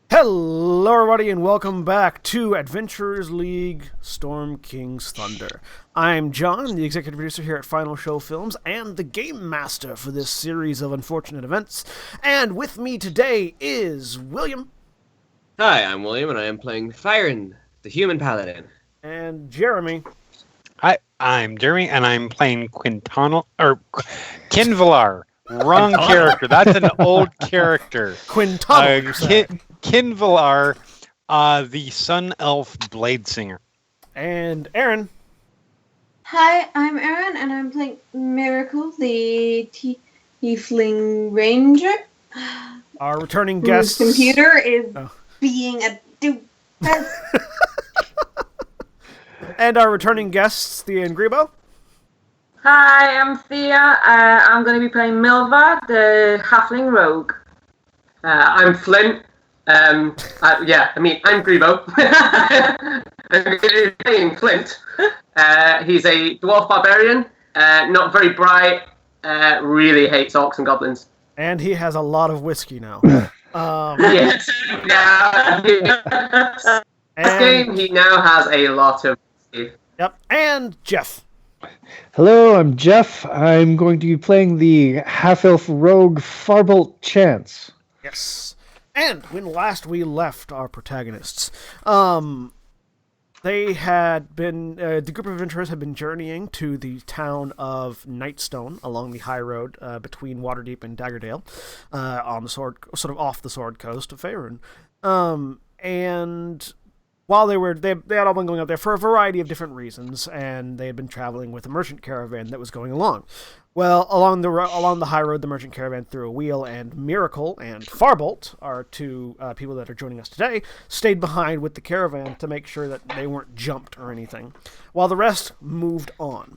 Hello, everybody, and welcome back to Adventurers League Storm King's Thunder. I'm John, the executive producer here at Final Show Films, and the game master for this series of unfortunate events. And with me today is William. Hi, I'm William, and I am playing Fyron, the human paladin. And Jeremy. Hi, I'm Jeremy, and I'm playing Kinvalar. Wrong character. That's an old character. Quintunnel, you said. Kinvalar, the Sun Elf Bladesinger. And Aaron. Hi, I'm Aaron, and I'm playing Miracle, the Tiefling Ranger. Our returning guest. Whose computer is being a doofus. And our returning guests, Thea and Grebo. Hi, I'm Thea. I'm going to be playing Milva, the halfling rogue. I'm Flint. I'm Grebo. I'm going to be playing Flint. He's a dwarf barbarian, not very bright, really hates orcs and goblins. And he has a lot of whiskey now. Yes. This game, he now has a lot of whiskey. Yep, and Jeff. Hello, I'm Jeff. I'm going to be playing the half-elf rogue Farbolt Chance. Yes. And when last we left our protagonists, they had been, the group of adventurers had been journeying to the town of Nightstone along the high road between Waterdeep and Daggerdale, on the sort of off the Sword Coast of Faerun. And while they had all been going up there for a variety of different reasons, and they had been traveling with a merchant caravan that was going along. Well, along the high road, the merchant caravan threw a wheel, and Miracle and Farbolt, our two people that are joining us today, stayed behind with the caravan to make sure that they weren't jumped or anything, while the rest moved on.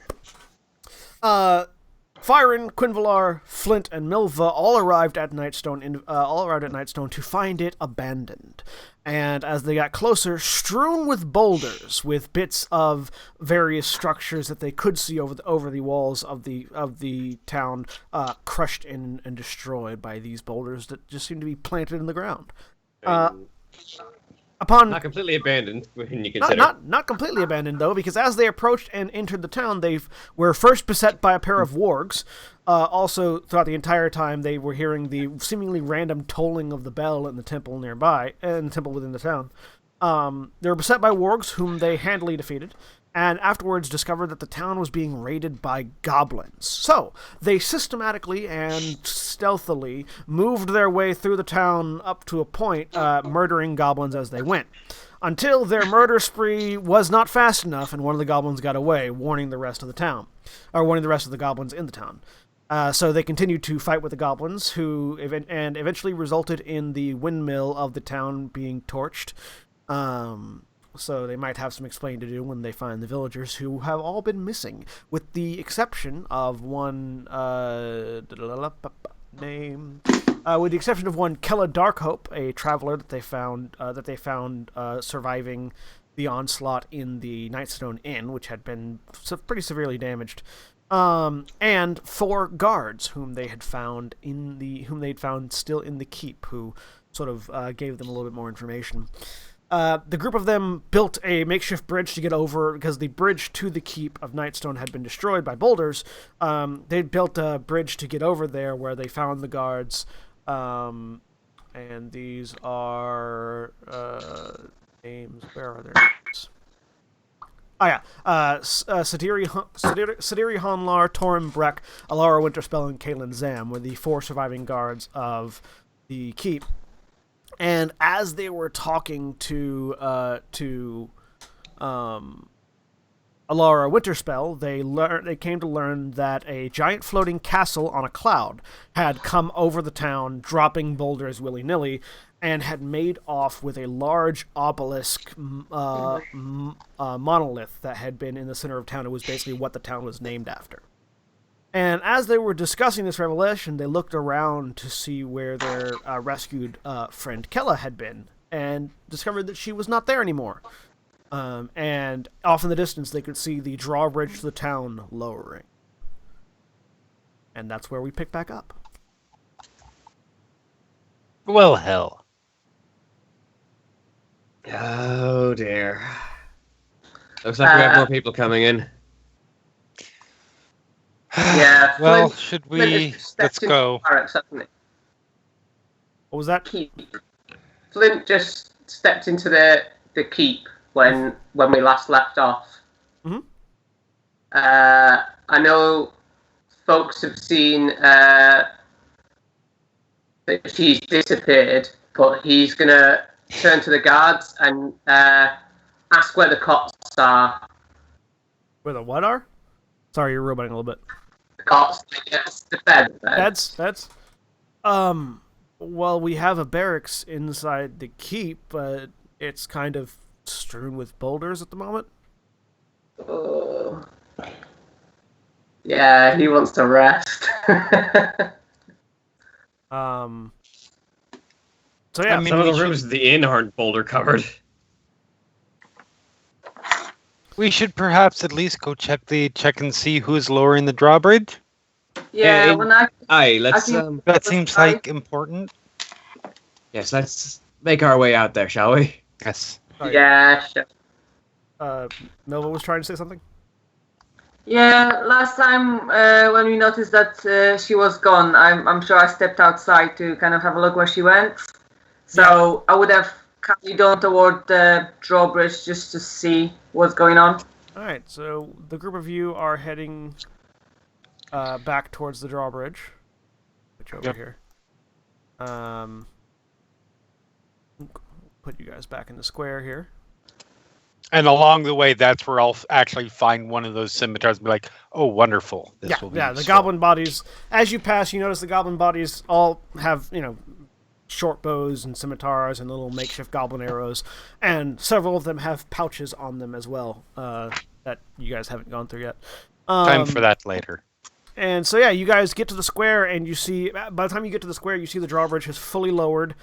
Fyron, Quinvalar, Flint, and Milva all arrived at Nightstone to find it abandoned. And as they got closer, strewn with boulders, with bits of various structures that they could see over the walls of the town, crushed in and destroyed by these boulders that just seemed to be planted in the ground. Not completely abandoned, when you consider. Not completely abandoned, though, because as they approached and entered the town, they were first beset by a pair of wargs. Also, throughout the entire time, they were hearing the seemingly random tolling of the bell in the temple nearby, and the temple within the town. They were beset by wargs, whom they handily defeated, and afterwards discovered that the town was being raided by goblins. So, they systematically and stealthily moved their way through the town up to a point, murdering goblins as they went, until their murder spree was not fast enough and one of the goblins got away, warning the rest of the goblins in the town. So they continued to fight with the goblins, and eventually resulted in the windmill of the town being torched. So they might have some explaining to do when they find the villagers, who have all been missing, with the exception of one Kella Darkhope, a traveler that they found surviving the onslaught in the Nightstone Inn, which had been pretty severely damaged. And 4 guards whom they'd found still in the keep, who sort of gave them a little bit more information. The group of them built a makeshift bridge to get over, because the bridge to the keep of Nightstone had been destroyed by boulders. They built a bridge to get over there, where they found the guards, and these are names. Where are their names? Oh yeah, Sadiri Hanlar, Torin Breck, Alara Winterspell, and Kaelin Zam were the 4 surviving guards of the keep. And as they were talking to Alara Winterspell, they came to learn that a giant floating castle on a cloud had come over the town, dropping boulders willy-nilly, and had made off with a large obelisk monolith that had been in the center of town. It was basically what the town was named after. And as they were discussing this revelation, they looked around to see where their rescued friend Kella had been, and discovered that she was not there anymore. And off in the distance, they could see the drawbridge to the town lowering. And that's where we pick back up. Well, hell. Oh dear. Looks like we have more people coming in. Yeah. Well, Flint- should Flint we? has Let's stepped into go. the barracks, hasn't What was that? he? Flint just stepped into the keep when we last left off. Mhm. I know folks have seen that she's disappeared, but he's gonna turn to the guards and ask where the cots are. Where the what are? Sorry, you're roboting a little bit. The cots, yes, the bed. That's. Well, we have a barracks inside the keep, but it's kind of strewn with boulders at the moment. Oh. Yeah, he wants to rest. So yeah, I mean, Some of we the rooms at the inn aren't boulder covered. We should perhaps at least go check and see who's lowering the drawbridge. Yeah, Hey, when I Aye, let's think- That seems like important. yes, let's make our way out there, shall we? Yes. sorry, Yeah, sure. Milva was trying to say something. Yeah, last time when we noticed that she was gone, I'm sure I stepped outside to kind of have a look where she went. So I would have carried on toward the drawbridge just to see what's going on. All right, so the group of you are heading back towards the drawbridge. Which over Yep. here. Put you guys back in the square here. And along the way, that's where I'll actually find one of those scimitars and be like, "Oh, wonderful! This will be The useful." goblin bodies. As you pass, you notice the goblin bodies all have, short bows and scimitars and little makeshift goblin arrows, and several of them have pouches on them as well that you guys haven't gone through yet. Time for that later. And so, yeah, you guys get to the square, and you see, by the time you get to the square, you see the drawbridge is fully lowered,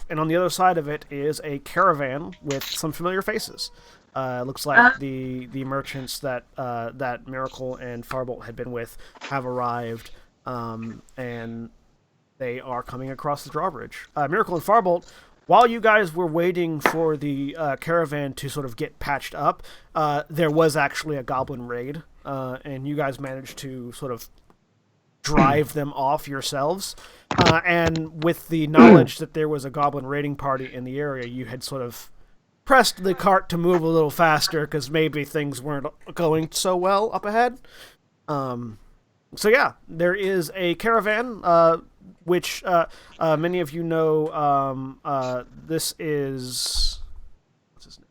and on the other side of it is a caravan with some familiar faces. Looks like the merchants that Miracle and Farbolt had been with have arrived, and they are coming across the drawbridge. Miracle and Farbolt, while you guys were waiting for the caravan to sort of get patched up, there was actually a goblin raid, and you guys managed to sort of drive them off yourselves. And with the knowledge that there was a goblin raiding party in the area, you had sort of pressed the cart to move a little faster because maybe things weren't going so well up ahead. So yeah, there is a caravan, which many of you know. This is what's his name?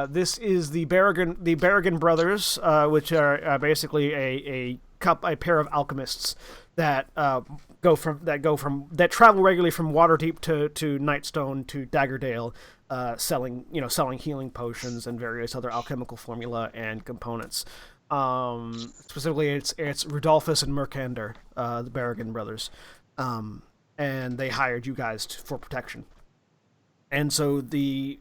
This is the Berrigan brothers, which are basically a pair of alchemists that travel regularly from Waterdeep to Nightstone to Daggerdale, selling healing potions and various other alchemical formula and components. Specifically, it's Rudolphus and Mercander, the Berrigan brothers, and they hired you guys for protection. And so the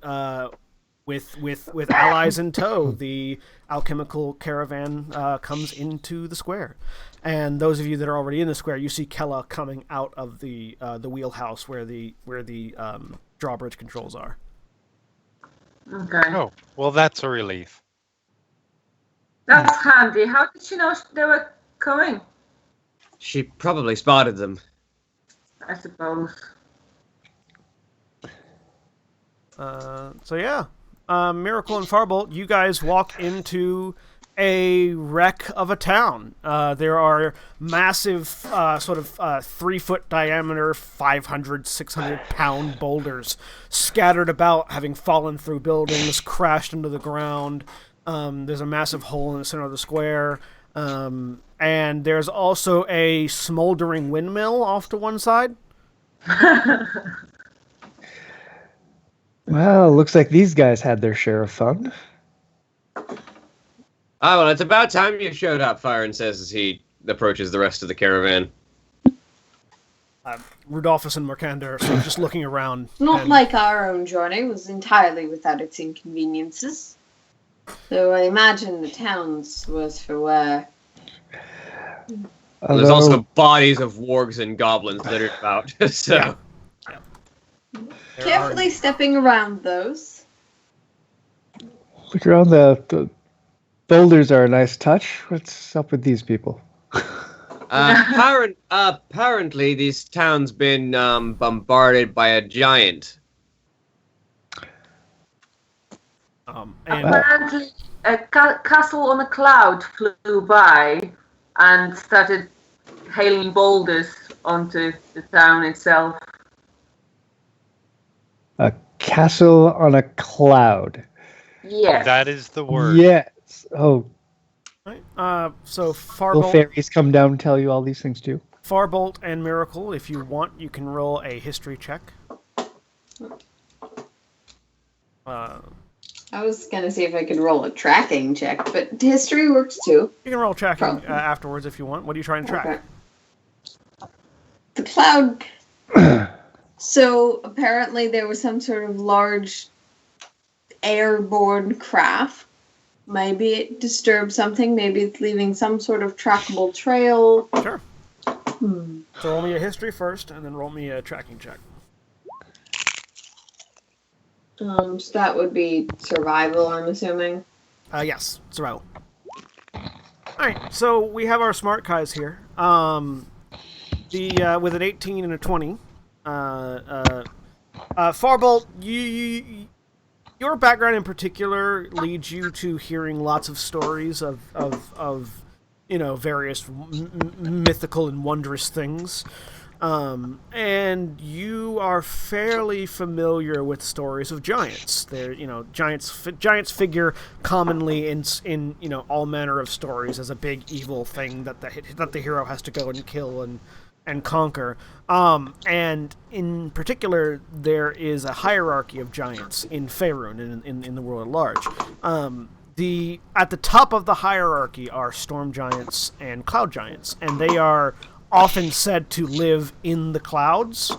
with allies in tow, the alchemical caravan comes into the square. And those of you that are already in the square, you see Kella coming out of the wheelhouse where the drawbridge controls are. Okay. Oh, well, that's a relief. That's handy. How did she know they were coming? She probably spotted them. I suppose. So yeah, Miracle and Farbolt, you guys walk into a wreck of a town. There are massive, 3-foot diameter, 500, 600 pound boulders scattered about, having fallen through buildings, crashed into the ground. There's a massive hole in the center of the square. And there's also a smoldering windmill off to one side. Well, looks like these guys had their share of fun. Ah, well, it's about time you showed up, Firen says as he approaches the rest of the caravan. Rudolphus and Mercander are sort of just looking around. Not like our own journey was entirely without its inconveniences. So I imagine the town's worse for wear. There's also bodies of wargs and goblins littered about. So Carefully stepping around those. Look around. The boulders are a nice touch. What's up with these people? apparently, this town's been bombarded by a giant. And Apparently, a castle on a cloud flew by and started hailing boulders onto the town itself. A castle on a cloud. Yes. That is the word. Yes. Oh, right, so will Farbolt, fairies come down and tell you all these things too? Farbolt and Miracle, if you want, you can roll a history check. I was gonna see if I could roll a tracking check, but history works too. You can roll tracking Probably. afterwards if you want. What are you trying to track? Okay. The cloud. So apparently there was some sort of large airborne craft. Maybe it disturbed something. Maybe it's leaving some sort of trackable trail. Sure. So roll me a history first, and then roll me a tracking check. So that would be survival, I'm assuming. Yes, survival. Alright, so we have our smart guys here. With an 18 and a 20. Farbolt, your background in particular leads you to hearing lots of stories of various mythical and wondrous things. And you are fairly familiar with stories of giants. They're, giants figure commonly in all manner of stories as a big evil thing that the hero has to go and kill and conquer. And in particular, there is a hierarchy of giants in Faerun, in the world at large. At the top of the hierarchy are storm giants and cloud giants, and they are often said to live in the clouds.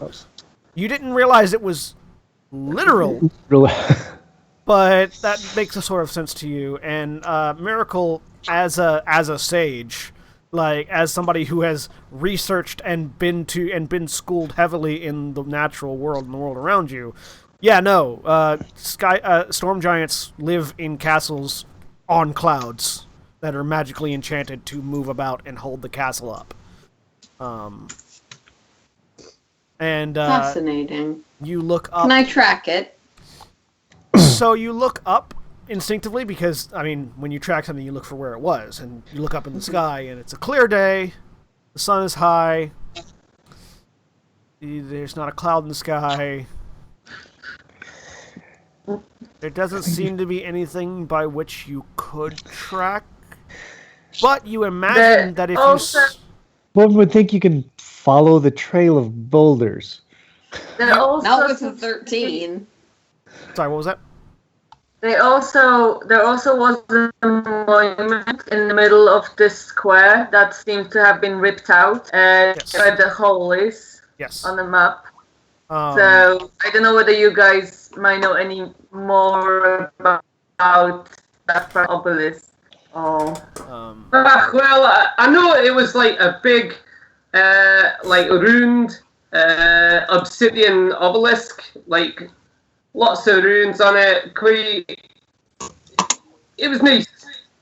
You didn't realize it was literal, but that makes a sort of sense to you. And Miracle, as a sage, like as somebody who has researched and been schooled heavily in the natural world and the world around you, storm giants live in castles on clouds that are magically enchanted to move about and hold the castle up. Fascinating. You look up. Can I track it? So you look up instinctively because, when you track something, you look for where it was, and you look up in the sky, and it's a clear day. The sun is high. There's not a cloud in the sky. There doesn't seem to be anything by which you could track, but you imagine that if One would think you can follow the trail of boulders. Not with a 13. Sorry, what was that? There also was a monument in the middle of this square that seems to have been ripped out, Yes. where the hole is Yes. on the map. So I don't know whether you guys might know any more about that obelisk. Well, I know it was like a big, ruined obsidian obelisk, like lots of ruins on it. It was nice,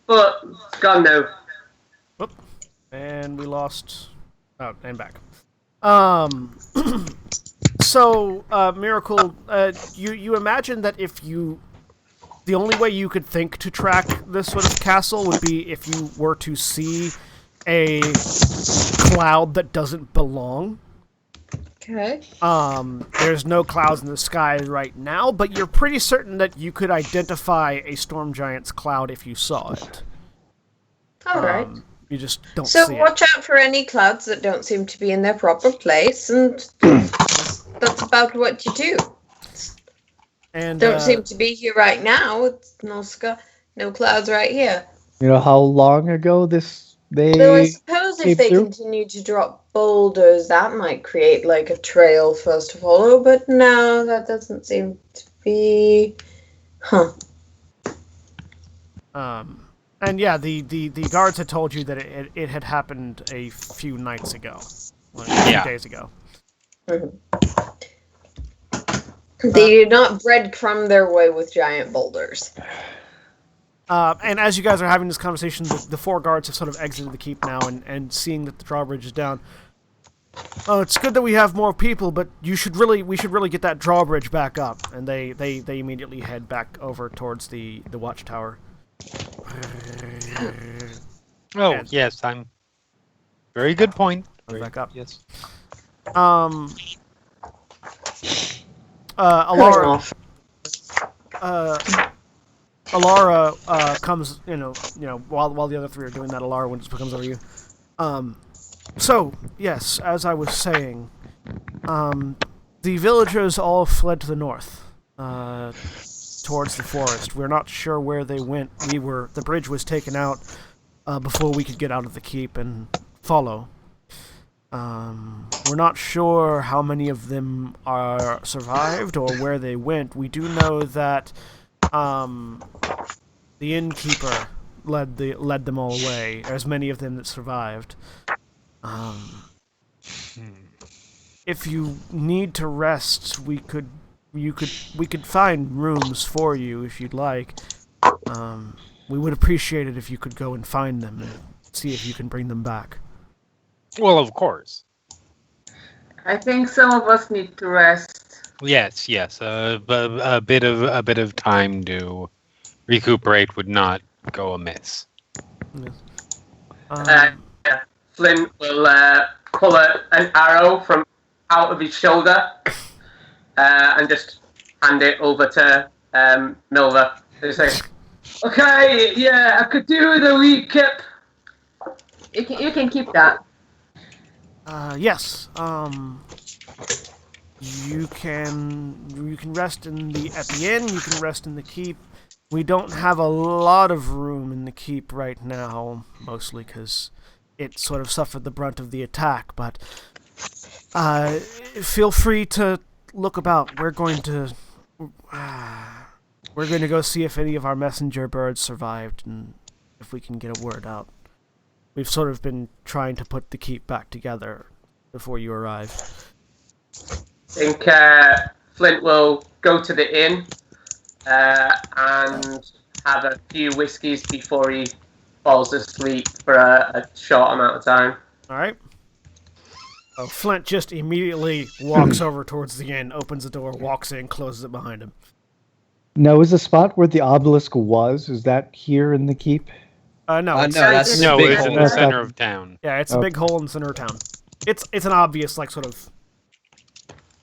but it's gone now. Whoop. And we lost. Oh, and back. So, Miracle, you imagine that the only way you could think to track this sort of castle would be if you were to see a cloud that doesn't belong. Okay. There's no clouds in the sky right now, but you're pretty certain that you could identify a storm giant's cloud if you saw it. All right. You just don't So see watch out for any clouds that don't seem to be in their proper place, and that's about what you do. And Don't seem to be here right now. It's no sky, no clouds right here. You know how long ago Though I suppose came if they through? continue to drop boulders, that might create like a trail for us to follow. But no, that doesn't seem to be. Huh. And yeah, the guards had told you that it had happened a few nights ago. A few days ago. Mhm. They did not breadcrumb their way with giant boulders. And as you guys are having this conversation, the 4 guards have sort of exited the keep now, and seeing that the drawbridge is down. Oh, it's good that we have more people, but we should really get that drawbridge back up. And they immediately head back over towards the watchtower. Oh, yes, I'm... Very good point. Back up. Yes. Alara comes, while the other 3 are doing that, Alara just becomes over you. So, yes, as I was saying, the villagers all fled to the north, towards the forest. We're not sure where they went. The bridge was taken out, before we could get out of the keep and follow. We're not sure how many of them are survived or where they went. We do know that, the innkeeper led them all away. As many of them that survived. If you need to rest, we could find rooms for you if you'd like. We would appreciate it if you could go and find them and see if you can bring them back. Well, of course. I think some of us need to rest. Yes. A bit of time to recuperate would not go amiss. Flint will pull an arrow from out of his shoulder and just hand it over to Milva. He's like, okay, yeah, I could do with a wee kip. You can keep that. Yes. You can rest at the inn. You can rest in the keep. We don't have a lot of room in the keep right now, mostly because it sort of suffered the brunt of the attack. But feel free to look about. We're going to go see if any of our messenger birds survived and if we can get a word out. We've sort of been trying to put the keep back together before you arrive. I think Flint will go to the inn and have a few whiskies before he falls asleep for a short amount of time. All right. Oh, Flint just immediately walks over towards the inn, opens the door, walks in, closes it behind him. Now, is the spot where the obelisk was, is that here in the keep? No, that's No, big it's in hole. the center of town. Yeah, it's a big hole in the center of town. It's an obvious, sort of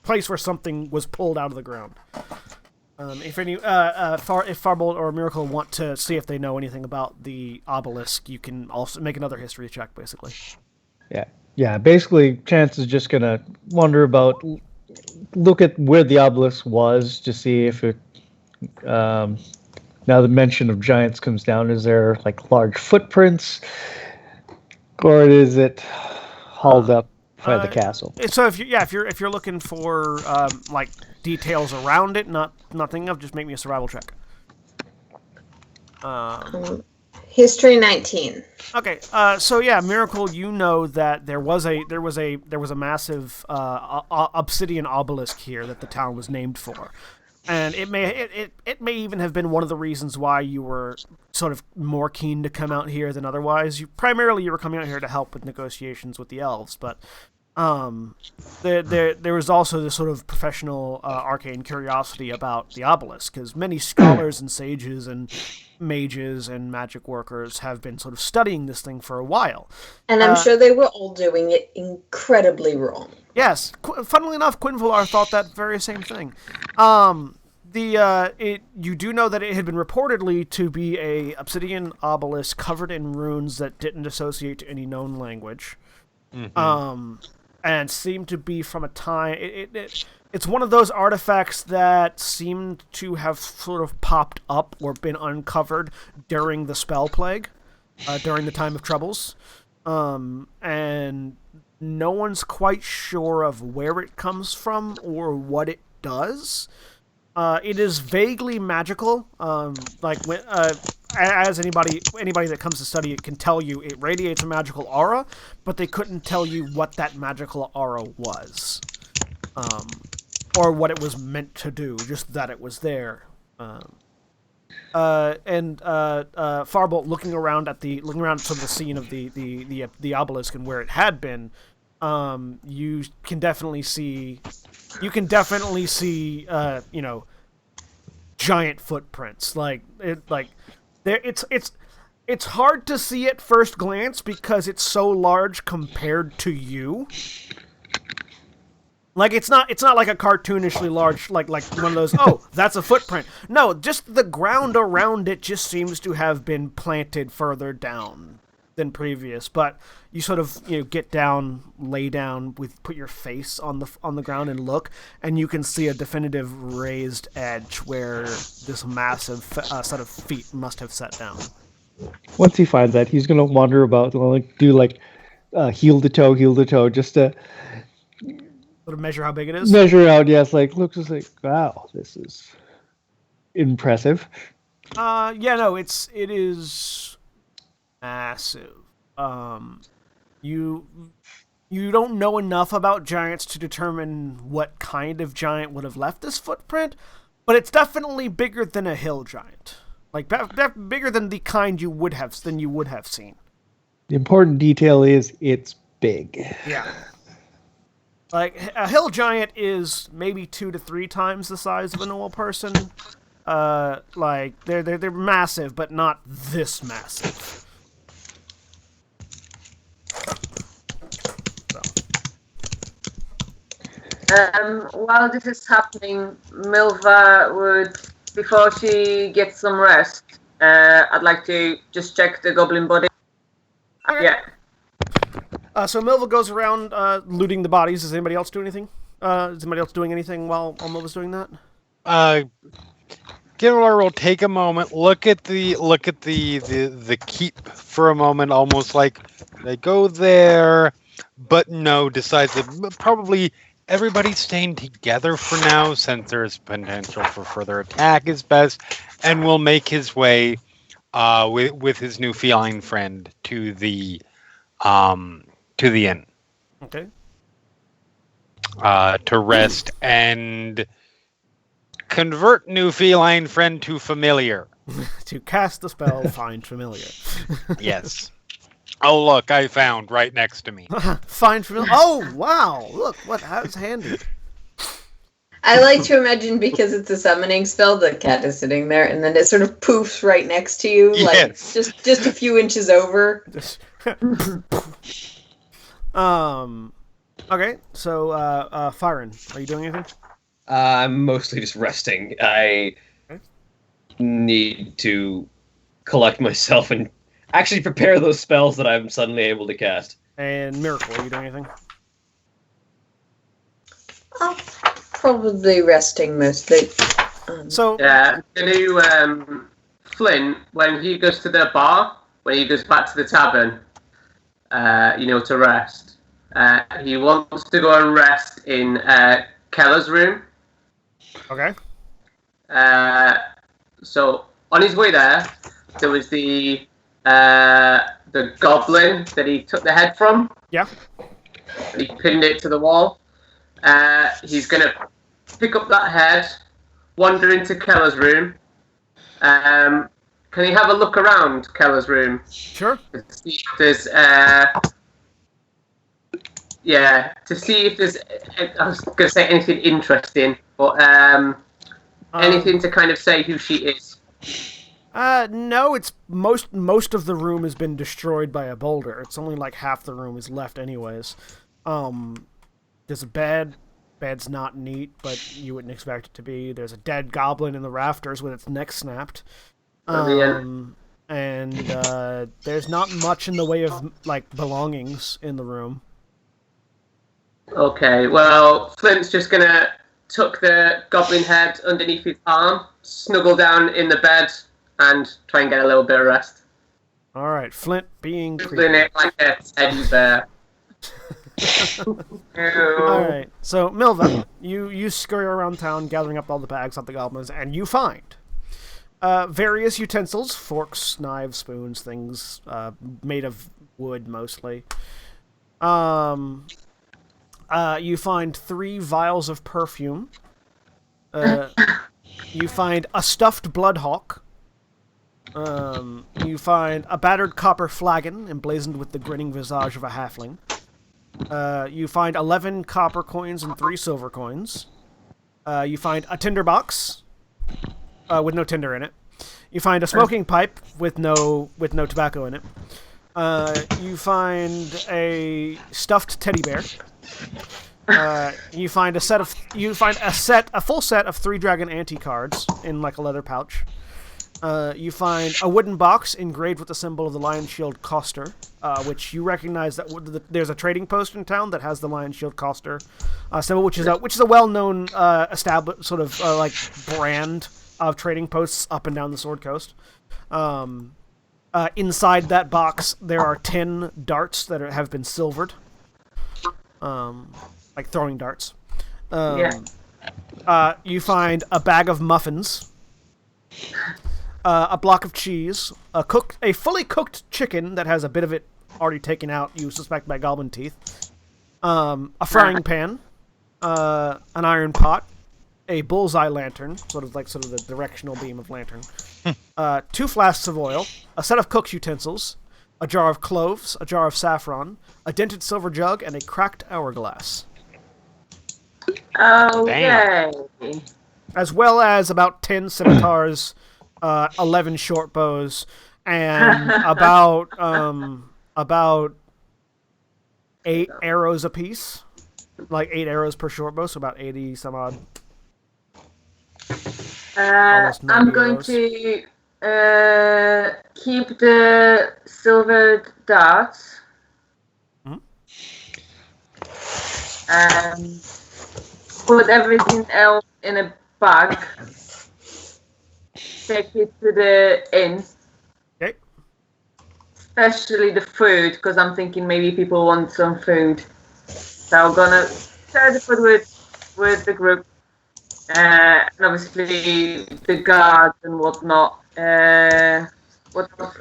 place where something was pulled out of the ground. If Farbolt or Miracle want to see if they know anything about the obelisk, you can also make another history check, basically. Yeah. Basically, Chance is just gonna wander about, look at where the obelisk was to see if it. Now the mention of giants comes down. Is there large footprints, or is it hauled up by the castle? So if you're looking for details around it, nothing of, just make me a survival check. History 19. Okay, so yeah, Miracle, you know that there was a massive obsidian obelisk here that the town was named for. And it may even have been one of the reasons why you were sort of more keen to come out here than otherwise. Primarily you were coming out here to help with negotiations with the elves, but there was also this sort of professional arcane curiosity about the obelisk, because many scholars and sages and mages and magic workers have been sort of studying this thing for a while. And I'm sure they were all doing it incredibly wrong. Yes. Funnily enough, Quinvalar thought that very same thing. You do know that it had been reportedly to be a obsidian obelisk covered in runes that didn't associate to any known language. Mm-hmm. And seemed to be from a time... It's one of those artifacts that seemed to have sort of popped up or been uncovered during the spell plague, during the time of troubles. And no one's quite sure of where it comes from or what it does. It is vaguely magical. Like when, as anybody that comes to study it can tell you, it radiates a magical aura, but they couldn't tell you what that magical aura was, or what it was meant to do. Just that it was there. Farbolt looking around sort of the scene of the obelisk and where it had been. You can definitely see. Giant footprints. It's hard to see at first glance because it's so large compared to you. Like it's not like a cartoonishly large like one of those, oh, that's a footprint. No, just the ground around it just seems to have been planted further down than previous, but you sort of get down, lay down, put your face on the ground and look, and you can see a definitive raised edge where this massive set of feet must have set down. Once he finds that, he's gonna wander about, do heel to toe, just to sort of measure how big it is. Measure out, yes. Looks like, wow, this is impressive. It is massive. You don't know enough about giants to determine what kind of giant would have left this footprint, but it's definitely bigger than a hill giant. Like bigger than the kind you would have seen. The important detail is it's big. Yeah. Like a hill giant is maybe 2 to 3 times the size of a normal person. They're massive, but not this massive. While this is happening, Milva would, before she gets some rest, I'd like to just check the goblin body. Okay. Yeah. So Milva goes around looting the bodies. Does anybody else do anything? Is anybody else doing anything while Milva's doing that? Gilroy will take a moment, look at the keep for a moment, almost like they go there, but no, decides that probably everybody's staying together for now, since there's potential for further attack is best, and will make his way with his new feline friend to the inn. Okay. To rest and convert new feline friend to familiar. To cast the spell, find familiar. Yes. Oh, look, I found right next to me. Find familiar. Oh, wow. Look, that's handy. I like to imagine, because it's a summoning spell, the cat is sitting there, and then it sort of poofs right next to you, Yes. like just a few inches over. Okay, so, Firen, are you doing anything? I'm mostly just resting. I need to collect myself and actually prepare those spells that I'm suddenly able to cast. And Miracle, are you doing anything? Probably resting mostly. Flynn, when he goes to the bar, when he goes back to the tavern, to rest, he wants to go and rest in Keller's room. Okay. So on his way there was the goblin that he took the head from. Yeah. He pinned it to the wall. He's gonna pick up that head, wander into Keller's room. Can he have a look around Keller's room? Sure. To see if there's I was gonna say anything interesting, but anything to kind of say who she is. No, it's most of the room has been destroyed by a boulder. It's only like half the room is left anyways. There's a bed. Bed's not neat, but you wouldn't expect it to be. There's a dead goblin in the rafters with its neck snapped. And there's not much in the way of belongings in the room. Okay, well, Flint's just gonna tuck the goblin head underneath his arm, snuggle down in the bed, and try and get a little bit of rest. All right, Flint being Snuggling it like a teddy bear. All right. So Milva, you scurry around town, gathering up all the bags of the goblins, and you find various utensils, forks, knives, spoons, things made of wood mostly. You find 3 vials of perfume. You find a stuffed bloodhawk. You find a battered copper flagon emblazoned with the grinning visage of a halfling. You find 11 copper coins and 3 silver coins. You find a tinderbox with no tinder in it. You find a smoking pipe with no tobacco in it. You find a stuffed teddy bear. You find a full set of 3 dragon ante cards in like a leather pouch. You find a wooden box engraved with the symbol of the Lion Shield Coster, which you recognize that there's a trading post in town that has the Lion Shield Coster symbol, which is a well-known established sort of like brand of trading posts up and down the Sword Coast. Inside that box, there are 10 darts that have been silvered, like throwing darts. You find a bag of muffins. A block of cheese, a fully cooked chicken that has a bit of it already taken out, you suspect by goblin teeth, a frying pan, an iron pot, a bullseye lantern, sort of the directional beam of lantern, 2 flasks of oil, a set of cook's utensils, a jar of cloves, a jar of saffron, a dented silver jug, and a cracked hourglass. Okay. As well as about 10 scimitars, 11 short bows, and about 8 arrows apiece, like 8 arrows per short bow, so about 80 some odd. I'm going to keep the silver darts and put everything else in a bag. Take it to the inn. Okay. Especially the food, because I'm thinking maybe people want some food. So I'm gonna share the food with the group, and obviously the guards and whatnot. What else?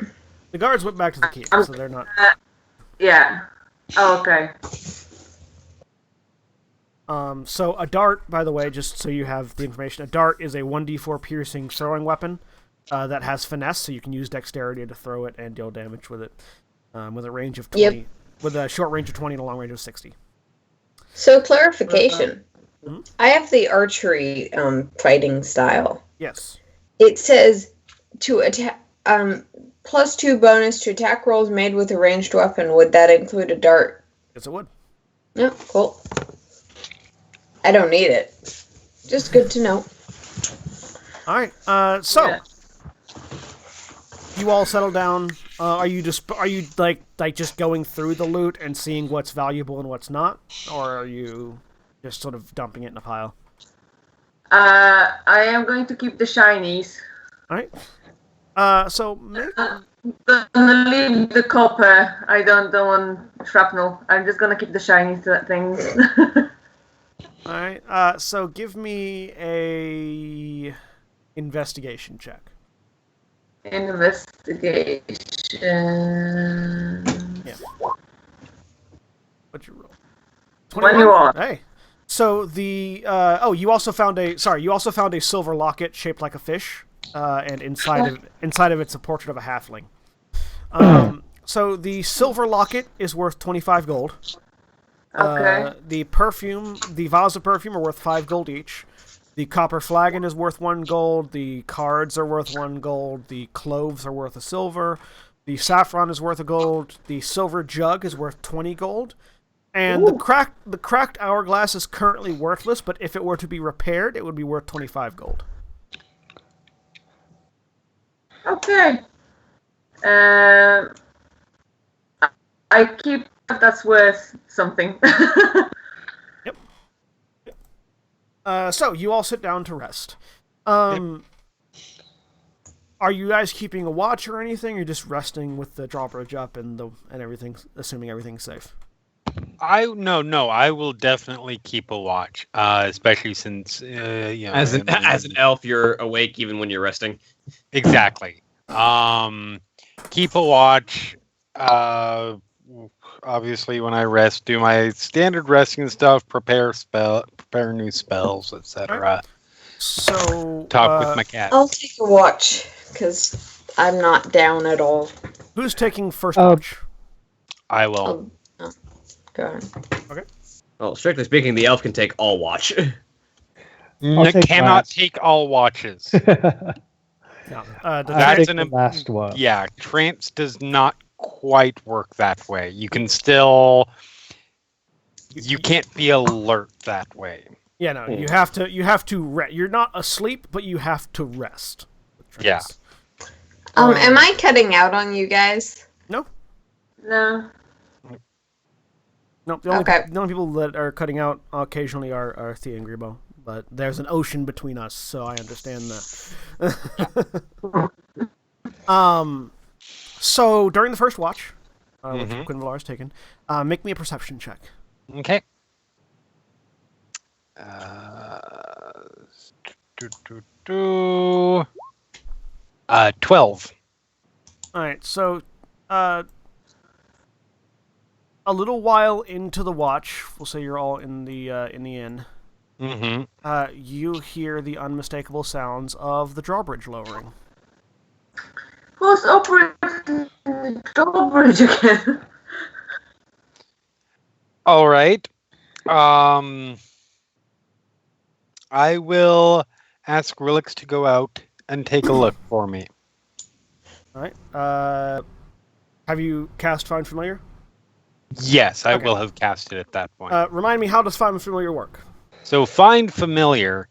The guards went back to the keep, so they're not. Yeah. Oh, okay. So a dart, by the way, just so you have the information, a dart is a 1d4 piercing throwing weapon that has finesse, so you can use dexterity to throw it and deal damage with it, with a range of 20, with a short range of 20 and a long range of 60. So clarification, I have the archery fighting style. Yes. It says to attack, +2 bonus to attack rolls made with a ranged weapon. Would that include a dart? Yes, it would. Yeah, cool. I don't need it. Just good to know. All right. You all settle down. Are you just going through the loot and seeing what's valuable and what's not, or are you just sort of dumping it in a pile? I am going to keep the shinies. All right. So I'm gonna leave the copper. I don't want shrapnel. I'm just gonna keep the shinies things. All right. So give me a investigation check. Investigation. Yeah. What'd you roll? 21. Hey. So the you also found a silver locket shaped like a fish, and inside of it's a portrait of a halfling. So the silver locket is worth 25 gold. Okay. The vials of perfume are worth 5 gold each. The copper flagon is worth 1 gold. The cards are worth 1 gold. The cloves are worth a silver. The saffron is worth a gold. The silver jug is worth 20 gold. And the cracked hourglass is currently worthless, but if it were to be repaired, it would be worth 25 gold. Okay. I keep that's worth something. Yep. So you all sit down to rest. Yep. Are you guys keeping a watch or anything, or just resting with the drawbridge up and everything, assuming everything's safe? I will definitely keep a watch, especially since As an elf, you're awake even when you're resting. exactly. Keep a watch. Obviously, when I rest, do my standard resting stuff, prepare new spells, etc. So Talk with my cat. I'll take a watch because I'm not down at all. who's taking first watch? I will. Go on. Well, strictly speaking, the elf can take all watch. take Cannot last. take all watches. No. I'll That's take the last one. Yeah, trance does not quite work that way. You can still. You can't be alert that way. Yeah, no. You have to. You're not asleep, but you have to rest. Yeah. Am I cutting out on you guys? No. No. No. The only, Okay. the only people that are cutting out occasionally are Thea and Grebo. But there's an ocean between us, so I understand that. So during the first watch, which Quinn Villar's taken, make me a perception check. Okay. 12. All right, so a little while into the watch, we'll say you're all in the inn. Mm-hmm. You hear the unmistakable sounds of the drawbridge lowering. Who's operating the drawbridge again? All right. I will ask Relix to go out and take a look for me. All right. Have you cast Find Familiar? Yes, I Okay. will have cast it at that point. Remind me, how does Find Familiar work? So find familiar.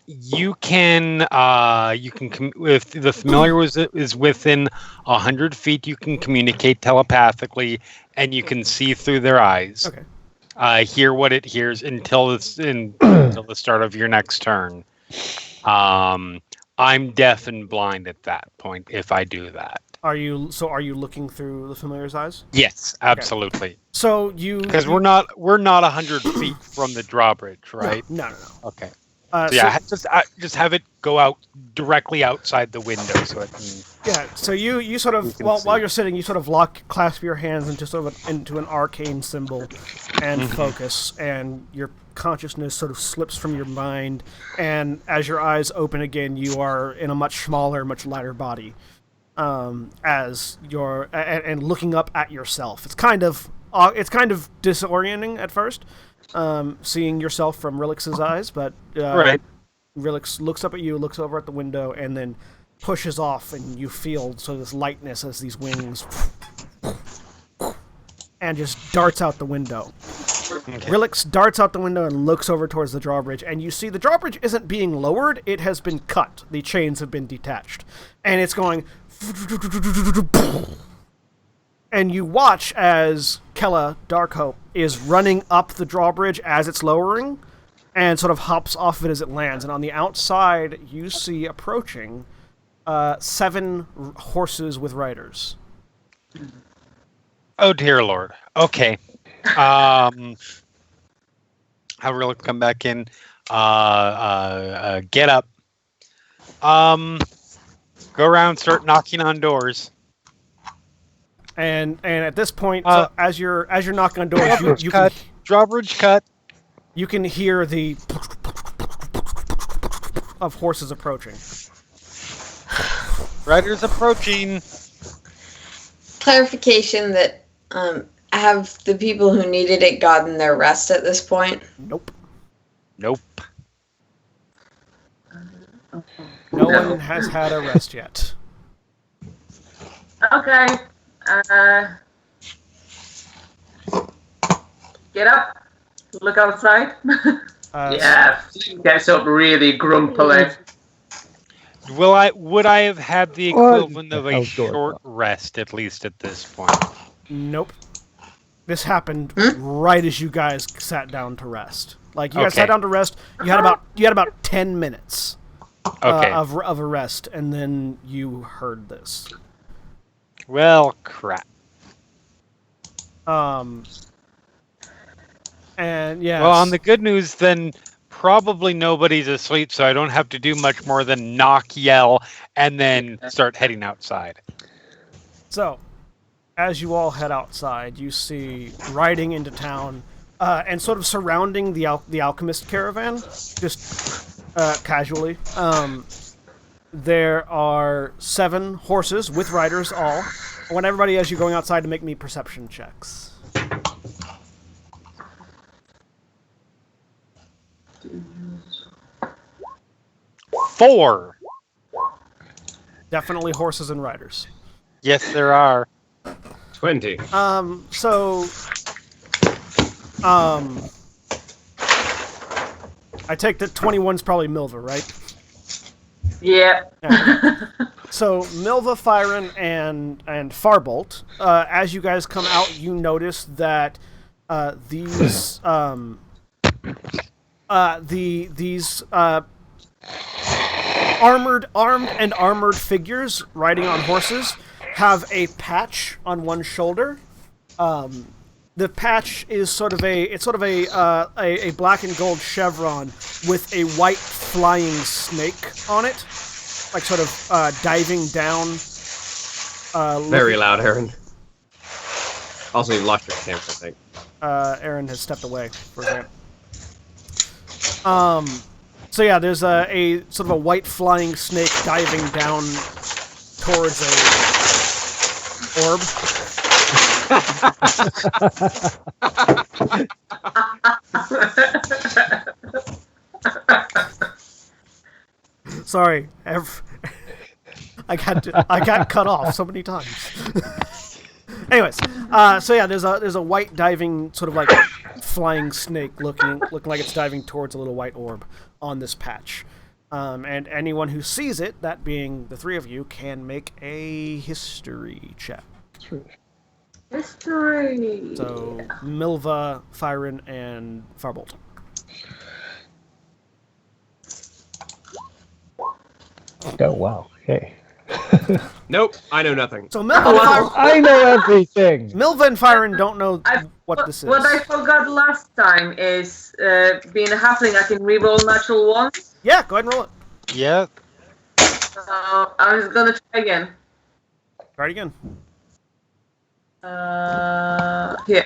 You can if the familiar is within 100 feet, you can communicate telepathically, and you can see through their eyes. Okay. Hear what it hears until the start of your next turn. I'm deaf and blind at that point if I do that. Are you looking through the familiar's eyes? Yes, absolutely. So you Because we're not 100 feet from the drawbridge, right? No. Okay. So Yeah, just have it go out directly outside the window so it can. Yeah, so you sort of can while see. you're sitting, you sort of clasp your hands into an arcane symbol and focus, and your consciousness sort of slips from your mind, and as your eyes open again, you are in a much smaller, much lighter body, as you're and looking up at yourself. It's kind of disorienting at first, seeing yourself from Relix's eyes, but Right. Relix looks up at you, looks over at the window, and then pushes off, and you feel this lightness as these wings and just darts out the window. Relix darts out the window and looks over towards the drawbridge, and you see the drawbridge isn't being lowered, it has been cut. The chains have been detached. And it's going... And you watch as Kella Darkhope is running up the drawbridge as it's lowering, and sort of hops off of it as it lands. And on the outside, you see approaching 7 horses with riders. Oh dear Lord. Okay. Have Relix come back in. Get up. Go around, start knocking on doors. And at this point, so as you're knocking on doors, Drawbridge cut. You can hear the of horses approaching. Riders approaching. Clarification that have the people who needed it gotten their rest at this point? Nope. Nope. No one has had a rest yet. Okay. Get up. Look outside. Yeah, Flynn gets up really grumpily. Would I have had the equivalent of a Outdoor short rest at least at this point? Nope. This happened right as you guys sat down to rest. Like you guys Okay. sat down to rest. You had about 10 minutes Okay. of a rest, and then you heard this. Well, crap. And yes. Well, on the good news, then probably nobody's asleep, so I don't have to do much more than knock, yell, and then start heading outside. So, as you all head outside, you see riding into town and sort of surrounding the alchemist caravan, just casually. There are 7 horses with riders all. I want everybody, as you're going outside, to make me perception checks. 4. Definitely horses and riders. Yes, there are. 20. I take that 21's probably Milva, right? Yeah. So Milva, Fyron, and Farbolt, as you guys come out, you notice that these armored figures riding on horses have a patch on one shoulder. The patch is sort of a black and gold chevron with a white flying snake on it, like sort of diving down. Very loud, Aaron. Also, you lost your camera, I think. Aaron has stepped away for a second. So yeah, there's a sort of a white flying snake diving down towards a orb. Sorry, I got cut off so many times. Anyways, so yeah, there's a white diving sort of like flying snake looking like it's diving towards a little white orb on this patch. And anyone who sees it, that being the 3 of you, can make a history check. History. So Milva, Fyron, and Farbolt. Oh, wow. Okay. Nope, I know nothing. So Milva and Fyron, I know everything. Milva and Fyron don't know what this is. What I forgot last time is being a halfling, I can reroll natural ones. Yeah, go ahead and roll it. Yeah. I was gonna try again. Try it again. Here.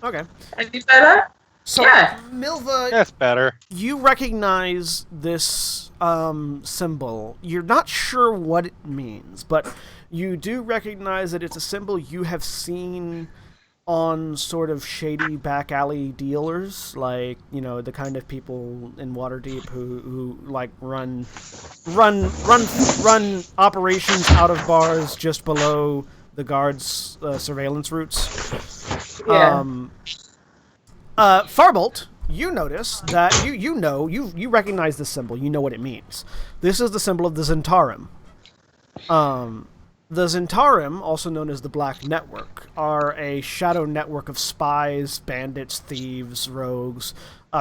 Okay. Any better? So Yeah. Milva, That's better. you recognize this symbol. You're not sure what it means, but you do recognize that it's a symbol you have seen on sort of shady back alley dealers, like, you know, the kind of people in Waterdeep who like run operations out of bars just below the guards' surveillance routes. Yeah. Farbolt, you notice that you recognize this symbol. You know what it means. This is the symbol of the Centaurum. The Centaurum, also known as the Black Network, are a shadow network of spies, bandits, thieves, rogues,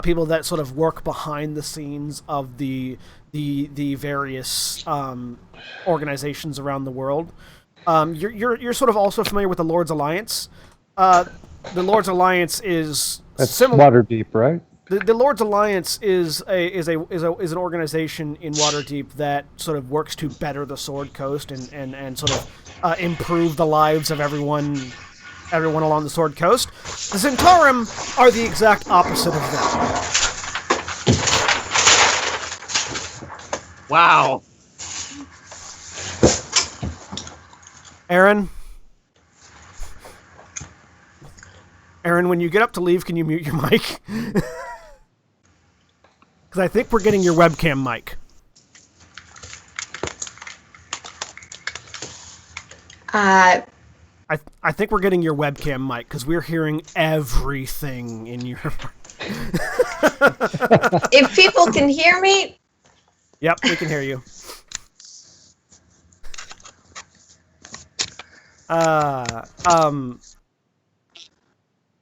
people that sort of work behind the scenes of the various organizations around the world. You're sort of also familiar with the Lord's Alliance. The Lord's Alliance is That's similar. Waterdeep, right? The Lord's Alliance is an organization in Waterdeep that sort of works to better the Sword Coast and sort of improve the lives of everyone along the Sword Coast. The Centaurum are the exact opposite of them. Wow. Aaron, when you get up to leave, can you mute your mic? Because I think we're getting your webcam mic. I think we're getting your webcam mic because we're hearing everything in your. If people can hear me, Yep, we can hear you.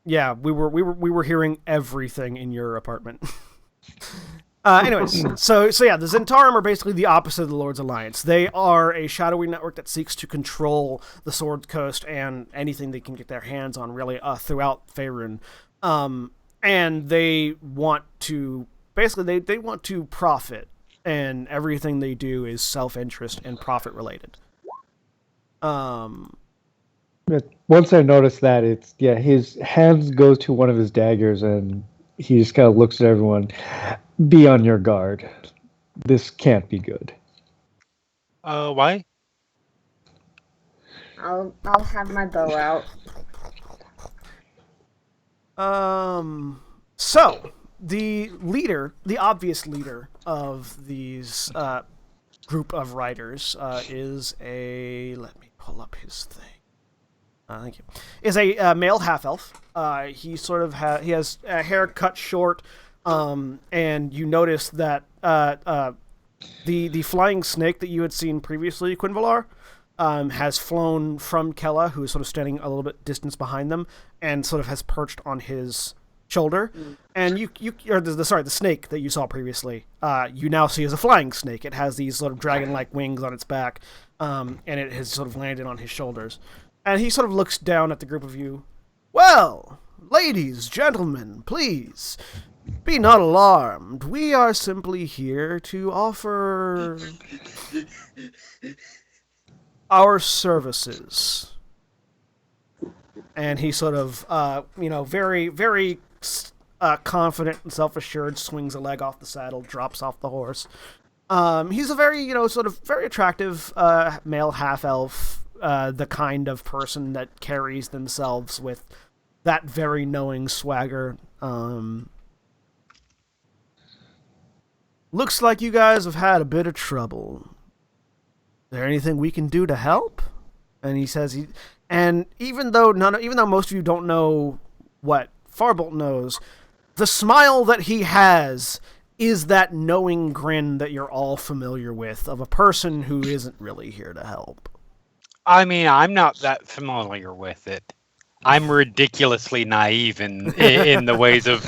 Yeah, we were hearing everything in your apartment. Anyways, so yeah, the Centaurum are basically the opposite of the Lord's Alliance. They are a shadowy network that seeks to control the Sword Coast and anything they can get their hands on, really, throughout Faerun. and they want to basically they want to profit, and everything they do is self-interest and profit related. But once I noticed that, his hands go to one of his daggers, and he just kind of looks at everyone. Be on your guard. This can't be good. Why? I'll have my bow out. So the leader, the obvious leader of these group of riders, is a. Let me pull up his thing. Thank you. Is a male half elf. He sort of he has hair cut short, and you notice that the flying snake that you had seen previously, Quinvalar, has flown from Kella, who is sort of standing a little bit distance behind them, and sort of has perched on his shoulder. And the snake that you saw previously, you now see as a flying snake. It has these sort of dragon-like wings on its back, and it has sort of landed on his shoulders. And he sort of looks down at the group of you. Well, ladies, gentlemen, please, be not alarmed. We are simply here to offer our services. And he sort of, very, very confident and self-assured, swings a leg off the saddle, drops off the horse. He's a very, sort of very attractive male half-elf, the kind of person that carries themselves with that very knowing swagger. Looks like you guys have had a bit of trouble. Is there anything we can do to help? And he says and even though most of you don't know what Farbolt knows, the smile that he has is that knowing grin that you're all familiar with of a person who isn't really here to help. I mean, I'm not that familiar with it. I'm ridiculously naive in the ways of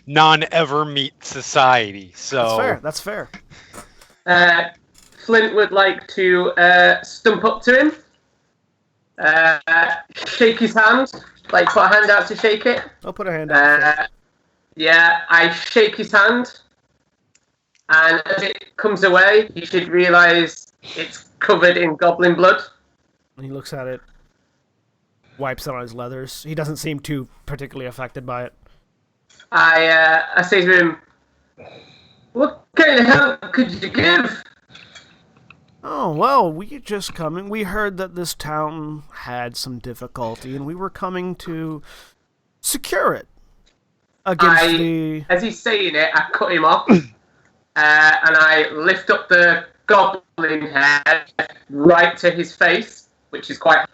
non-ever meet society. So That's fair. Flint would like to stump up to him, shake his hand, like put a hand out to shake it. I'll put a hand out. Yeah, I shake his hand, and as it comes away, you should realise it's covered in goblin blood. And he looks at it, wipes it on his leathers. He doesn't seem too particularly affected by it. I say to him, "What kind of help could you give?" Oh, well, we just coming. We heard that this town had some difficulty, and we were coming to secure it against As he's saying it, I cut him off, and I lift up the goblin head right to his face, which is quite...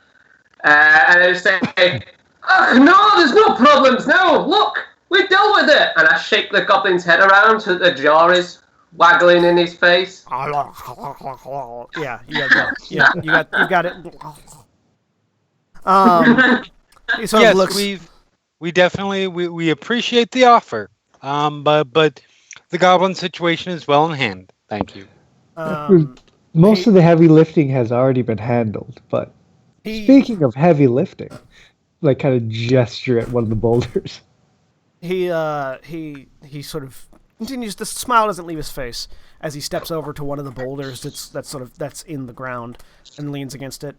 and I say, "Oh, no, there's no problems, no, look, we dealt with it!" And I shake the goblin's head around so the jaw is waggling in his face. Yeah, you got it. He sort of looks... we definitely we appreciate the offer. But the goblin situation is well in hand. Thank you. Most of the heavy lifting has already been handled, but speaking of heavy lifting, like kind of gesture at one of the boulders. He sort of continues. The smile doesn't leave his face as he steps over to one of the boulders that's in the ground and leans against it.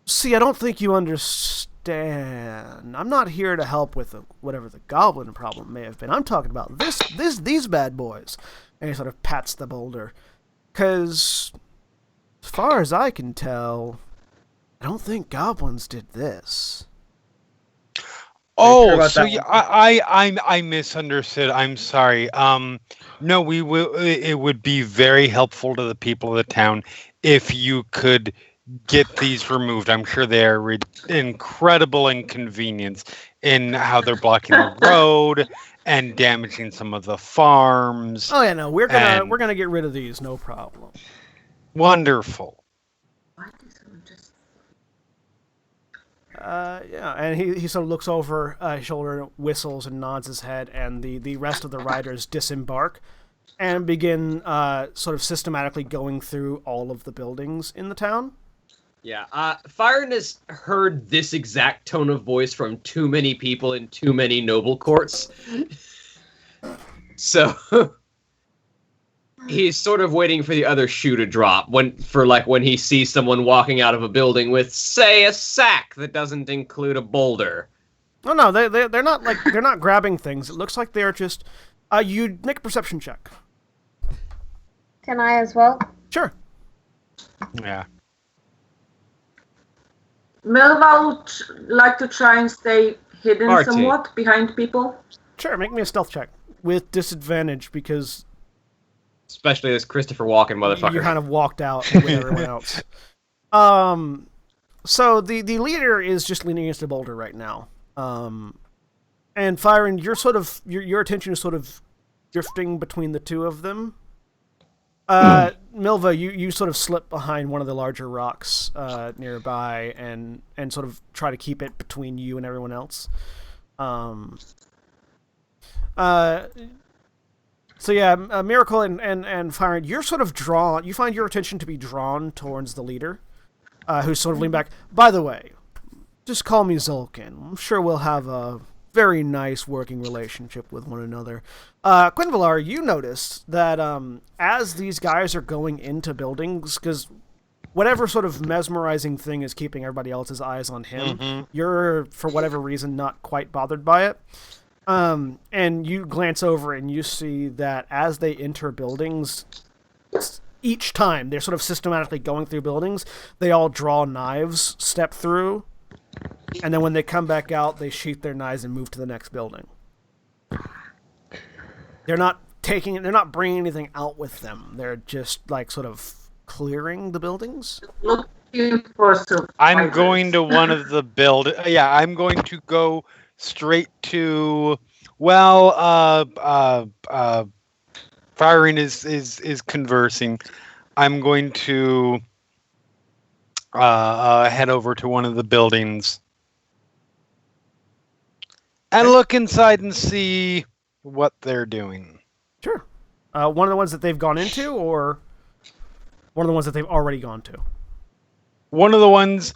See, I don't think you understand. I'm not here to help with whatever the goblin problem may have been. I'm talking about these bad boys. And he sort of pats the boulder. 'Cause, as far as I can tell, I don't think goblins did this. Oh, so yeah, I misunderstood. I'm sorry. No, we will. It would be very helpful to the people of the town if you could get these removed. I'm sure they are incredible inconvenience in how they're blocking the road and damaging some of the farms. Oh yeah, no, we're gonna get rid of these, no problem. Wonderful. Yeah, and he sort of looks over his shoulder, whistles, and nods his head, and the rest of the riders disembark and begin sort of systematically going through all of the buildings in the town. Yeah, Fyron has heard this exact tone of voice from too many people in too many noble courts. So he's sort of waiting for the other shoe to drop when he sees someone walking out of a building with, say, a sack that doesn't include a boulder. No, they're not grabbing things. It looks like they're just. You make a perception check. Can I as well? Sure. Yeah. Melva would like to try and stay hidden Artie. somewhat behind people. Sure, make me a stealth check with disadvantage because Especially this Christopher Walken motherfucker. you kind of walked out with everyone else. So the leader is just leaning against a boulder right now. And Fyron, your attention is sort of drifting between the two of them. Milva, you sort of slip behind one of the larger rocks nearby and sort of try to keep it between you and everyone else. So yeah, Miracle and Fyron, you're sort of drawn. You find your attention to be drawn towards the leader, who's sort of leaned back. By the way, just call me Zolkin. I'm sure we'll have a very nice working relationship with one another. Quinvalar, you noticed that as these guys are going into buildings, because whatever sort of mesmerizing thing is keeping everybody else's eyes on him, you're, for whatever reason, not quite bothered by it. And you glance over and you see that as they enter buildings, each time they're sort of systematically going through buildings, they all draw knives, step through, and then when they come back out, they sheath their knives and move to the next building. They're not bringing anything out with them. They're just like sort of clearing the buildings. Looking for survivors. I'm going to one of the I'm going to go straight to. Well, Firing is conversing. I'm going to head over to one of the buildings and look inside and see what they're doing. Sure. One of the ones that they've gone into, or one of the ones that they've already gone to? One of the ones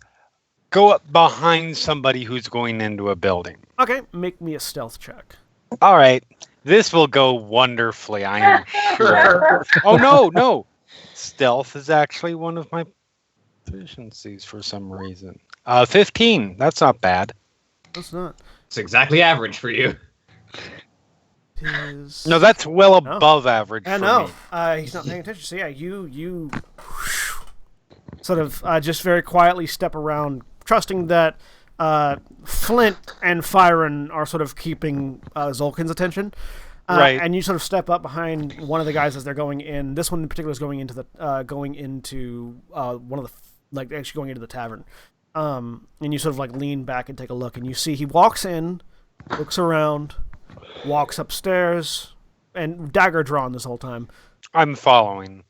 go up behind somebody who's going into a building. Okay, make me a stealth check. All right. This will go wonderfully, I am sure. Oh, no. Stealth is actually one of my proficiencies for some reason. 15. That's not bad. That's not. It's exactly average for you. No, that's well above average for know. me. He's not paying attention. So yeah, you sort of just very quietly step around, trusting that Flint and Fyron are sort of keeping Zolkin's attention. Right. And you sort of step up behind one of the guys as they're going in. This one in particular is going into one of the actually going into the tavern. And you sort of like lean back and take a look, and you see he walks in, looks around, walks upstairs, and dagger drawn this whole time. I'm following.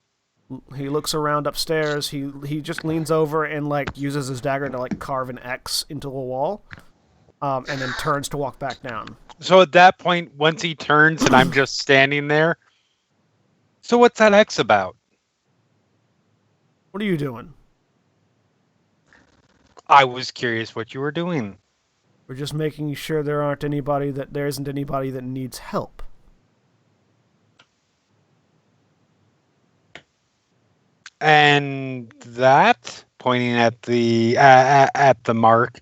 He looks around upstairs. He just leans over and like uses his dagger to like carve an X into a wall, and then turns to walk back down. So at that point, once he turns and I'm just standing there, so what's that X about? What are you doing? I was curious what you were doing. We're just making sure there isn't anybody that needs help. And that, pointing at the mark.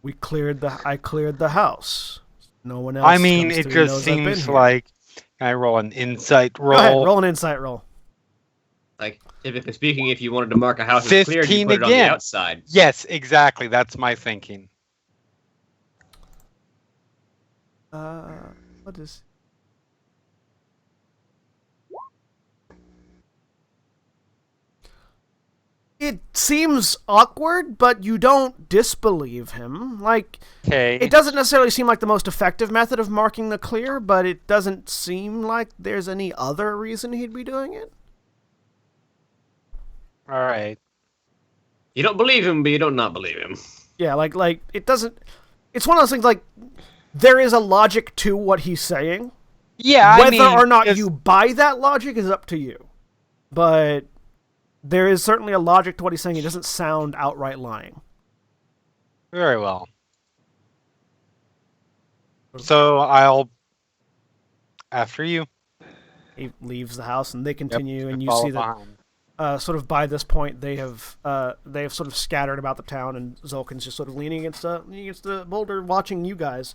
I cleared the house. No one else. I mean, it just seems like. Can I roll an insight roll? Go ahead, roll an insight roll. Like, typically speaking, if you wanted to mark a house as clear, you put it on the outside. Yes, exactly. That's my thinking. What is... It seems awkward, but you don't disbelieve him. Like, okay. It doesn't necessarily seem like the most effective method of marking the clear, but it doesn't seem like there's any other reason he'd be doing it. All right. You don't believe him, but you don't not believe him. Yeah, like it doesn't... It's one of those things, like, there is a logic to what he's saying. Yeah, Whether or not you buy that logic is up to you. But there is certainly a logic to what he's saying. He doesn't sound outright lying. Very well. So I'll after you. He leaves the house, and they continue, and you Follow see that sort of by this point they have sort of scattered about the town, and Zulkin's just sort of leaning against the boulder, watching you guys.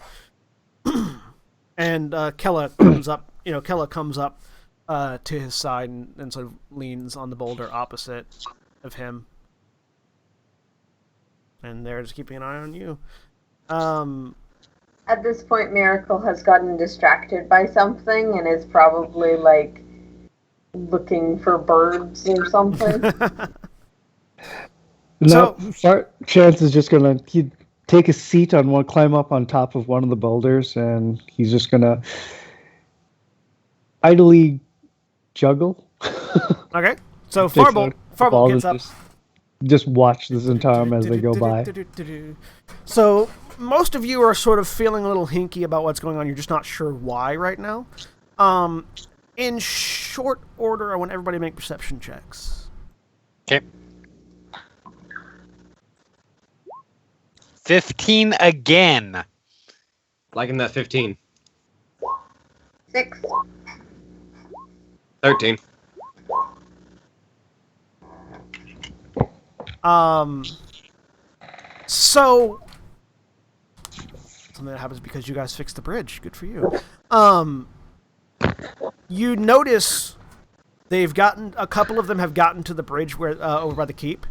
And Kella comes up. Kella comes up to his side and sort of leans on the boulder opposite of him, and they're just keeping an eye on you. At this point, Miracle has gotten distracted by something and is probably, like, looking for birds or something. Chance is just gonna take a seat on one, climb up on top of one of the boulders, and he's just gonna idly juggle. Okay, so Farbolt gets up. Just watch the Centaurum as they go by. So most of you are sort of feeling a little hinky about what's going on. You're just not sure why right now. In short order, I want everybody to make perception checks. Okay. 15 again. Liking that 15. 6. 13. So something that happens because you guys fixed the bridge. Good for you. You notice a couple of them have gotten to the bridge where over by the keep,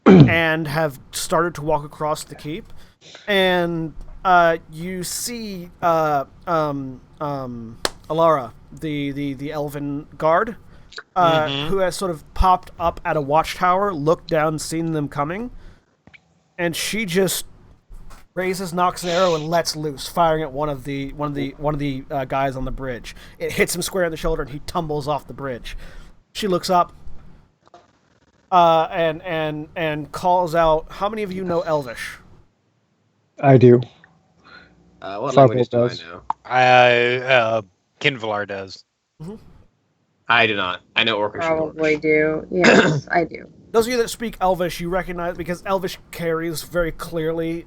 and have started to walk across the keep, and you see Alara, the elven guard, who has sort of popped up at a watchtower, looked down, seen them coming, and she just raises, knocks an arrow, and lets loose, firing at one of the guys on the bridge. It hits him square in the shoulder, and he tumbles off the bridge. She looks up, and calls out, "How many of you know Elvish?" I do. What language do I know? Kinvalar does. Mm-hmm. I do not. I know Orcish. Probably do. Yes, I do. Those of you that speak Elvish, you recognize, because Elvish carries very clearly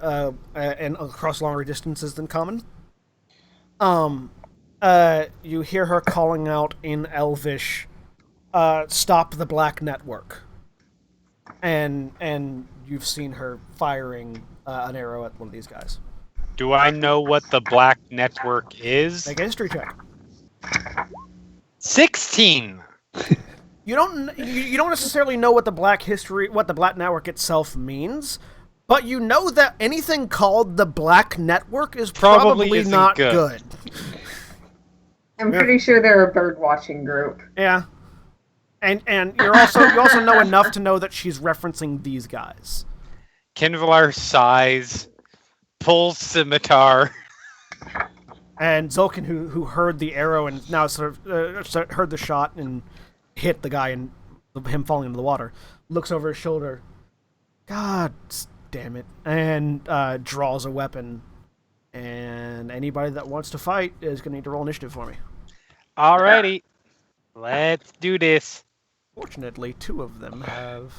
and across longer distances than Common. You hear her calling out in Elvish, "Stop the Black Network," and you've seen her firing an arrow at one of these guys. Do I know what the Black Network is? Make a history check. 16. You don't necessarily know what the Black Network itself means, but you know that anything called the Black Network is probably not good. I'm pretty sure they're a bird watching group. Yeah, and you also know enough to know that she's referencing these guys. Kinvalar sighs, pulls Scimitar. And Zulkin, who heard the arrow and now sort of heard the shot and hit the guy and him falling into the water, looks over his shoulder. God damn it. And draws a weapon. And anybody that wants to fight is going to need to roll initiative for me. Alrighty. Let's do this. Fortunately, 2 of them have...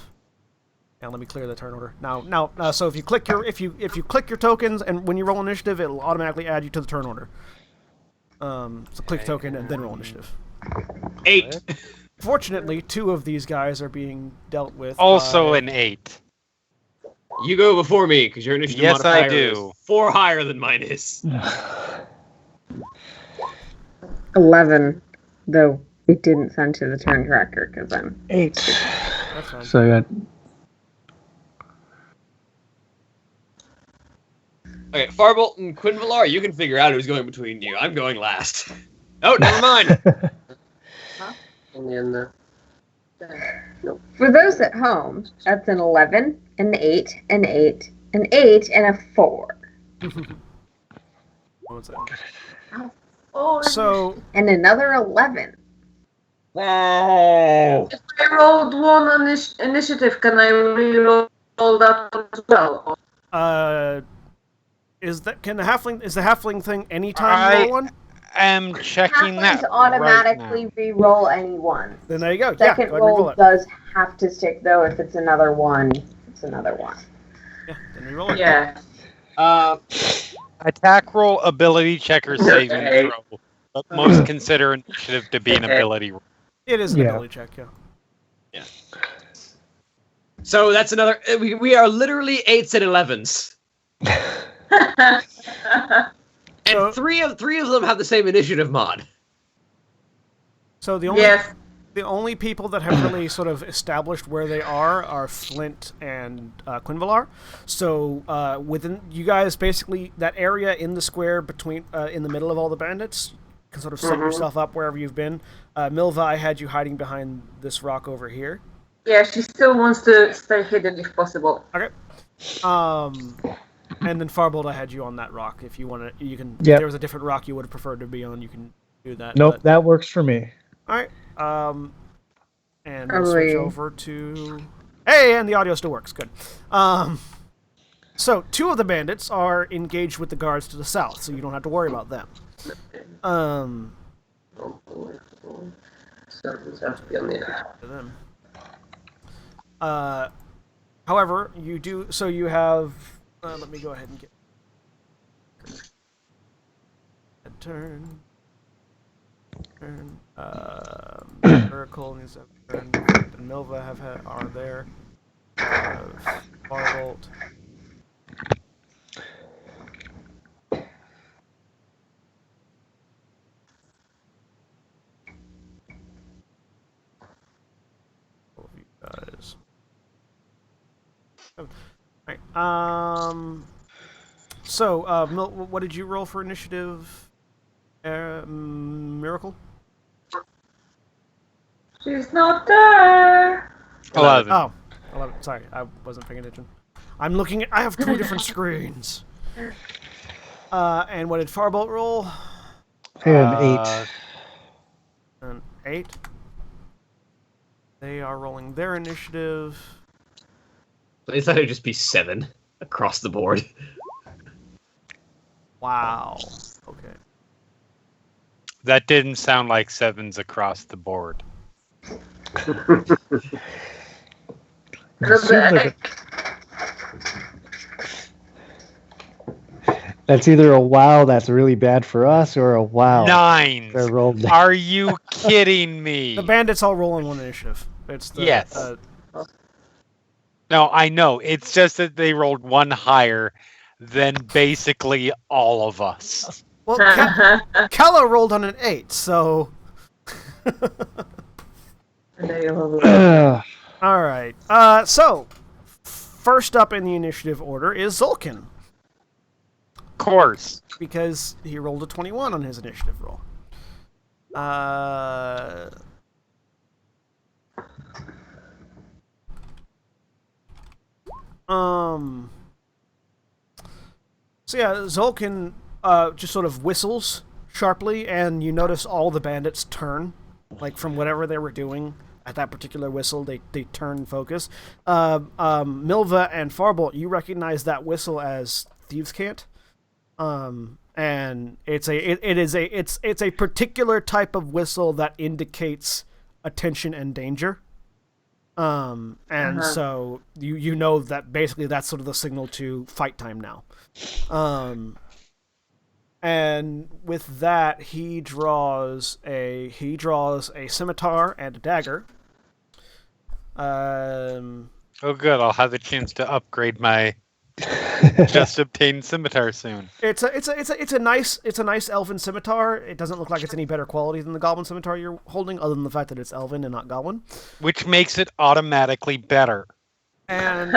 Now let me clear the turn order. Now, so if you click your tokens, and when you roll initiative, it'll automatically add you to the turn order. So click token and then roll initiative. 8. Fortunately, 2 of these guys are being dealt with. Also an 8. You go before me because your initiative modifier I do. Is 4 higher than mine is. 11, though it didn't send to the turn tracker because I'm 8. That's fine. So I got. Okay, Farbolt and Quinvalar, you can figure out who's going between you. I'm going last. Oh, never mind. For those at home, that's an 11, an 8, an 8, an 8, and a 4. What's that? Oh, So, And another 11. Wow. if I rolled one initiative, can I re-roll that as well? is the halfling thing anytime you roll one? am checking Halflings that automatically right re-roll any one. Then there you go. Second yeah, go ahead and re-roll roll it. does have to stick though. If it's another one, it's another one. Yeah, then re-roll it. Yeah. now. Attack roll, ability check, or saving Okay. throw. But most consider initiative to be an ability roll. It is an Yeah. ability check, yeah. So that's another. We are literally 8s and 11s, and So- three of them have the same initiative mod. So the only Yes. the only people that have really sort of established where they are Flint and Quinvalar. So within you guys, basically that area in the square between in the middle of all the bandits, you can sort of set yourself up wherever you've been. Milva, I had you hiding behind this rock over here. Yeah, she still wants to stay hidden if possible. Okay. And then Farbold, I had you on that rock. If you want to, you can. If Yep. there was a different rock you would have preferred to be on, you can do that. Nope, but- that works for me. All right. And we'll Are switch we- over to. Hey, and the audio still works. Good. So two of the bandits are engaged with the guards to the south, so you don't have to worry about them. Something's have to be on the edge. To them. However, you do. So you have. Let me go ahead and get. A turn. Miracle needs a turn. And Milva are there. Firebolt. All of you guys. Alright. So, what did you roll for initiative? Miracle? She's not there. 11. Oh, 11. Sorry, I wasn't paying attention. I'm looking at. I have two different screens. And what did Farbolt roll? I got an 8. An 8. They are rolling their initiative. I thought it'd just be 7 across the board. Wow. Okay. That didn't sound like 7s across the board. That's either a wow that's really bad for us or a wow. 9s. I rolled that. Are you kidding me? The bandits all roll on one initiative. It's the, Yes. No, I know. It's just that they rolled one higher than basically all of us. well, Kella rolled on an 8, so. All right. So, first up in the initiative order is Zulkin, Of course. because he rolled a 21 on his initiative roll. So yeah, Zulkin just sort of whistles sharply, and you notice all the bandits turn, like from whatever they were doing at that particular whistle, they turn and focus. Milva and Farbolt, you recognize that whistle as thieves' cant, and it's a particular type of whistle that indicates attention and danger. So you know that basically that's sort of the signal to fight time now. And with that, he draws a scimitar and a dagger. Oh, good. I'll have the chance to upgrade my just obtained scimitar soon. It's a nice elven scimitar. It doesn't look like it's any better quality than the goblin scimitar you're holding, other than the fact that it's elven and not goblin. Which makes it automatically better. And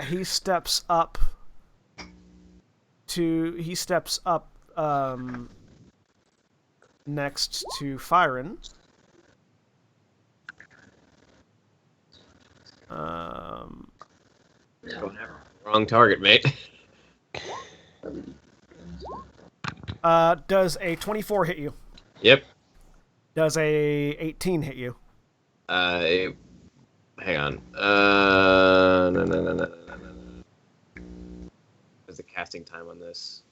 he steps up next to Fyron. Wrong target, mate. Does a 24 hit you? Yep. Does a 18 hit you? Hang on. No. What's the casting time on this?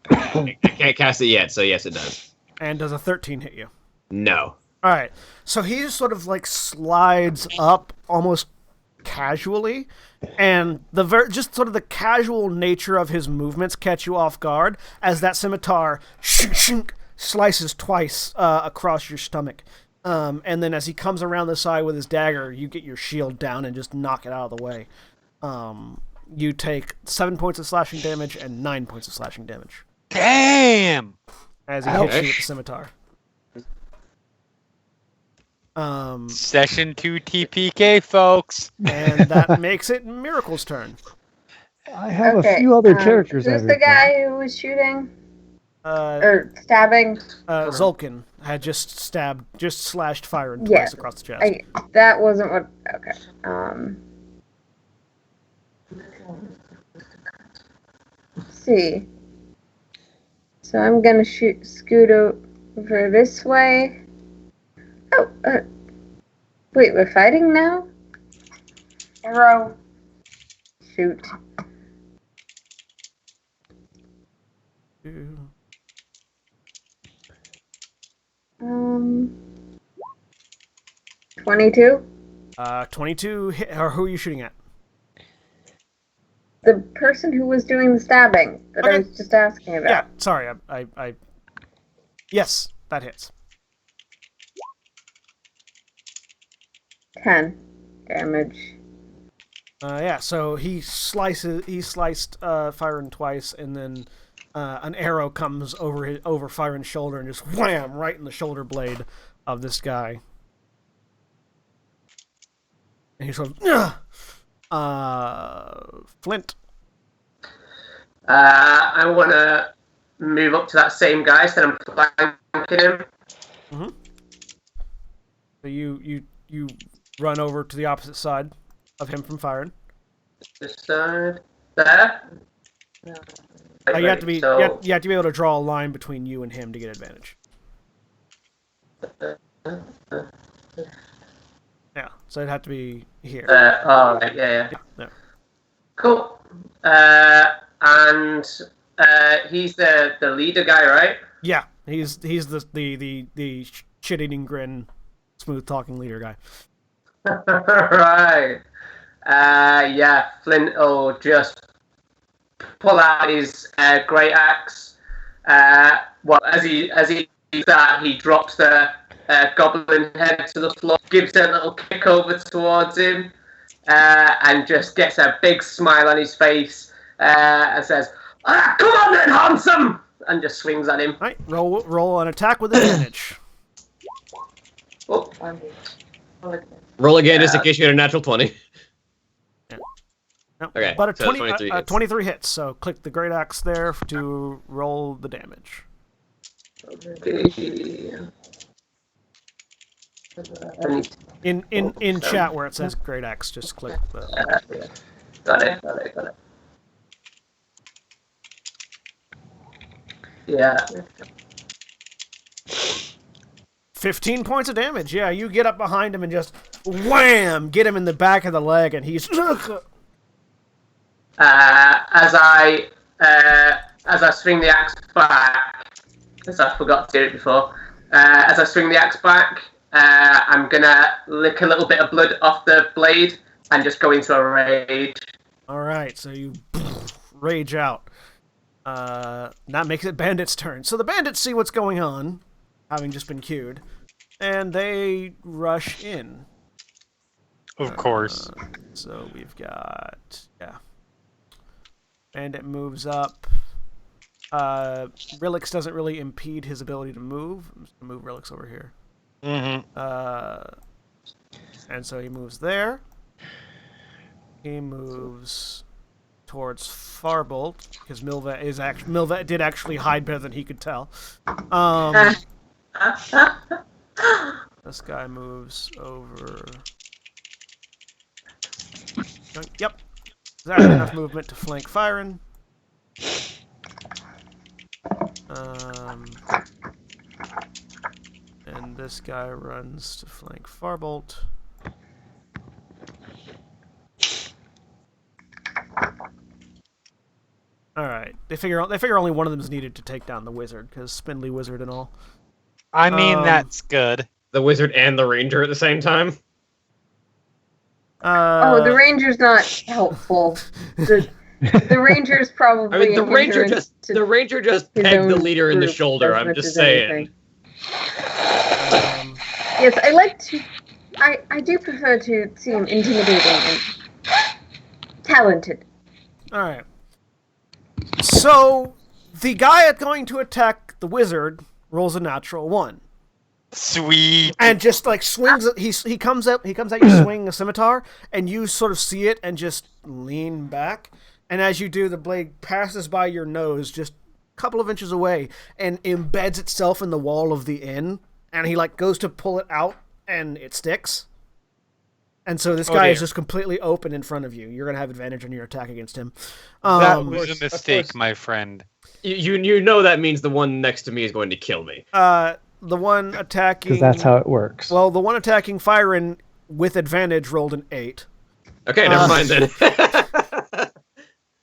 I can't cast it yet, so yes, it does. And does a 13 hit you? No. All right. So he just sort of like slides up almost casually, and just sort of the casual nature of his movements catch you off guard as that scimitar slices twice across your stomach. And then as he comes around the side with his dagger, you get your shield down and just knock it out of the way. You take 7 points of slashing damage and 9 points of slashing damage. Damn! As he hits you with the scimitar. Session 2 TPK, folks. And that makes it Miracle's turn. I have a few other characters. Who's the guy who was shooting? Or stabbing? Zulkin had just slashed Firen twice across the chest. That wasn't what... Okay. Let's see. So I'm gonna scoot over this way. Oh, wait, we're fighting now? Arrow. Shoot. Um, 22? 22 hit, or who are you shooting at? The person who was doing the stabbing that I was just asking about. Yeah, sorry, I yes, that hits. 10 damage. Yeah, so he sliced Firen twice, and then an arrow comes over Firen's shoulder and just wham right in the shoulder blade of this guy. And he's sort of Flint. I want to move up to that same guy, so I'm flanking him. Mm-hmm. So you run over to the opposite side of him from Firen. This side there. You have to be able to draw a line between you and him to get advantage. Yeah, so it'd have to be here. Yeah. Cool. And he's the leader guy, right? Yeah, he's the shit-eating grin, smooth-talking leader guy. Right. Yeah, Flint will just pull out his great axe. Well, as he does that, he drops the goblin head to the floor, gives a little kick over towards him, and just gets a big smile on his face, and says, "Come on then, handsome!" and just swings at him. All right, roll an attack with advantage. Oh. Roll again just in case you had a natural 20. Yeah. No, Okay, but so 23 hits. 23 hits, so click the great axe there to roll the damage. In chat where it says great axe, just click the... Got it. Yeah. 15 points of damage. Yeah, you get up behind him and just wham, get him in the back of the leg, and he's... As I swing the axe back, as I forgot to do it before, as I swing the axe back, I'm gonna lick a little bit of blood off the blade and just go into a rage. All right, so you rage out. That makes it Bandit's turn. So the bandits see what's going on, having just been queued, and they rush in. Of course. So we've got... Yeah. Bandit moves up. Rilix doesn't really impede his ability to move. I'm just going to move Rilix over here. Mm-hmm. And so he moves there. He moves towards Farbolt, because Milvet did actually hide better than he could tell. This guy moves over. Yep. That's enough movement to flank Firen. And this guy runs to flank Farbolt. Alright. They figure only one of them is needed to take down the wizard, because spindly wizard and all. I mean, that's good. The wizard and the ranger at the same time. The ranger's not helpful. The ranger's probably. I mean, the ranger just pegged the leader in the shoulder. I'm just saying. Yes, I like to. I do prefer to see him intimidating and talented. All right. So the guy going to attack the wizard rolls a natural 1. Sweet. And just like swings. He comes at you swinging a scimitar, and you sort of see it and just lean back. And as you do, the blade passes by your nose just a couple of inches away and embeds itself in the wall of the inn. And he like goes to pull it out, and it sticks. And so this guy is just completely open in front of you. You're gonna have advantage on your attack against him. That was a mistake, my friend. You know that means the one next to me is going to kill me. The one attacking... Because that's how it works. Well, the one attacking Fyron with advantage rolled an 8. Okay, never mind then.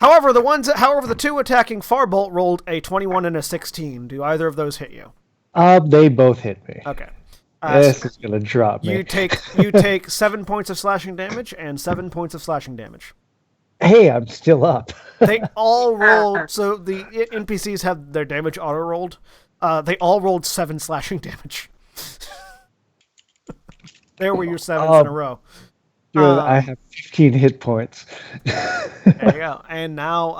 However, the two attacking Farbolt rolled a 21 and a 16. Do either of those hit you? They both hit me. Okay. This is gonna drop me. You take 7 points of slashing damage and 7 points of slashing damage. Hey, I'm still up. They all rolled. So the NPCs have their damage auto rolled. They all rolled 7 slashing damage. There were your 7s in a row. Dude, I have 15 hit points. There you go. And now,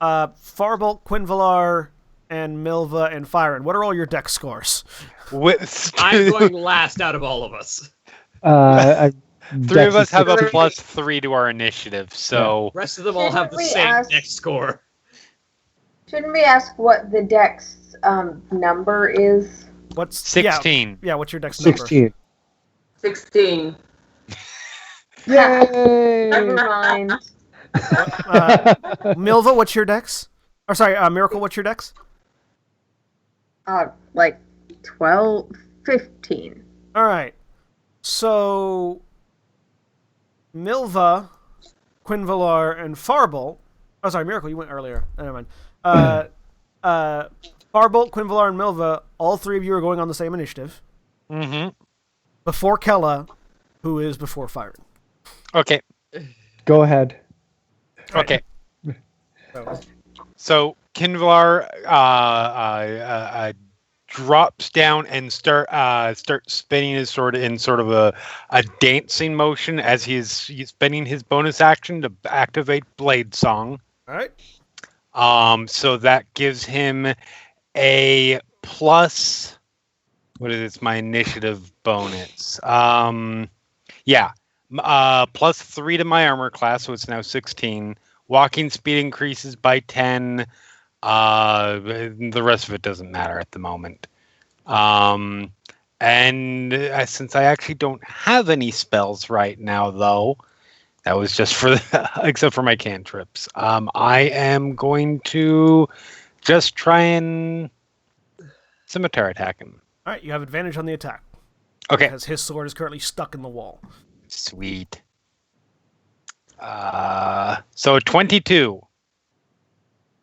Farbolt, Quinvalar, and Milva and Fyron. What are all your dex scores? I'm going last out of all of us. 3 of us have a +3 to our initiative, so... The rest of them all have the same dex score. Shouldn't we ask what the dex number is? What's 16? Yeah, what's your dex number? 16. Yay! Never mind. Milva, what's your dex? Or sorry, Miracle, what's your dex? Like 12, 15. All right. So Milva, Quinvalar, and Farbolt. Oh, sorry, Miracle, you went earlier. Never mind. Farbolt, Quinvalar, and Milva, all 3 of you are going on the same initiative. Mm-hmm. Before Kella, who is before Fyron. Okay. Go ahead. Okay. So Kinvalar drops down and starts spinning his sword in sort of a dancing motion as he's spending his bonus action to activate Blade Song. All right. So that gives him a plus. What is it? It's my initiative bonus. +3 to my armor class, so it's now 16. Walking speed increases by 10. The rest of it doesn't matter at the moment. Since I actually don't have any spells right now, though, that was just for except for my cantrips. I am going to just try and scimitar attack him. All right, you have advantage on the attack. Okay. Because his sword is currently stuck in the wall. Sweet. So 22.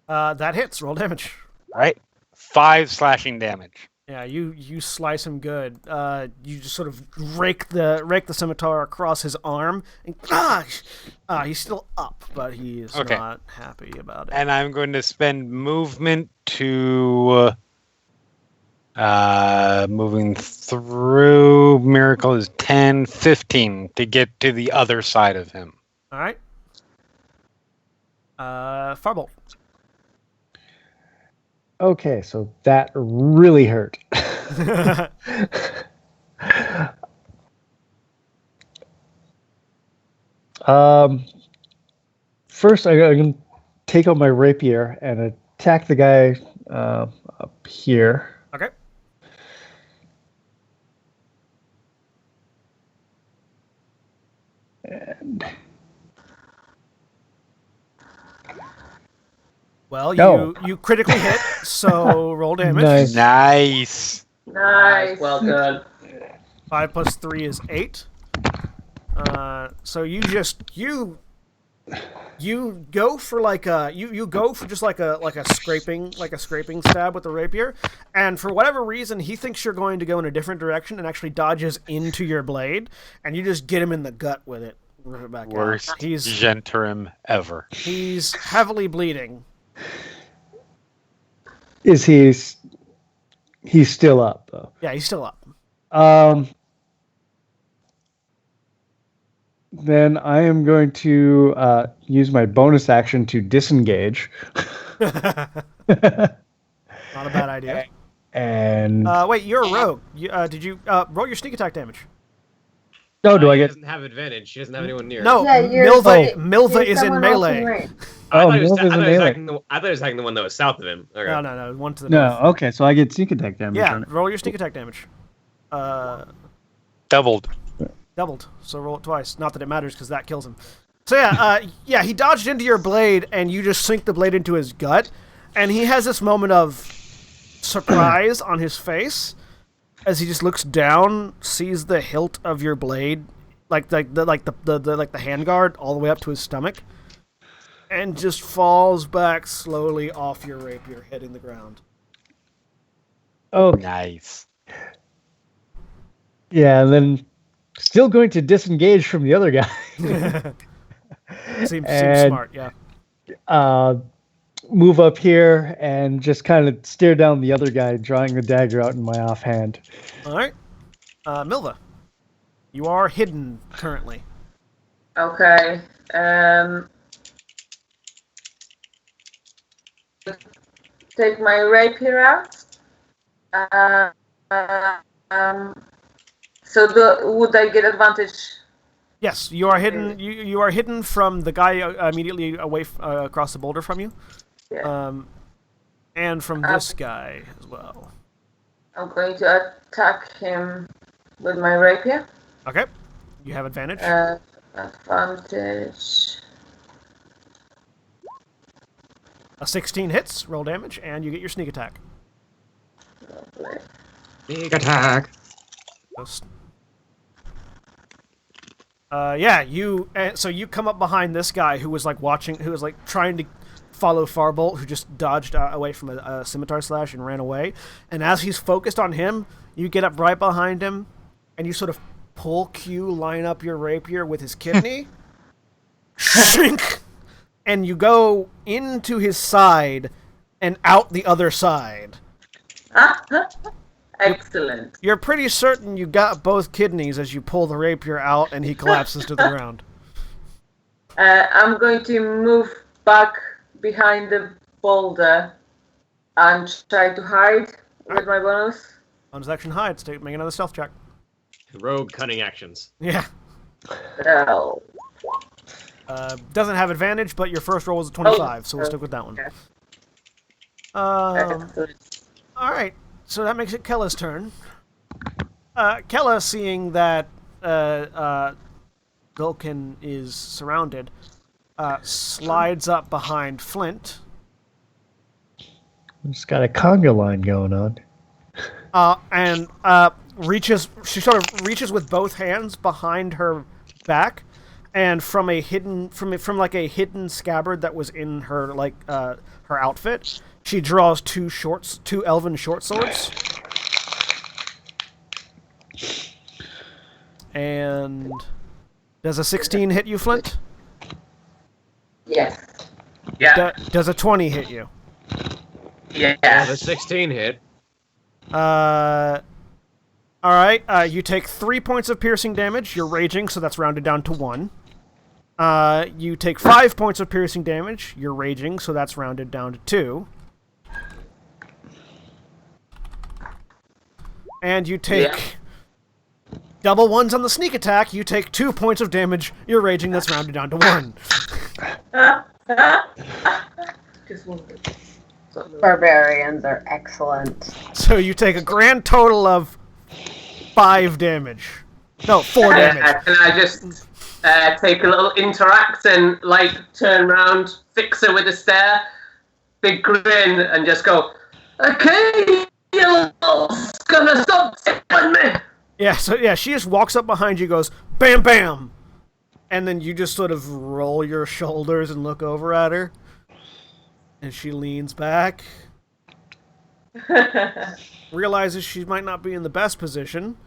That hits. Roll damage. All right. 5 slashing damage. Yeah, you slice him good. You just sort of rake the scimitar across his arm, and he's still up, but he is not happy about it. And I'm going to spend movement to moving through. Miracle is 10, 15 to get to the other side of him. All right. Farbolt. Okay, so that really hurt. First, I'm going to take out my rapier and attack the guy up here. Okay. And... Well, No. you critically hit, so roll damage. Nice. Nice. Well done. 5 + 3 is 8. So you You go for like a you go for just like a scraping stab with the rapier, and for whatever reason he thinks you're going to go in a different direction and actually dodges into your blade, and you just get him in the gut with it. Rip it back Worst out. He's Centaurum ever. He's heavily bleeding. Is he's still up though? Yeah, he's still up. Then I am going to use my bonus action to disengage. Not a bad idea. And wait, you're a rogue. Did you roll your sneak attack damage? no, do I She get? doesn't have advantage. She doesn't have anyone near. No, Yeah, you're- Milva You're is in someone else melee. range. I Oh, thought he was Milva's in melee. attacking the one that was south of him. Okay. No, one to the No, north. okay, so I get sneak attack damage Yeah, on it. roll your sneak attack damage. Doubled. Doubled, so roll it twice. Not that it matters because that kills him. So yeah, he dodged into your blade, and you just sink the blade into his gut, and he has this moment of surprise on his face as he just looks down, sees the hilt of your blade, like the handguard, all the way up to his stomach, and just falls back slowly off your rapier, hitting the ground. Oh, Nice. yeah, and then still going to disengage from the other guy. Seems And- smart, yeah. Move up here and just kind of stare down the other guy, drawing the dagger out in my offhand. All right, Milva, you are hidden currently. Okay. Take my rapier out. Would I get advantage? Yes, you are hidden. You are hidden from the guy immediately away across the boulder from you, Yeah. and from this guy as well. I'm going to attack him with my rapier. Okay, you have advantage. Advantage. A 16 hits, roll damage, and you get your sneak attack. Lovely. Big attack. So you come up behind this guy who was like watching, who was like trying to follow Farbolt, who just dodged away from a scimitar slash and ran away. And as he's focused on him, you get up right behind him, and you sort of pull Q, line up your rapier with his kidney, shrink, and you go into his side and out the other side. Excellent. You're pretty certain you got both kidneys as you pull the rapier out and he collapses to the ground. I'm going to move back behind the boulder and try to hide with my bonus. Bonus action hides. Make another stealth check. Rogue cunning actions. Yeah. Oh. Doesn't have advantage, but your first roll was a 25, so we'll stick with that one. Okay. Alright, so that makes it Kella's turn. Kella, seeing that Vulcan is surrounded, slides up behind Flint, Just got a conga line going on. and she sort of reaches with both hands behind her back, and from a hidden scabbard that was in her her outfit, she draws two elven short swords. And does a 16 hit you, Flint? Yes. Yeah. Does a 20 hit you? Yeah. The 16 hit. Alright, you take 3 points of piercing damage. You're raging, so that's rounded down to 1. You take 5 points of piercing damage. You're raging, so that's rounded down to 2. And you take double ones on the sneak attack. You take 2 points of damage. You're raging, that's rounded down to 1. Just one. Barbarians are excellent. So you take a grand total of 5 damage. No, 4 damage. Can I just take a little interact and turn around, fix her with a stare, big grin, and just go, "Okay, you're gonna stop tickling me." Yeah, so she just walks up behind you, goes, bam, bam, And then you just sort of roll your shoulders and look over at her. And she leans back. Realizes she might not be in the best position.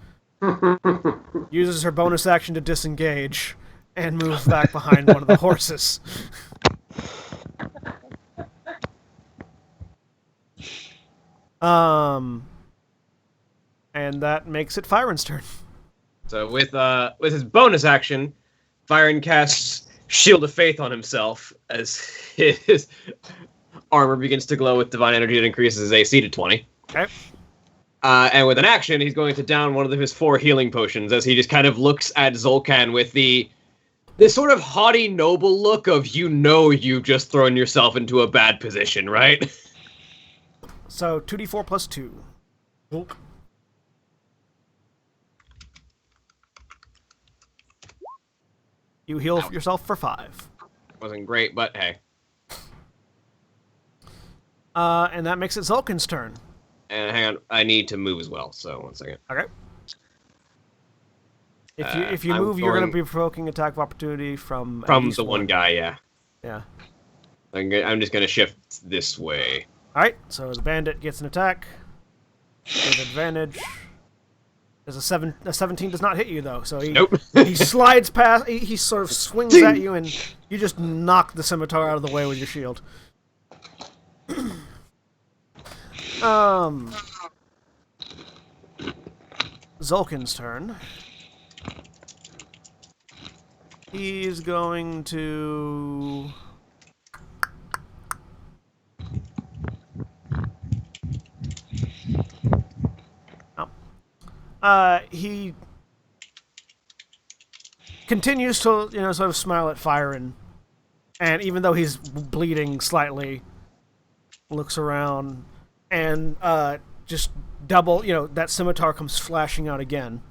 Uses her bonus action to disengage. And moves back behind one of the horses. And that makes it Fyron's turn. So with his bonus action, Fyron casts Shield of Faith on himself as his armor begins to glow with divine energy that increases his AC to 20. Okay. And with an action, he's going to down one of his 4 healing potions as he just kind of looks at Zolkan with this sort of haughty, noble look of, you've just thrown yourself into a bad position, right? So 2d4 plus 2. You heal yourself for 5. Wasn't great, but hey. And that makes it Zulkin's turn. And hang on, I need to move as well, so 1 second. Okay. If you move, you're going to be provoking attack of opportunity from the one guy, yeah. Yeah. I'm just going to shift this way. All right, so the bandit gets an attack with advantage. There's a 17 does not hit you though, so he slides past. He sort of swings at you, and you just knock the scimitar out of the way with your shield. Zulkin's turn. He's going to. He continues to, sort of smile at Fyron, and even though he's bleeding slightly, looks around, and just double, that scimitar comes flashing out again.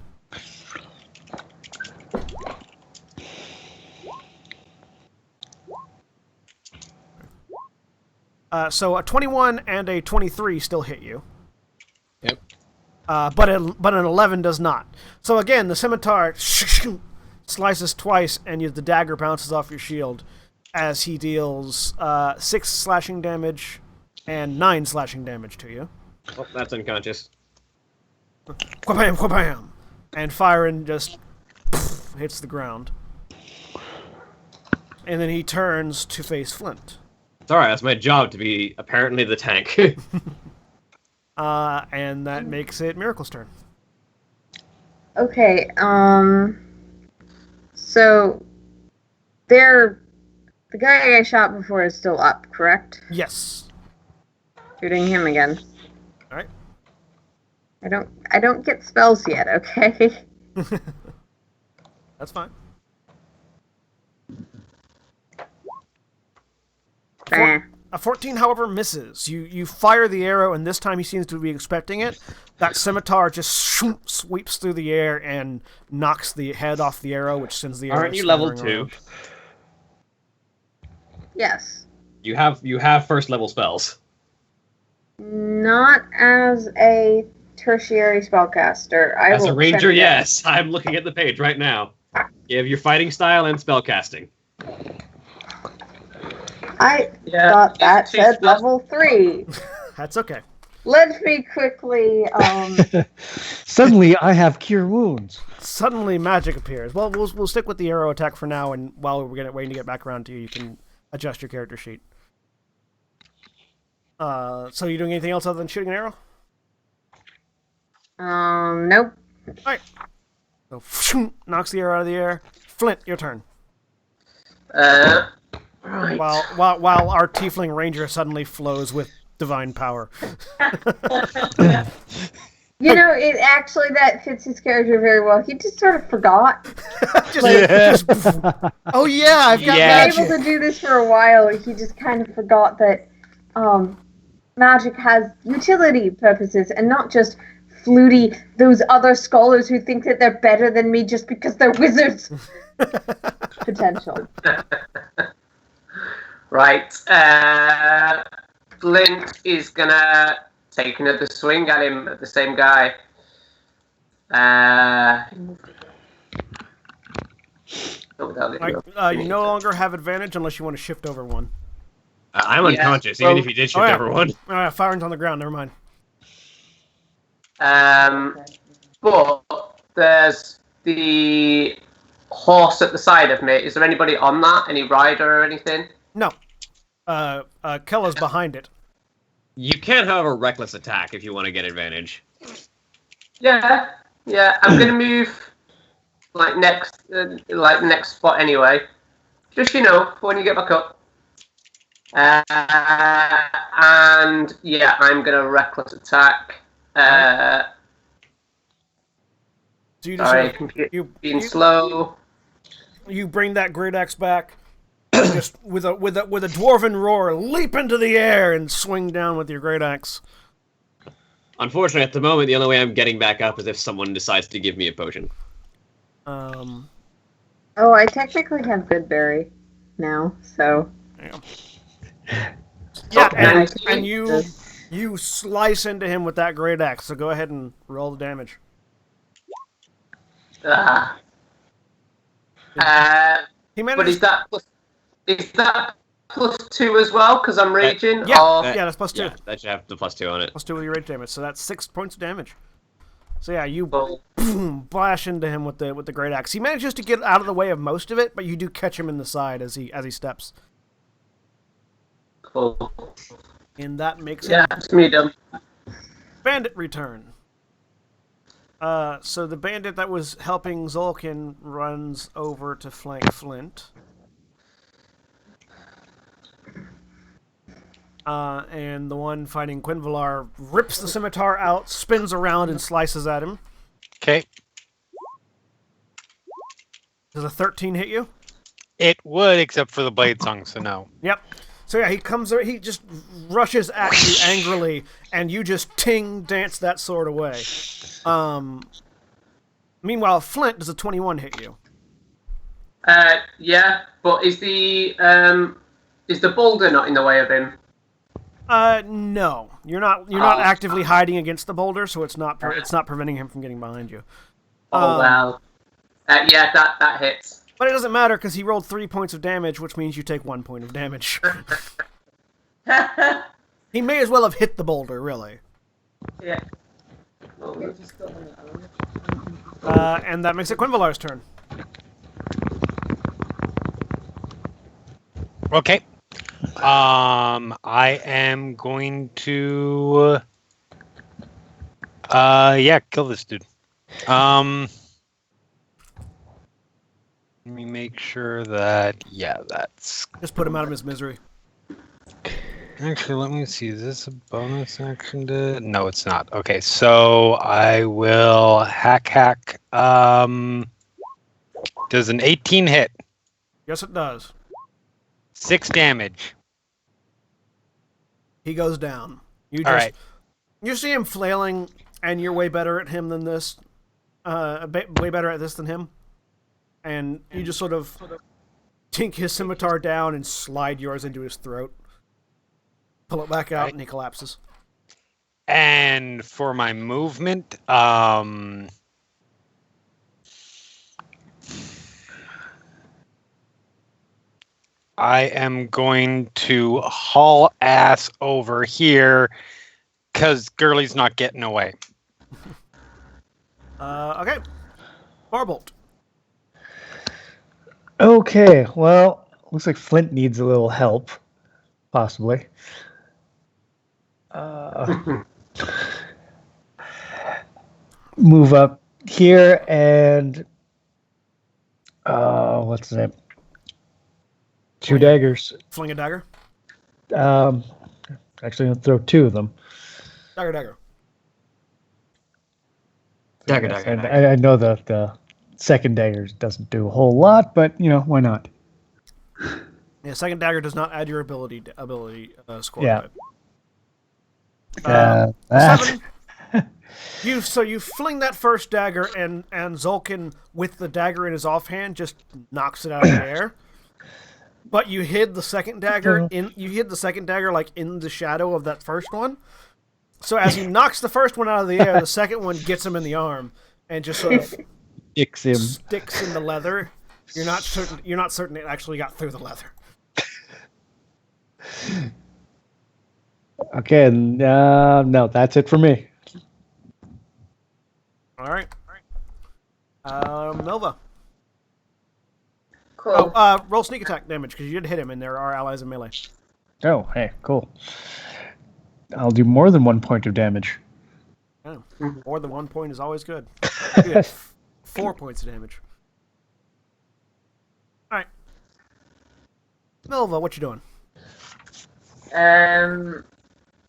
So a 21 and a 23 still hit you. Yep. But an 11 does not. So again, the scimitar slices twice, and the dagger bounces off your shield as he deals 6 slashing damage and 9 slashing damage to you. Oh, that's unconscious. Quabam, quabam! And Fyron just hits the ground. And then he turns to face Flint. It's alright, that's my job to be apparently the tank. And that makes it Miracle's turn. Okay, so the guy I shot before is still up, correct? Yes. Shooting him again. All right. I don't get spells yet, okay? That's fine. A 14, however, misses. You fire the arrow, and this time he seems to be expecting it. That scimitar just sweeps through the air and knocks the head off the arrow, which sends the arrow. Aren't you level 2? around. Yes. You have first level spells. Not as a tertiary spellcaster. As a ranger, yes. I'm looking at the page right now. You have your fighting style and spellcasting. I thought that said level 3. That's okay. Let me quickly. Suddenly, I have cure wounds. Suddenly, magic appears. Well, we'll stick with the arrow attack for now, and while we're waiting to get back around to you, you can adjust your character sheet. So you doing anything else other than shooting an arrow? Nope. All right. So knocks the arrow out of the air. Flint, your turn. Right. While our tiefling ranger suddenly flows with divine power. That fits his character very well. He just sort of forgot. Oh yeah, I've got magic. Been able to do this for a while. He just kind of forgot that magic has utility purposes and not just fluty, those other scholars who think that they're better than me just because they're wizards. Potential. Right. Flint is gonna take another swing at him, at the same guy. Oh, there we Like, go. you no longer have advantage unless you want to shift over one. I'm Yeah, unconscious, well- even if you did shift everyone. Firing's on the ground. Never mind. But there's the horse at the side of me. Is there anybody on that? Any rider or anything? No. Kella's behind it. You can, however, reckless attack if you want to get advantage. Yeah. I'm gonna move next spot anyway. Just for when you get back up. And yeah, I'm gonna reckless attack. So you just Sorry, sort of- computer being slow. you bring that great axe back, and just with a dwarven roar, leap into the air and swing down with your great axe. Unfortunately, at the moment, the only way I'm getting back up is if someone decides to give me a potion. Oh, I technically have Goodberry now, so. Yeah, and you slice into him with that great axe. So go ahead and roll the damage. He But managed. is that plus 2 as well? Because I'm raging. Yeah, or... yeah, that's plus 2. Yeah, that should have the +2 on it. Plus 2 with your rage damage. So that's 6 points of damage. So yeah, you Cool. boom, bash into him with the great axe. He manages to get out of the way of most of it, but you do catch him in the side as he steps. Cool. And that makes Yeah, it it's medium. bandit return. So the bandit that was helping Zolkin runs over to flank Flint. And the one fighting Quinvalar rips the scimitar out, spins around, and slices at him. Okay. Does a 13 hit you? It would, except for the blade song, so no. Yep. So yeah, he just rushes at you angrily, and you just dance that sword away. Meanwhile, Flint, does a 21 hit you? Yeah, but is the boulder not in the way of him? No. You're not actively hiding against the boulder, so it's not preventing him from getting behind you. Oh well. Yeah, that hits. But it doesn't matter because he rolled 3 points of damage, which means you take 1 point of damage. He may as well have hit the boulder, really. Yeah. And that makes it Quinvalar's turn. Okay. I am going to kill this dude. Let me make sure that that's Just put him out of his misery. actually, let me see, is this a bonus action to no, it's not. Okay, so I will hack. Does an 18 hit? Yes, it does. 6 damage. He goes down. You Alright. You see him flailing, and you're way better at him than this. Way better at this than him. And you just sort of tink his scimitar down and slide yours into his throat. Pull it back out, and he collapses. And for my movement, I am going to haul ass over here because Gurley's not getting away. Okay. Barbolt. Okay, well, looks like Flint needs a little help, possibly. Move up here and what's the name? 2 daggers. Fling a dagger. Actually, I'll throw 2 of them. Dagger. Dagger. I know the second dagger doesn't do a whole lot, but why not? Yeah, second dagger does not add your ability score. Yeah. To it. 7. You fling that first dagger, and Zolkin, with the dagger in his offhand, just knocks it out of the air. But you hid the second dagger in the shadow of that first one. So as he knocks the first one out of the air, the second one gets him in the arm and just sort of Sticks him. sticks in the leather, You're not certain. You're not certain it actually got through the leather. Okay, no, that's it for me. All right. Milva. Cool. Oh, roll sneak attack damage because you did hit him, and there are allies in melee. Oh, hey, cool. I'll do more than 1 point of damage. Oh, more than 1 point is always good. You did 4 points of damage. All right. Milva, what you doing?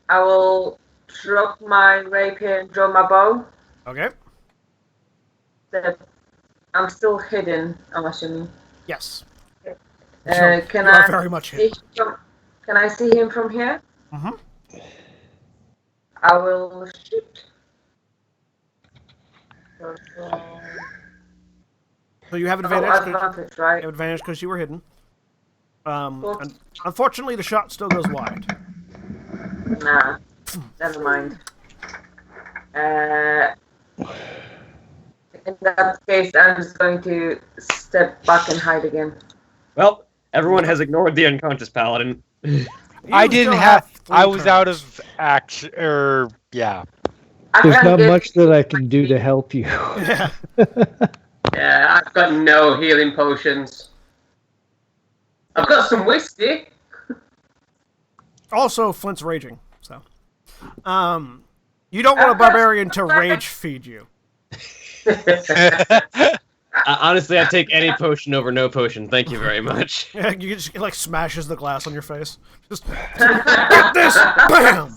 I will drop my rapier and draw my bow. Okay. I'm still hidden, I'm assuming. Yes. Can you are I very much see hit. can I see him from here? Mm-hmm. I will shoot. So you have Oh, advantage. advantage, right? You have advantage because you were hidden. Cool. Unfortunately, the shot still goes wide. Nah, never mind. In that case, I'm just going to step back and hide again. Well, everyone has ignored the unconscious paladin. I You didn't still have. 3 I was out turns. of action. Yeah. I There's can not get- much that I can do to help you. Yeah. Yeah, I've got no healing potions. I've got some whiskey. Also, Flint's raging. So, you don't want a barbarian to rage feed you. Honestly, I'd take any potion over no potion. Thank you very much. Yeah, you just it, like smashes the glass on your face. Just get this, bam.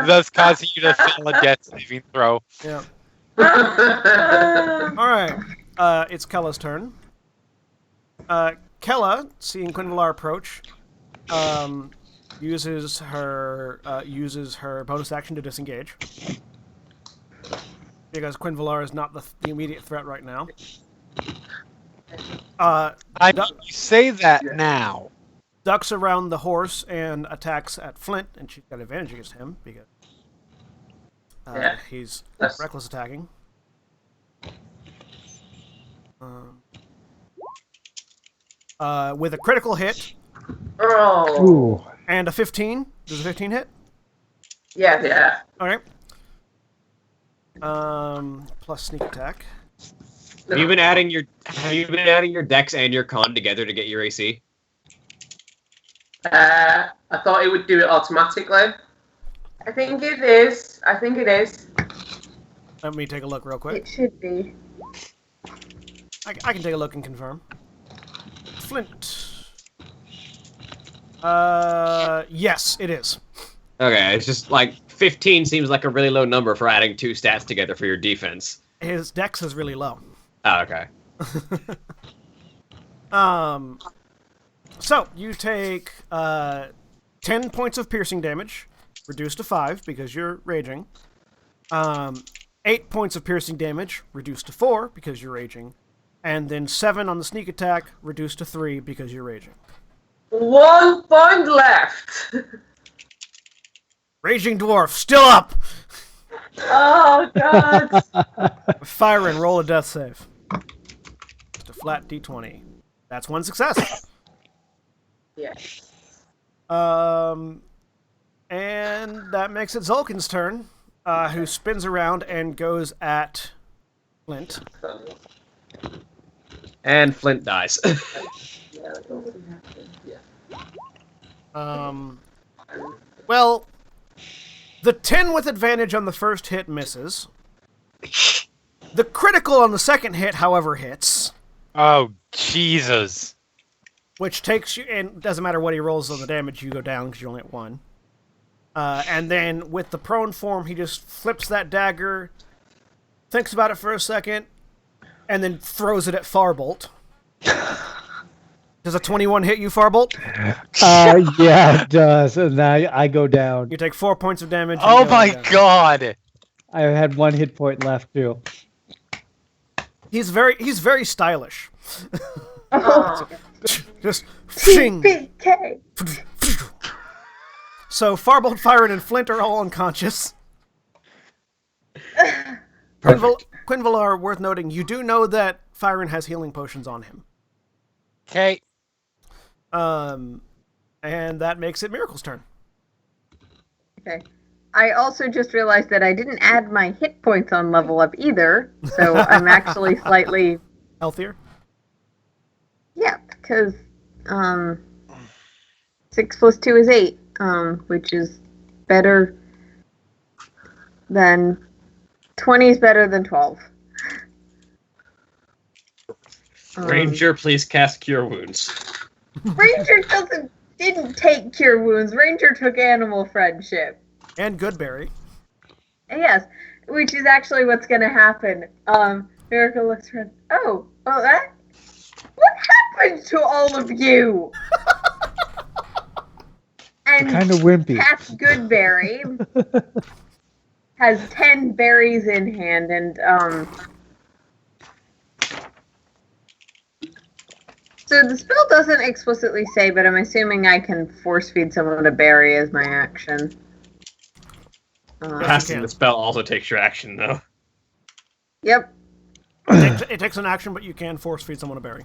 Thus causing you to fail a death saving throw. Yeah. All right. It's Kella's turn. Kella, seeing Quinvalar approach, uses her bonus action to disengage. Because Quinvalar is not the immediate threat right now. You say that now. Ducks around the horse and attacks at Flint, and she's got advantage against him because Yeah. he's Yes. reckless attacking. With a critical hit Oh, Ooh. and a 15. Does a 15 hit? yes. Yeah. All right. Plus sneak attack. Have you been adding your dex and your con together to get your AC? I thought it would do it automatically. I think it is. Let me take a look real quick. It should be. I can take a look and confirm. Flint. Yes, it is. Okay, it's just like 15 seems like a really low number for adding 2 stats together for your defense. His dex is really low. Oh, okay. So you take 10 points of piercing damage, reduced to 5 because you're raging. 8 points of piercing damage, reduced to 4 because you're raging. And then 7 on the sneak attack, reduced to 3 because you're raging. 1 point left. Raging Dwarf, still up! Oh god. Fire and roll a death save. Just a flat d20. That's one success. Yes. And that makes it Zulkin's turn, who spins around and goes at Flint. And Flint dies. Well, the 10 with advantage on the first hit misses. The critical on the second hit, however, hits, Oh, Jesus. which takes you, and it doesn't matter what he rolls on the damage, you go down because you only at 1. And then with the prone form, he just flips that dagger, thinks about it for a second, and then throws it at Farbolt. Does a 21 hit you, Farbolt? Yeah, it does. And I go down. You take 4 points of damage. and Oh go my down. god. I had 1 hit point left too. He's very stylish. Oh, Just shing. BK. So Farbolt, Firen, and Flint are all unconscious. Quinvalar, worth noting, you do know that Fyron has healing potions on him. Okay. And that makes it Miracle's turn. Okay. I also just realized that I didn't add my hit points on level up either, so I'm actually slightly healthier. Yeah, because 6 plus 2 is 8, which is better than 20 is better than 12. Ranger, please cast Cure Wounds. Ranger didn't take Cure Wounds. Ranger took Animal Friendship. And Goodberry. Yes, which is actually what's going to happen. Miracle looks around. Oh, that? What happened to all of you? And Kind of wimpy. Cat's Goodberry has 10 berries in hand, and so the spell doesn't explicitly say, but I'm assuming I can force feed someone a berry as my action. Casting the spell also takes your action, though. Yep. It takes an action, but you can force feed someone a berry.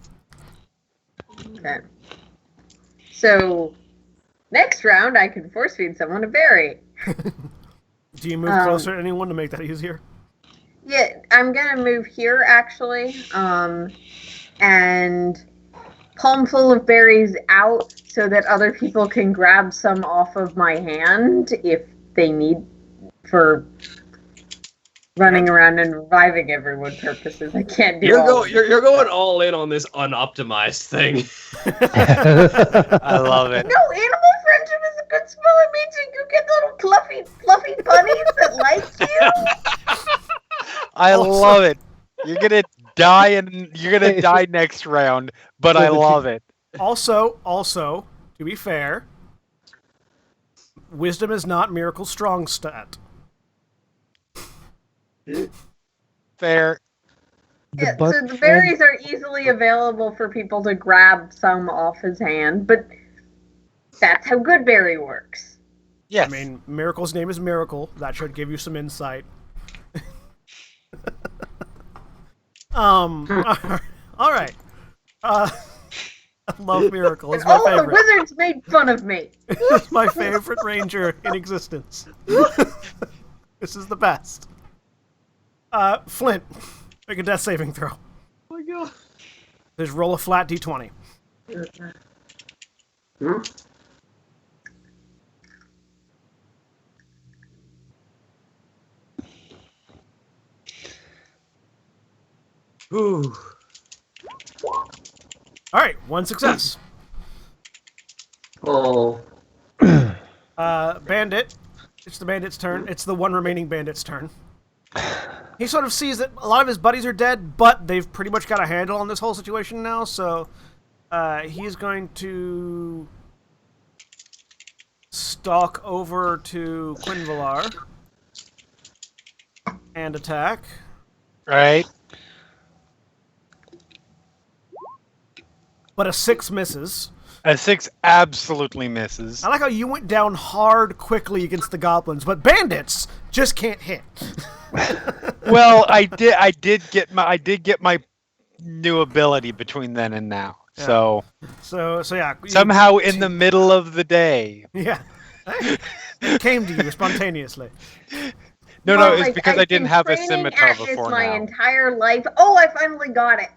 Okay. So, next round, I can force feed someone a berry. Do you move closer to anyone to make that easier? Yeah, I'm gonna move here, actually. And palm full of berries out so that other people can grab some off of my hand if they need for running around and reviving everyone purposes. I can't do You're going all in on this unoptimized thing. I love it. No, Animal Friendship is a good spell. It means you get little fluffy bunnies that like you. I love it. You're gonna die next round, but I love it. Also, to be fair, Wisdom is not Miracle's strong stat. Fair. Yeah, so the berries are easily available for people to grab some off his hand, but that's how Goodberry works. Yes. I mean, Miracle's name is Miracle. That should give you some insight. All right. I love Miracle. It's my All favorite. the wizards made fun of me. It's my favorite ranger in existence. This is the best. Flint, make a death saving throw. Oh my god. Just roll a flat d20. Ooh. All right, one success. Oh. Bandit. It's the bandit's turn. It's the one remaining bandit's turn. He sort of sees that a lot of his buddies are dead, but they've pretty much got a handle on this whole situation now, so he's going to stalk over to Quinvalar and attack. Right. But a 6 misses. A 6 absolutely misses. I like how you went down hard quickly against the goblins, but bandits just can't hit. Well, I did get my new ability between then and now. Yeah. So yeah. somehow in the middle of the day. Yeah. It came to you spontaneously. No, it's because I didn't have a scimitar before my now. entire life. Oh, I finally got it.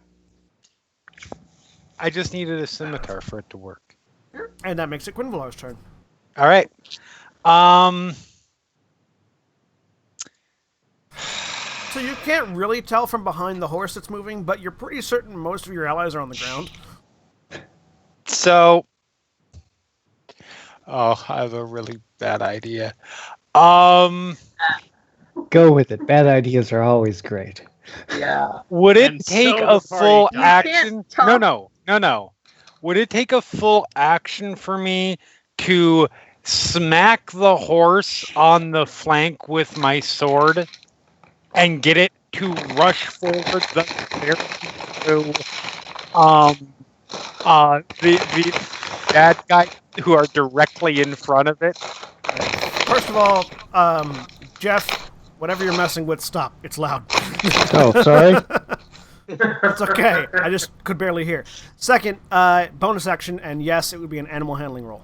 I just needed a scimitar for it to work. And that makes it Quinvalar's turn. All right. So you can't really tell from behind the horse that's moving, but you're pretty certain most of your allies are on the ground. So, I have a really bad idea. Go with it. Bad ideas are always great. Yeah. Would it And take so a the party full dies. action? No. Would it take a full action for me to smack the horse on the flank with my sword and get it to rush forward the bad guy who are directly in front of it? First of all, Jeff, whatever you're messing with, stop. It's loud. Oh, sorry. It's okay. I just could barely hear. Second, bonus action, and yes, it would be an animal handling roll.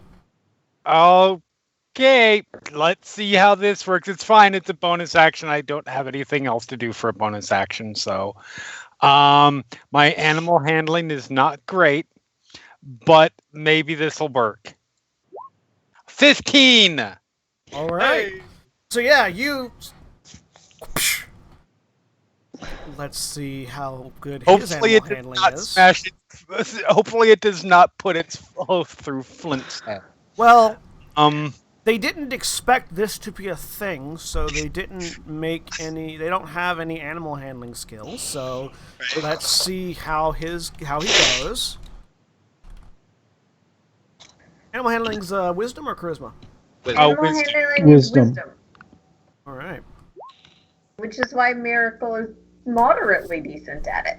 Okay, let's see how this works. It's fine. It's a bonus action. I don't have anything else to do for a bonus action, so my animal handling is not great, but maybe this will work. 15. All right. Hey. So yeah, you. Let's see how good his Hopefully it animal does handling not is. smash it. Hopefully it does not put its flow through Flint's head. Well, they didn't expect this to be a thing, so they didn't make any. They don't have any animal handling skills. So let's see how he goes. Animal handling's wisdom or charisma? Oh, Animal wisdom. handling is Wisdom. wisdom, All right. which is why Miracle is moderately decent at it.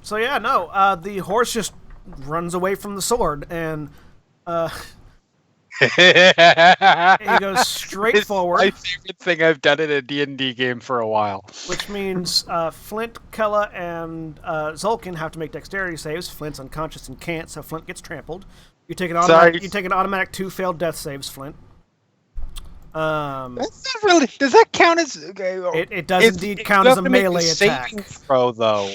So yeah, no. The horse just runs away from the sword, and he goes straight It's forward. my favorite thing I've done in a D&D game for a while. Which means Flint, Kella, and Zolkin have to make dexterity saves. Flint's unconscious and can't, so Flint gets trampled. You take an automatic 2 failed death saves, Flint. That's not really. Does that count as? It does indeed count as a melee attack. Saving throw, though.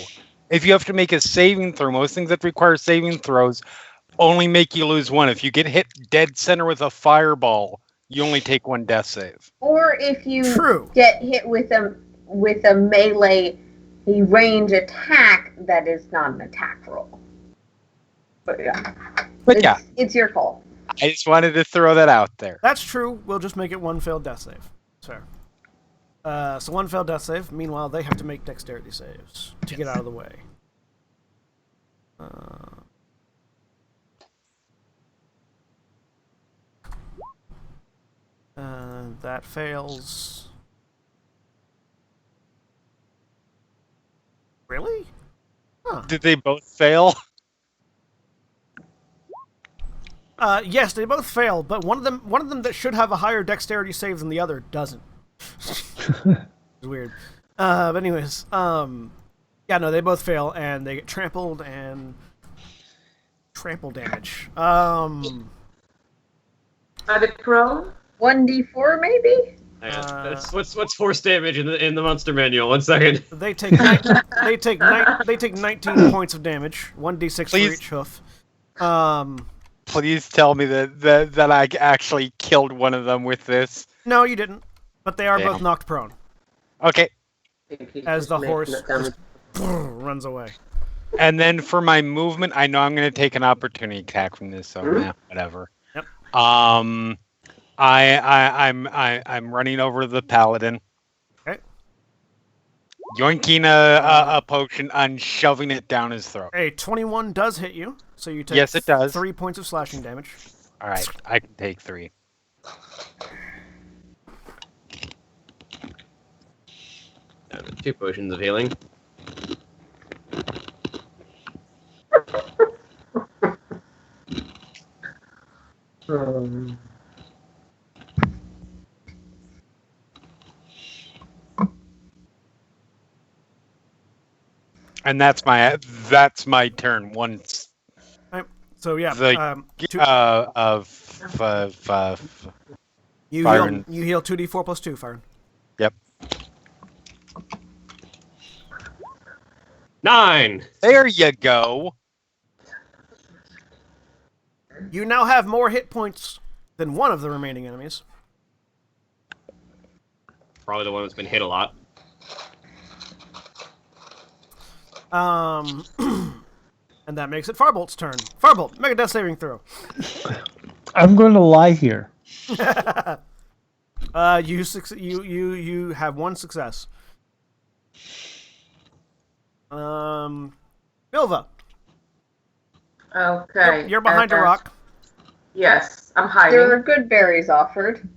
If you have to make a saving throw, most things that require saving throws only make you lose 1. If you get hit dead center with a fireball, you only take 1 death save. Or if you True. get hit with a melee range attack, that is not an attack roll. But yeah. But yeah, It's your call. I just wanted to throw that out there. That's true. We'll just make it 1 failed death save. That's fair. So 1 failed death save. Meanwhile, they have to make dexterity saves to get out of the way. That fails. Really? Huh. Did they both fail? Yes, they both failed, but one of them that should have a higher dexterity save than the other doesn't. It's weird. But anyways, yeah, no, they both fail and they get trampled and trample damage. Are they prone? 1d4 maybe? What's force damage in the monster manual? 1 second. They take 19 points of damage, 1d6 for each hoof. Please tell me that I actually killed one of them with this. No, you didn't. But they are Damn. both knocked prone Okay. as the horse just runs away. And then for my movement, I know I'm going to take an opportunity attack from this, so yeah, whatever. Yep. I'm running over the paladin. Okay. Yoinking a potion and shoving it down his throat. A 21 does hit you, so you take Yes, it does. 3 points of slashing damage. All right, I can take 3. Two potions of healing. And that's my turn. Once Right. So yeah, the you Byron. heal 2d4 plus 2, Fyron. Yep. 9. There you go. You now have more hit points than one of the remaining enemies. Probably the one that's been hit a lot. And that makes it Farbolt's turn. Farbolt, make a death saving throw. I'm going to lie here. You have 1 success. Bilva, Okay. you're behind a rock. Yes, I'm hiding. There are good berries offered.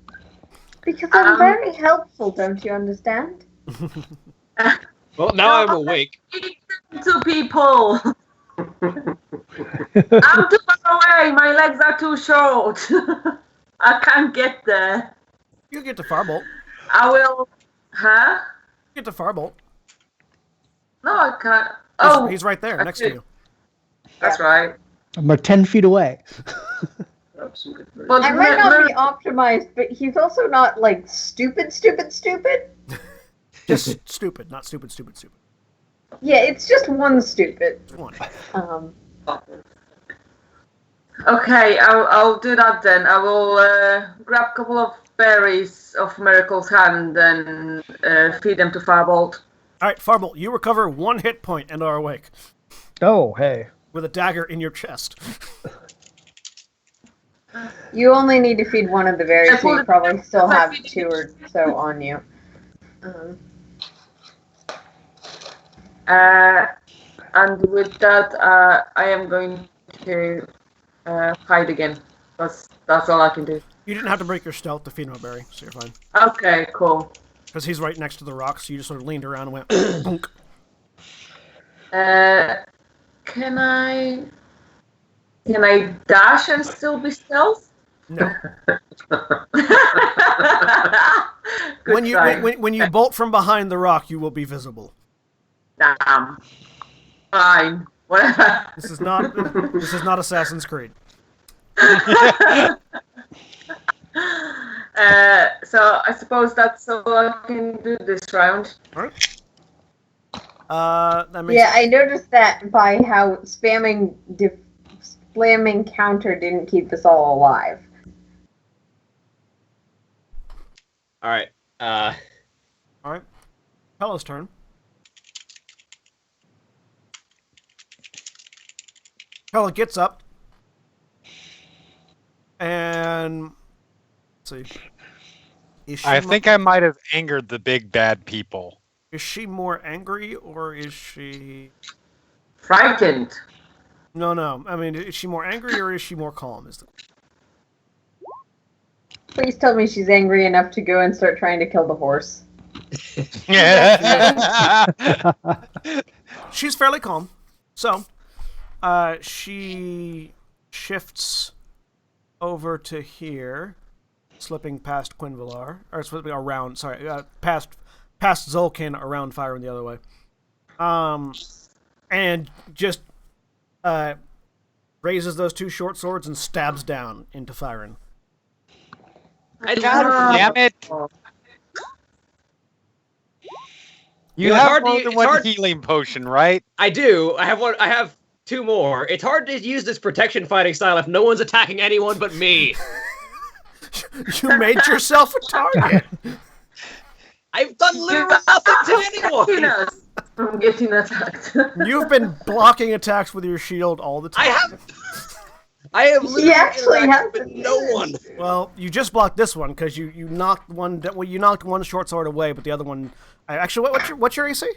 Because I'm very helpful, don't you understand? Well, now I'm awake. To people. I'm too far away. My legs are too short. I can't get there. You get to Farbolt. I will. Huh? Get to Farbolt. No, I can't. Oh, He's right there, next to you. That's right. I'm like 10 feet away. But I might not be optimized, but he's also not like stupid. Just stupid, not stupid. Yeah, it's just one stupid. One. Okay, I'll do that then. I will grab a couple of berries of Miracle's hand and feed them to Firebolt. All right, Farbolt, you recover 1 hit point and are awake Oh, hey. with a dagger in your chest. You only need to feed one of the berries, so you probably still have feeding 2 or so on you. And with that, I am going to hide again. That's all I can do. You didn't have to break your stealth to feed him a berry, so you're fine. Okay, cool. Because he's right next to the rock, so you just sort of leaned around and went, bonk. Can I dash and still be stealth? No. Good try. when you bolt from behind the rock, you will be visible. Damn. Fine. Whatever. This is not Assassin's Creed. So I suppose that's all I can do this round. All right. That makes Yeah, I noticed that by how spamming counter didn't keep us all alive. All right. All right. Pella's turn. Pella gets up and let's see. I think I might have angered the big bad people. Is she more angry or is she Frightened. No. I mean, is she more angry or is she more calm? Please tell me she's angry enough to go and start trying to kill the horse. She's fairly calm. So, she shifts over to here, slipping past Quinvillar, or slipping around, past Zolkin, around Firen the other way. And just raises those 2 short swords and stabs down into Firen. God damn it! You have more than one healing potion, right? I do. I have one. I have 2 more. It's hard to use this protection fighting style if no one's attacking anyone but me. You made yourself a target. I've done literally nothing to anyone. From getting attacked. You've been blocking attacks with your shield all the time. I have literally interacted with no one. Well, you just blocked this one because you knocked one. Well, you knocked one short sword away, but the other one. Actually, what's your AC?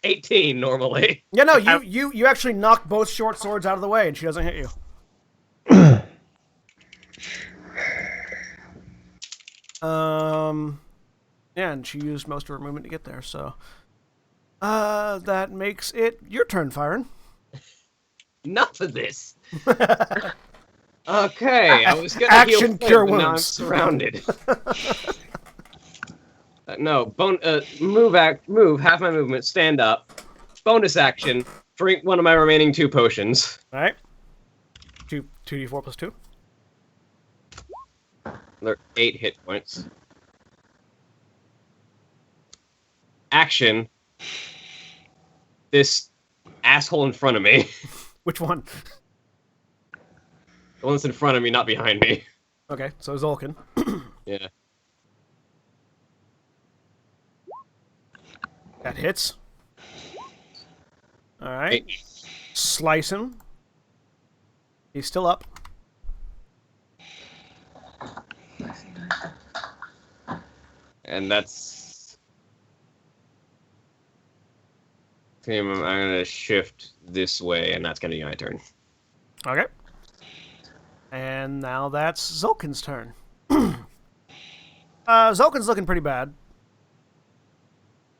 18 normally. Yeah, no, you actually knocked both short swords out of the way, and she doesn't hit you. Yeah, and she used most of her movement to get there, so that makes it your turn, Firen. Enough of this. Okay, I was gonna Action heal cure Flint, but now I'm wounds. surrounded. Move half my movement, stand up. Bonus action, drink one of my remaining 2 potions. All right. 2d4 plus 2. They're 8 hit points. Action. This asshole in front of me. Which one? The one that's in front of me, not behind me. Okay, so Zolkin. Yeah. That hits. All right. Slice him. He's still up. And that's... I'm going to shift this way, and that's going to be my turn. Okay. And now that's Zolkin's turn. Zolkin's looking pretty bad.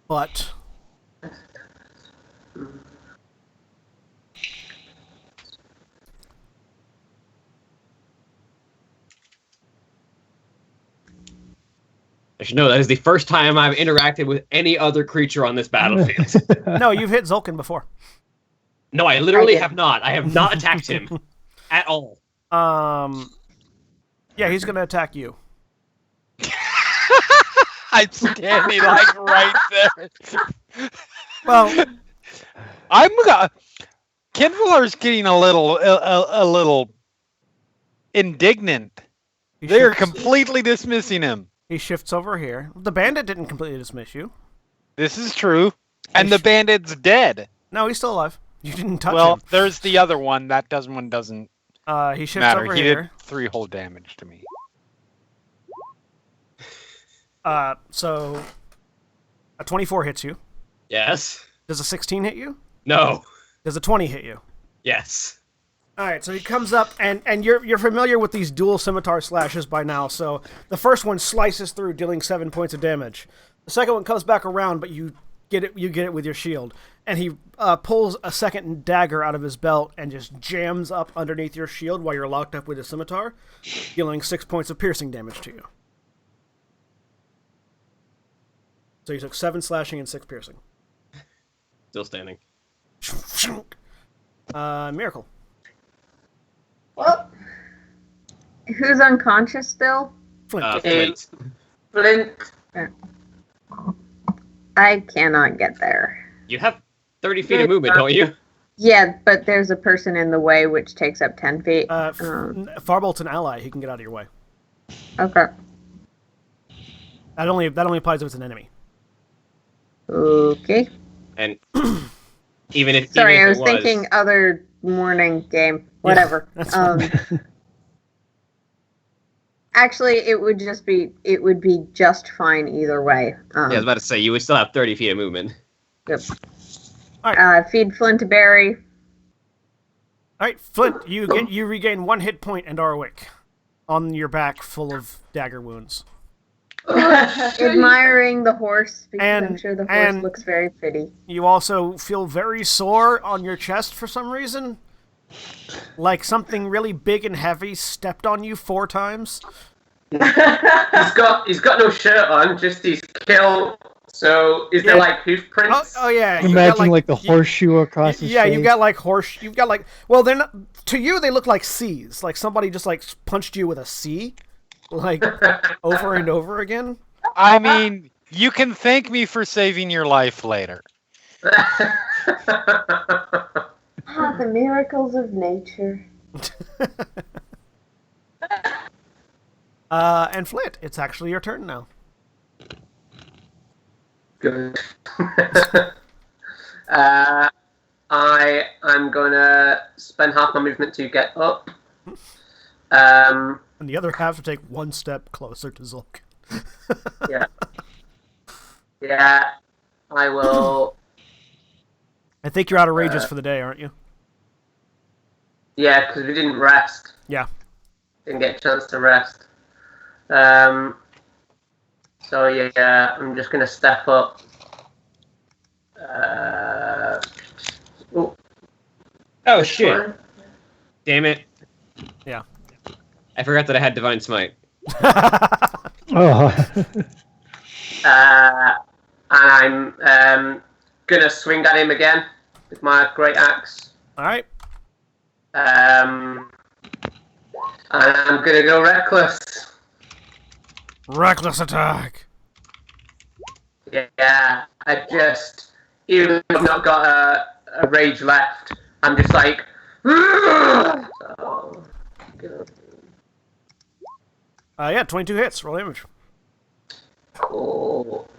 But... I should know that is the first time I've interacted with any other creature on this battlefield. No, you've hit Zulkin before. No, I literally have not. I have not attacked him at all. Yeah, he's gonna attack you. I'm standing like right there. Well, Kindvalar's getting a little indignant. They're completely dismissing him. he shifts over here. The bandit didn't completely dismiss you. This is true. And the bandit's dead. No, he's still alive. You didn't touch Well, him. there's the other one. That one doesn't He shifts matter. over He here. did 3 whole damage to me. So a 24 hits you. Yes. Does a 16 hit you? No. Does a 20 hit you? Yes. All right, so he comes up, and you're familiar with these dual scimitar slashes by now. So the first one slices through, dealing 7 points of damage. The second one comes back around, but you get it with your shield, and he pulls a second dagger out of his belt and just jams up underneath your shield while you're locked up with a scimitar, dealing 6 points of piercing damage to you. So you took 7 slashing and 6 piercing. Still standing. Miracle. Well, who's unconscious still? Flint. Flint. Flint. I cannot get there. You have 30 feet of movement, don't you? Yeah, but there's a person in the way, which takes up 10 feet. Farbolt's an ally. He can get out of your way. Okay. That only applies if it's an enemy. Okay. And even if Sorry, even I if was thinking other morning game. Whatever. Yeah, that's fine. Actually, it would be just fine either way. yeah, I was about to say you would still have 30 feet of movement. Yep. All Feed Flint a berry. All right, Flint, you regain 1 hit point and are awake, on your back, full of dagger wounds. Admiring the horse because And- I'm sure the horse and- looks very pretty. You also feel very sore on your chest for some reason, like something really big and heavy stepped on you 4 times. He's got no shirt on, just his kilt. So is there like hoof prints? Oh yeah. you Imagine got, like the horseshoe across his Yeah, face. you've got like well, they're not to you. They look like C's. Like somebody just like punched you with a C, like over and over again. I mean, you can thank me for saving your life later. The miracles of nature. And Flint, it's actually your turn now. Good. I'm gonna spend half my movement to get up. And the other half to take 1 step closer to Zulk. Yeah. Yeah. I will. I think you're out of rages for the day, aren't you? Yeah, because we didn't rest. Yeah. Didn't get a chance to rest. So yeah, I'm just gonna step up. Oh shit! Damn it! Yeah. I forgot that I had Divine Smite. Oh. And I'm gonna swing at him again with my great axe. All right. And I'm gonna go reckless. Reckless attack. Yeah, I just, even though I've not got a rage left, I'm just like, so, good. Yeah, 22 hits. Roll damage. Cool.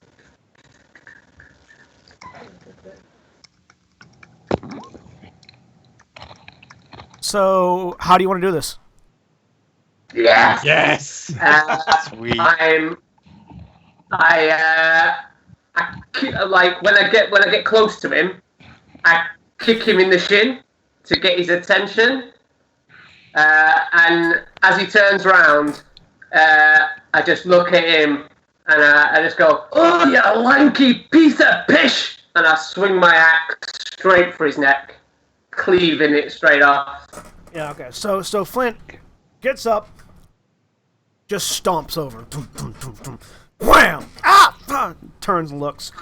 So, how do you want to do this? Yes. Yes. Sweet. Like when I get close to him, I kick him in the shin to get his attention, and as he turns around, I just look at him and I just go, "Oh, you lanky piece of pish!" and I swing my axe straight for his neck, cleaving it straight off. Yeah, okay. So Flint gets up, just stomps over, wham! Ah! Turns and looks,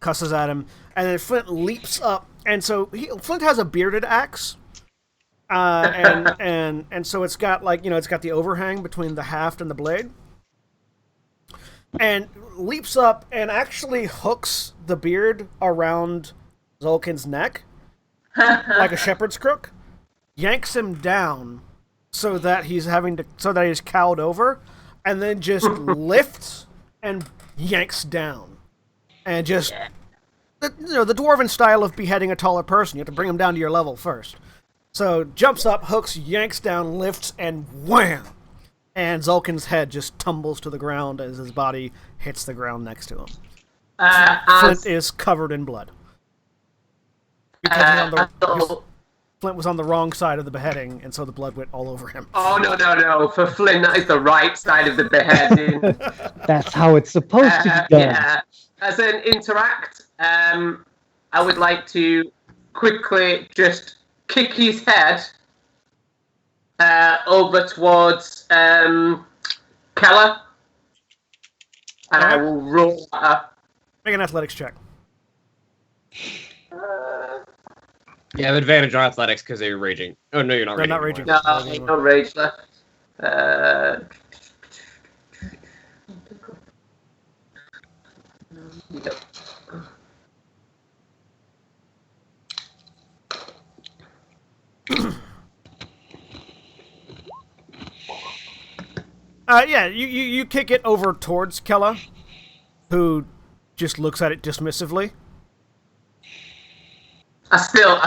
cusses at him, and then Flint leaps up. And so Flint has a bearded axe, and so it's got it's got the overhang between the haft and the blade, and leaps up and actually hooks the beard around Zolkin's neck like a shepherd's crook, yanks him down so that he's cowed over, and then just lifts and yanks down, and just the dwarven style of beheading a taller person. You have to bring him down to your level first. So jumps up, hooks, yanks down, lifts, and wham! And Zolkin's head just tumbles to the ground as his body hits the ground next to him. Flint is covered in blood. Because Flint was on the wrong side of the beheading, and so the blood went all over him. Oh, no. For Flint, that is the right side of the beheading. That's how it's supposed to be done. Yeah. As an interact, I would like to quickly just kick his head over towards Keller, and I will roll Make an athletics check. You have advantage on athletics because they're raging. Oh, no, you're not raging. Not raging. No, ain't no rage left. You kick it over towards Kella, who just looks at it dismissively. I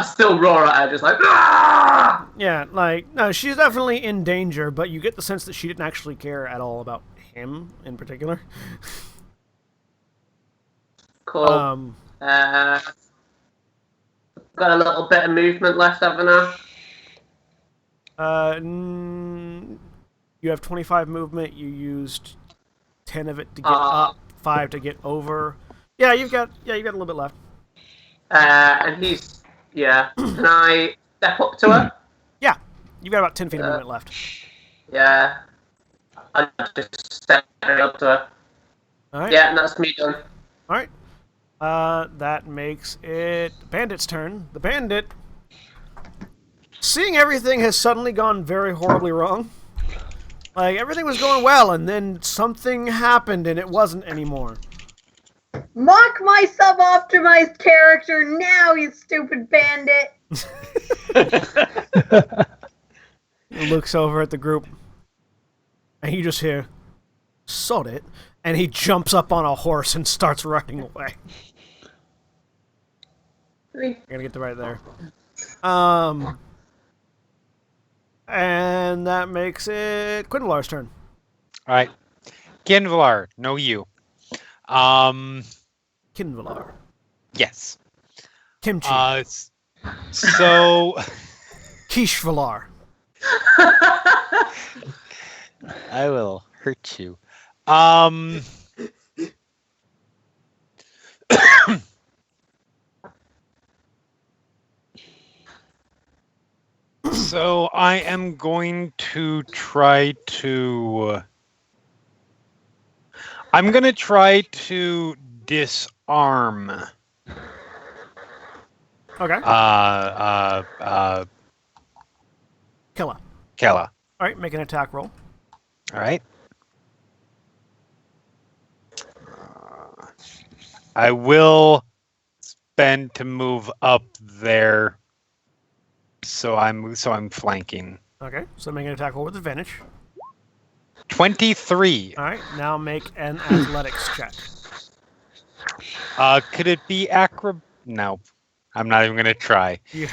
still roar at her, just like, ah! Yeah, no, she's definitely in danger, but you get the sense that she didn't actually care at all about him in particular. Cool. Got a little bit of movement left, haven't I? You have 25 movement. You used 10 of it to get up, 5 to get over. Yeah, you've got a little bit left. And he's, Can I step up to her? Yeah, you've got about 10 feet of movement left. Yeah. I'll just step up to her. All right. Yeah, and that's me done. All right. That makes it Bandit's turn. The Bandit, seeing everything has suddenly gone very horribly wrong. Everything was going well, and then something happened, and it wasn't anymore. Mock my sub-optimized character now, you stupid bandit! He looks over at the group, and you just hear, "Sod it," and he jumps up on a horse and starts riding away. I'm gonna get to right there. And that makes it Quinvalar's turn. All right. Kinvalar, no you. Kinvalar. Yes. Kimchi. So... Kishvalar. I will hurt you. So I am going to try to... I'm going to try to disarm. Okay. Killa. Kella. All right, make an attack roll. All right. I will spend to move up there, so I'm flanking. Okay, so make an attack roll with advantage. 23. All right, now make an athletics check. Could it be No, I'm not even gonna try. You're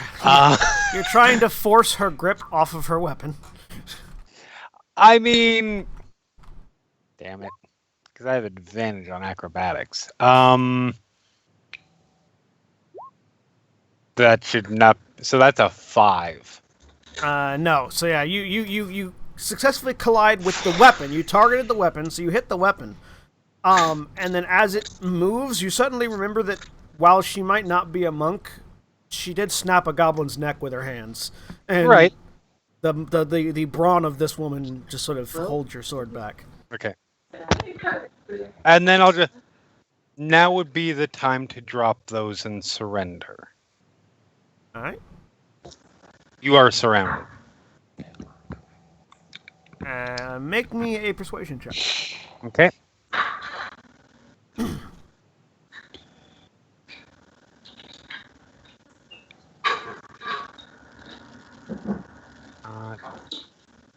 trying to force her grip off of her weapon. I mean, damn it, because I have advantage on acrobatics. That should not. So that's a 5. No. So yeah, you successfully collide with the weapon. You targeted the weapon, so you hit the weapon. And then as it moves, you suddenly remember that while she might not be a monk, she did snap a goblin's neck with her hands. And right. The brawn of this woman just sort of holds your sword back. Okay. And then I'll just... Now would be the time to drop those and surrender. All right. You are surrounded. Make me a persuasion check. Okay.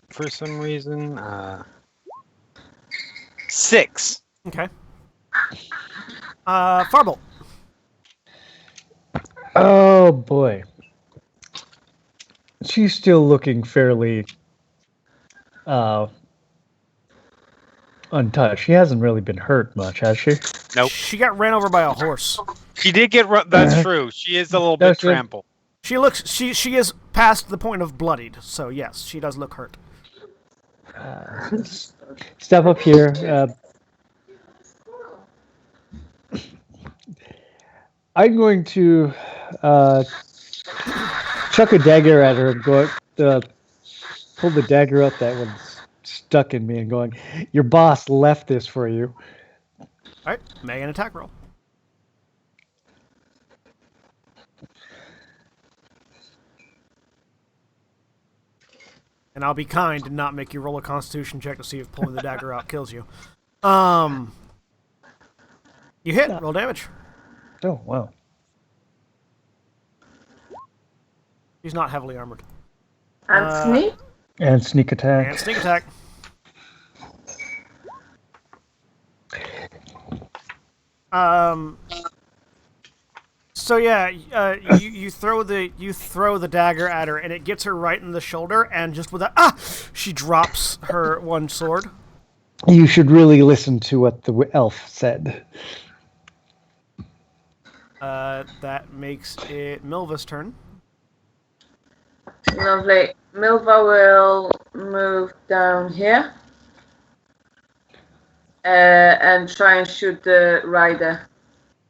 For some reason, 6. Okay. Farbolt. Oh boy. She's still looking fairly untouched. She hasn't really been hurt much, has she? Nope. She got ran over by a horse. She did get... That's true. She is a little bit trampled. She looks. She is past the point of bloodied. So yes, she does look hurt. Step up here. I'm going to chuck a dagger at her and go pull the dagger out that one's stuck in me and going, your boss left this for you. All right, make an attack roll. And I'll be kind and not make you roll a Constitution check to see if pulling the dagger out kills you. You hit. Roll damage. Oh, wow. He's not heavily armored. And sneak? And sneak attack. And sneak attack. So yeah, you throw the dagger at her, and it gets her right in the shoulder, and just with that, she drops her one sword. You should really listen to what the elf said. That makes it Milva's turn. Lovely. Milva will move down here and try and shoot the rider.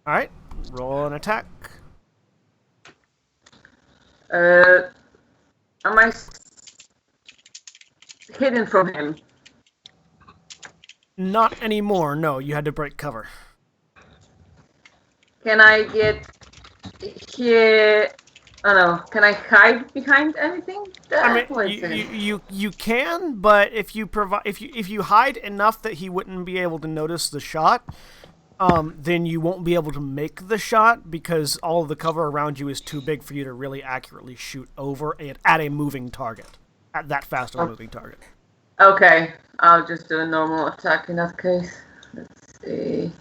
All right, roll an attack. Am I hidden from him? Not anymore. No, you had to break cover. Can I get here? Oh no! Can I hide behind anything? I mean, you can, but if you hide enough that he wouldn't be able to notice the shot, then you won't be able to make the shot because all of the cover around you is too big for you to really accurately shoot over it at a moving target, at that fast of a moving target. Okay, I'll just do a normal attack in that case. Let's see.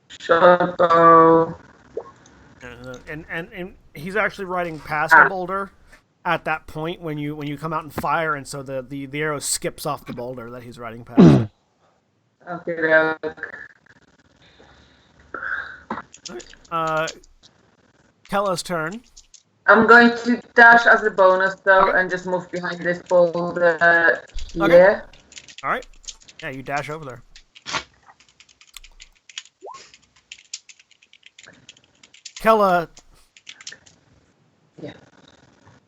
Short bow. And he's actually riding past the boulder at that point when you come out and fire, and so the arrow skips off the boulder that he's riding past. Okay. Kella's turn. I'm going to dash as a bonus though, and just move behind this boulder here. Okay. All right. Yeah, you dash over there. Kella,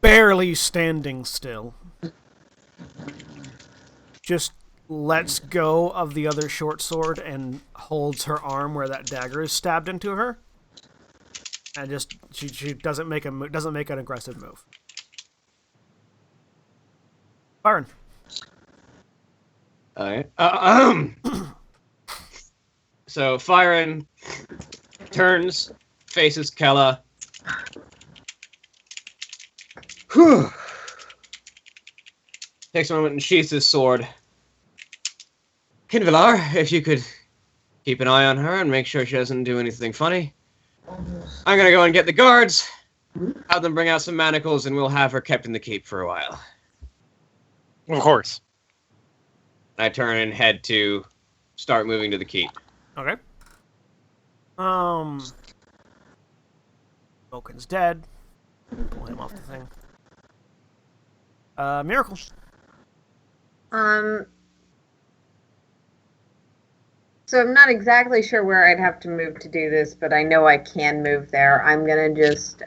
barely standing still, just lets go of the other short sword and holds her arm where that dagger is stabbed into her, and just she doesn't make an aggressive move. Byron. All right. So Fyron turns, faces Kella. Whew. Takes a moment and sheaths his sword. Kinvilar, if you could keep an eye on her and make sure she doesn't do anything funny. I'm gonna go and get the guards, have them bring out some manacles, and we'll have her kept in the keep for a while. Of course. I turn and head to start moving to the keep. Okay. Vulcan's dead. Pull him off the thing. Miracle. So I'm not exactly sure where I'd have to move to do this, but I know I can move there. I'm gonna just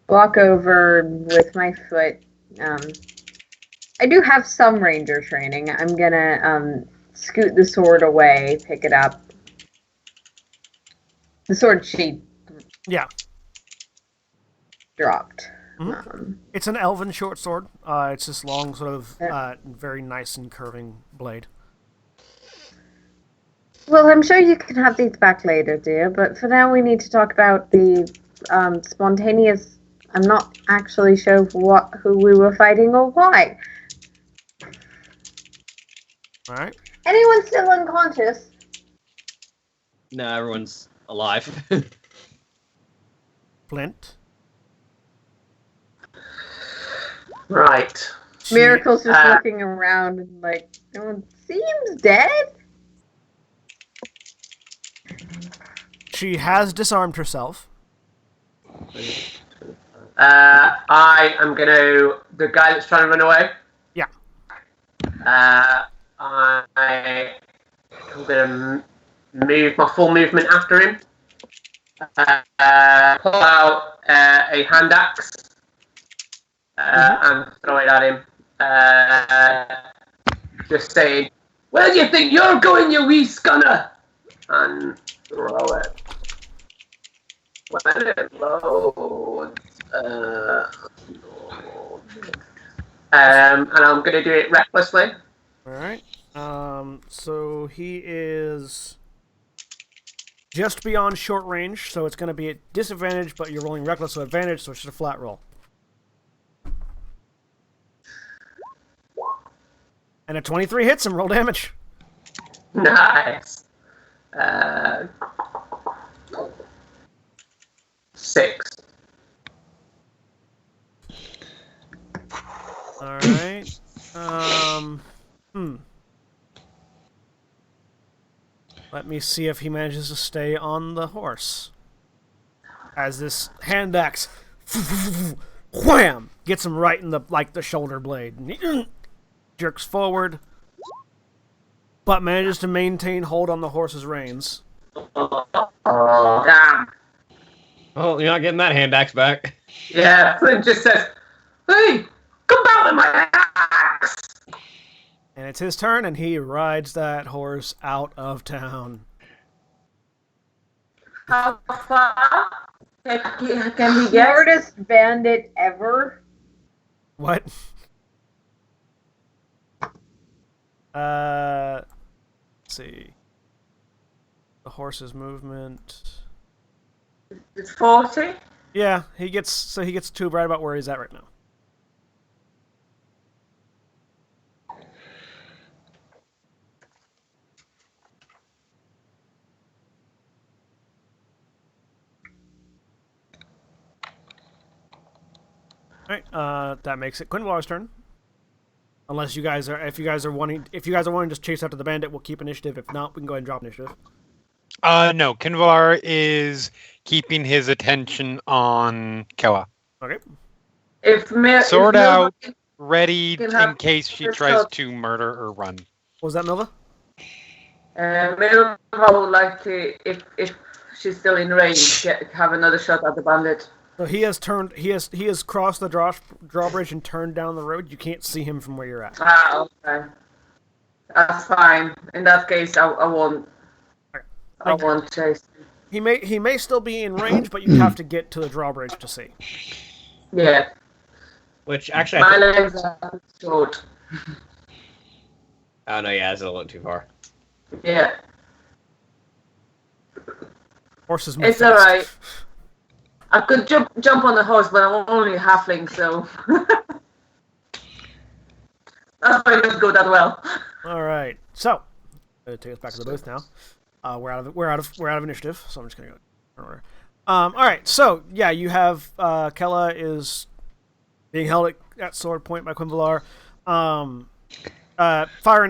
walk over with my foot. I do have some ranger training. I'm gonna scoot the sword away, pick it up. The sword she Yeah. dropped. It's an elven short sword. It's this long, sort of very nice and curving blade. Well, I'm sure you can have these back later, dear, but for now we need to talk about the spontaneous... I'm not actually sure who we were fighting or why. All right. Anyone still unconscious? No, everyone's alive. Flint. Right. Miracle's just looking around and like, no one seems dead. She has disarmed herself. I am going to... The guy that's trying to run away? Yeah. I'm going to move my full movement after him. Pull out a hand axe and throw it at him. Just saying, "Where do you think you're going, you wee scunner?" And throw it. When it loads. And I'm going to do it recklessly. All right. So he is just beyond short range, so it's going to be at disadvantage, but you're rolling reckless, so advantage, so it's just a flat roll. And a 23 hits him. Roll damage. Nice. 6. All right. Let me see if he manages to stay on the horse. As this hand axe, wham, gets him right in the shoulder blade. Jerks forward, but manages to maintain hold on the horse's reins. Damn. Well, you're not getting that hand axe back. Yeah, Flint just says, "Hey, come back with my axe!" And it's his turn, and he rides that horse out of town. How far can he get? Smartest bandit ever. What? Let's see. The horse's movement. It's 40. Yeah, he gets 2 right about where he's at right now. Alright, that makes it Quinval's turn. Unless if you guys are wanting to just chase after the bandit, we'll keep initiative. If not, we can go ahead and drop initiative. No, Kinvar is keeping his attention on Kella. Okay. Sword out, ready in case she tries to murder or run. What was that, Milva? Milva would like to, if she's still in range, have another shot at the bandit. So he has crossed the drawbridge and turned down the road. You can't see him from where you're at. Ah, okay. That's fine. In that case, I won't. I won't chase. He may still be in range, but you have to get to the drawbridge to see. Yeah. Which actually, my legs are short. Oh no, yeah, it's a little too far. Yeah. Horses move It's fast. alright. I could jump on the horse, but I'm only a halfling, so that's why it doesn't go that well. All right, so take us back to the booth now. We're out of initiative, so I'm just gonna go in order. All right, so yeah, you have Kella is being held at sword point by Quinvalar. Firen,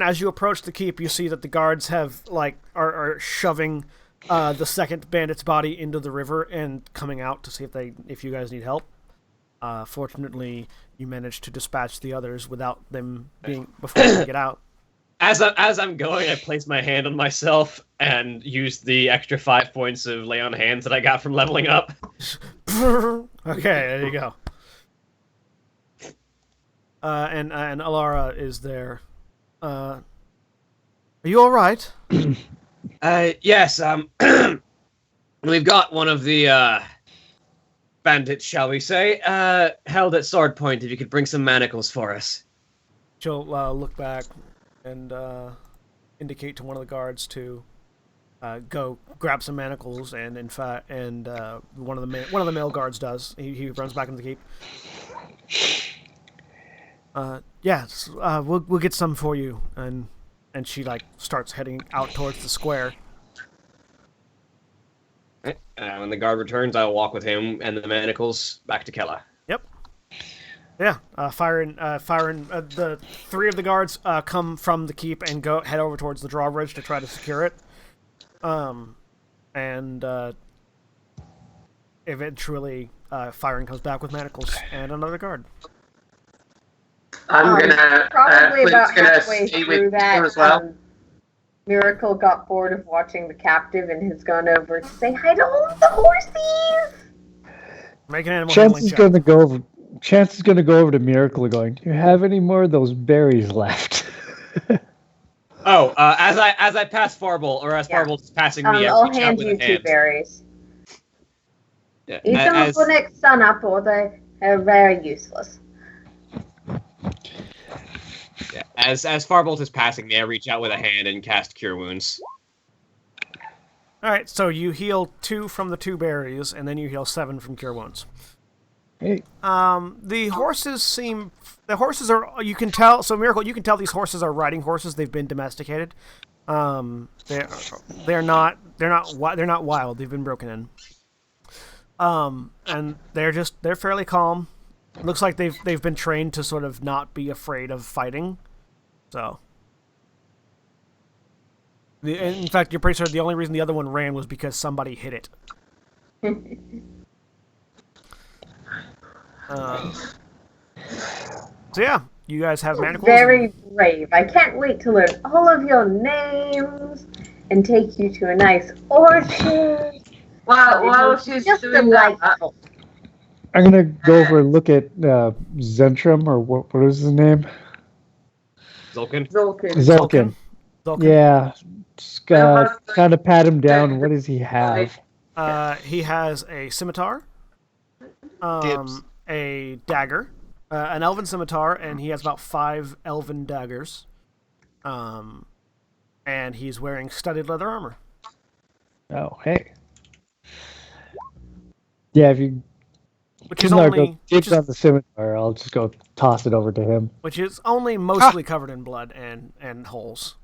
as you approach the keep, you see that the guards are shoving the second bandit's body into the river and coming out to see if you guys need help. Fortunately, you managed to dispatch the others without them before they get out. As I'm going, I place my hand on myself and use the extra 5 points of lay on hands that I got from leveling up. Okay, there you go. And Alara is there. Are you all right? Yes. We've got one of the bandits, shall we say, held at sword point. If you could bring some manacles for us. She'll look back and indicate to one of the guards to go grab some manacles, and in fact, one of the male guards does. He runs back into the keep. Yes, we'll get some for you, and she starts heading out towards the square. When the guard returns, I'll walk with him and the manacles back to Kella. Yep. Yeah. Firing. The three of the guards come from the keep and head over towards the drawbridge to try to secure it. Eventually, Firing comes back with manacles and another guard. I'm gonna probably about halfway stay through with that. him as well. Miracle got bored of watching the captive and has gone over to say hi to all of the horses. Make an animal handling Chance is check. going to go over. Chance is going to go over to Miracle, going, "Do you have any more of those berries left?" Oh, as I pass Farble, or as Farble's passing me, I I'll reach out hand with you a 2 hand. berries. Yeah, Eat them as- for next sun up, or they are very useless. Yeah, as Farbolt is passing me, I reach out with a hand and cast Cure Wounds. All right, so you heal 2 from the 2 berries, and then you heal 7 from Cure Wounds. Hey, The horses are, you can tell, so Miracle, you can tell these horses are riding horses. They've been domesticated. They're not wild. They've been broken in. And they're fairly calm. Looks like they've been trained to sort of not be afraid of fighting. So, in fact, you're pretty sure the only reason the other one ran was because somebody hit it. So yeah, you guys have manacles. Very brave. I can't wait to learn all of your names and take you to a nice orchard. While she's Just doing that, delightful. I'm going to go over and look at Zentrum, or what is his name? Zolkin? Zulkin. Zulkin. Yeah. Just kind of pat him down. What does he have? He has a scimitar, Dibs. a dagger, an elven scimitar, and he has about 5 elven daggers. And he's wearing studded leather armor. Oh, hey. Yeah, if you Which is Kimlar only goes dibs on the scimitar, I'll just go toss it over to him. mostly covered in blood and holes.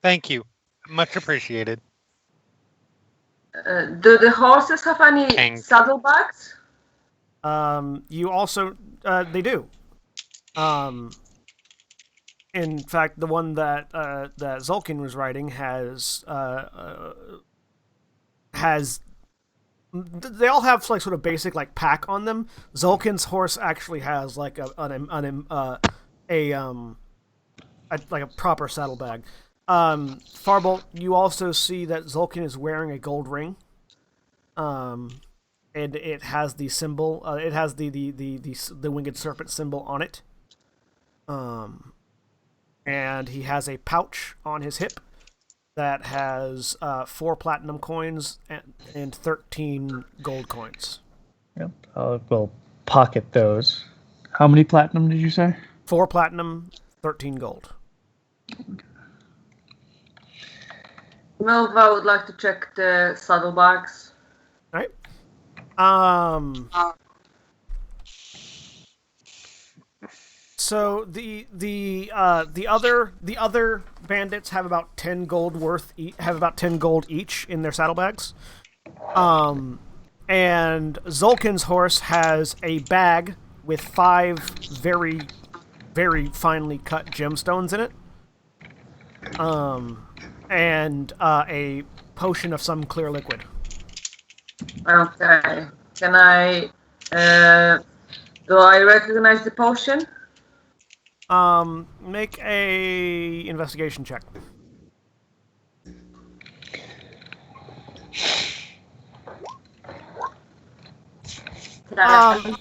Thank you. Much appreciated. do the horses have any Thank- saddlebags? You also they do. In fact, the one that Zulkin was riding has they all have like sort of basic like pack on them. Zulkin's horse actually has like a proper saddlebag. Farbolt, you also see that Zulkin is wearing a gold ring. And it has the symbol. It has the winged serpent symbol on it. And he has a pouch on his hip that has 4 platinum coins and 13 gold coins. Yep. We'll pocket those. How many platinum did you say? 4 platinum, 13 gold. Melva would like to check the saddlebags. All right. So the other bandits have about 10 gold each in their saddlebags. And Zulkin's horse has a bag with 5 very, very finely cut gemstones in it. And a potion of some clear liquid. Okay. Can I? Do I recognize the potion? Make a investigation check.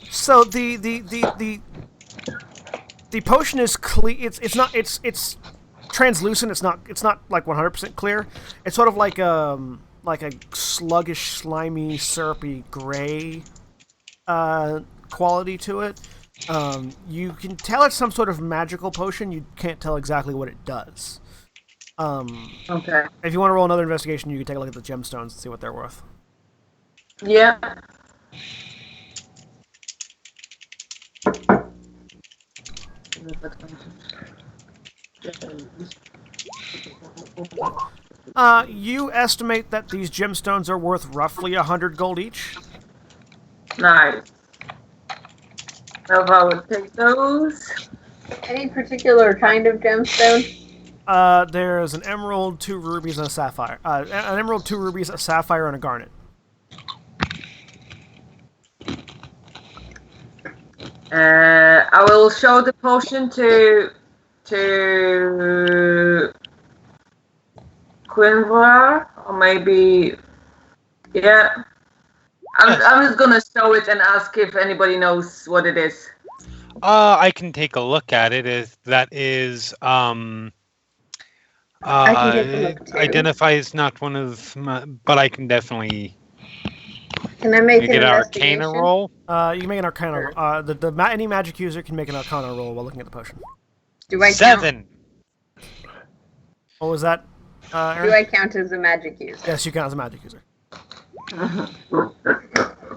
So the potion is clear. It's translucent. It's not like 100% clear. It's sort of like a sluggish, slimy, syrupy gray quality to it. You can tell it's some sort of magical potion. You can't tell exactly what it does. Okay. If you want to roll another investigation, you can take a look at the gemstones and see what they're worth. Yeah. You estimate that these gemstones are worth roughly 100 gold each. Nice. So I would take those. Any particular kind of gemstone? There's an emerald, 2 rubies, and a sapphire. An emerald, 2 rubies, a sapphire, and a garnet. I will show the potion to Quinvra, or maybe, yeah. I'm just gonna show it and ask if anybody knows what it is. I can take a look at it. That is I can take a look too. identifies not one of my, but I can definitely. Can I make an get an investigation? arcana roll? You can make an arcana. Any magic user can make an arcana roll while looking at the potion. Do I count? 7. What was that? Aaron? Do I count as a magic user? Yes, you count as a magic user.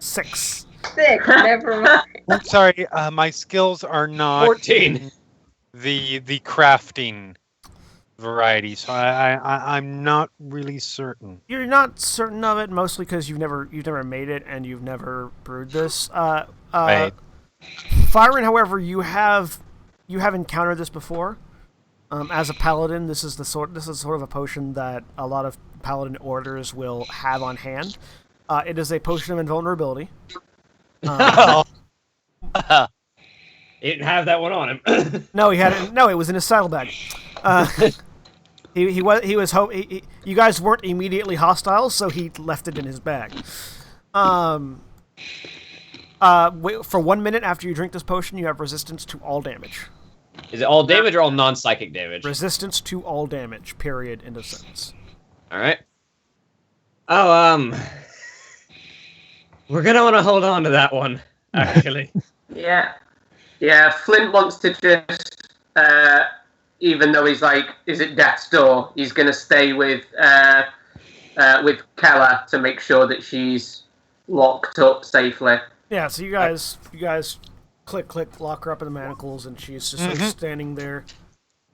6. 6. Never mind. I'm sorry, my skills are not 14. the crafting variety, so I'm not really certain. You're not certain of it, mostly because you've never made it and you've never brewed this. Right. Fyron, however, you have encountered this before. As a paladin, this is sort of a potion that a lot of paladin orders will have on hand. It is a potion of invulnerability. He didn't have that one on him. No, he had it. No, it was in his saddlebag. You guys weren't immediately hostile, so he left it in his bag. For 1 minute after you drink this potion, you have resistance to all damage. Is it all damage or all non-psychic damage? Resistance to all damage. Period. End of sentence. All right. Oh, we're gonna want to hold on to that one, actually. Yeah. Flint wants to just, even though he's like, is it death's door? He's gonna stay with Keller to make sure that she's locked up safely. Yeah. So you guys click, lock her up in the manacles, and she's just like standing there.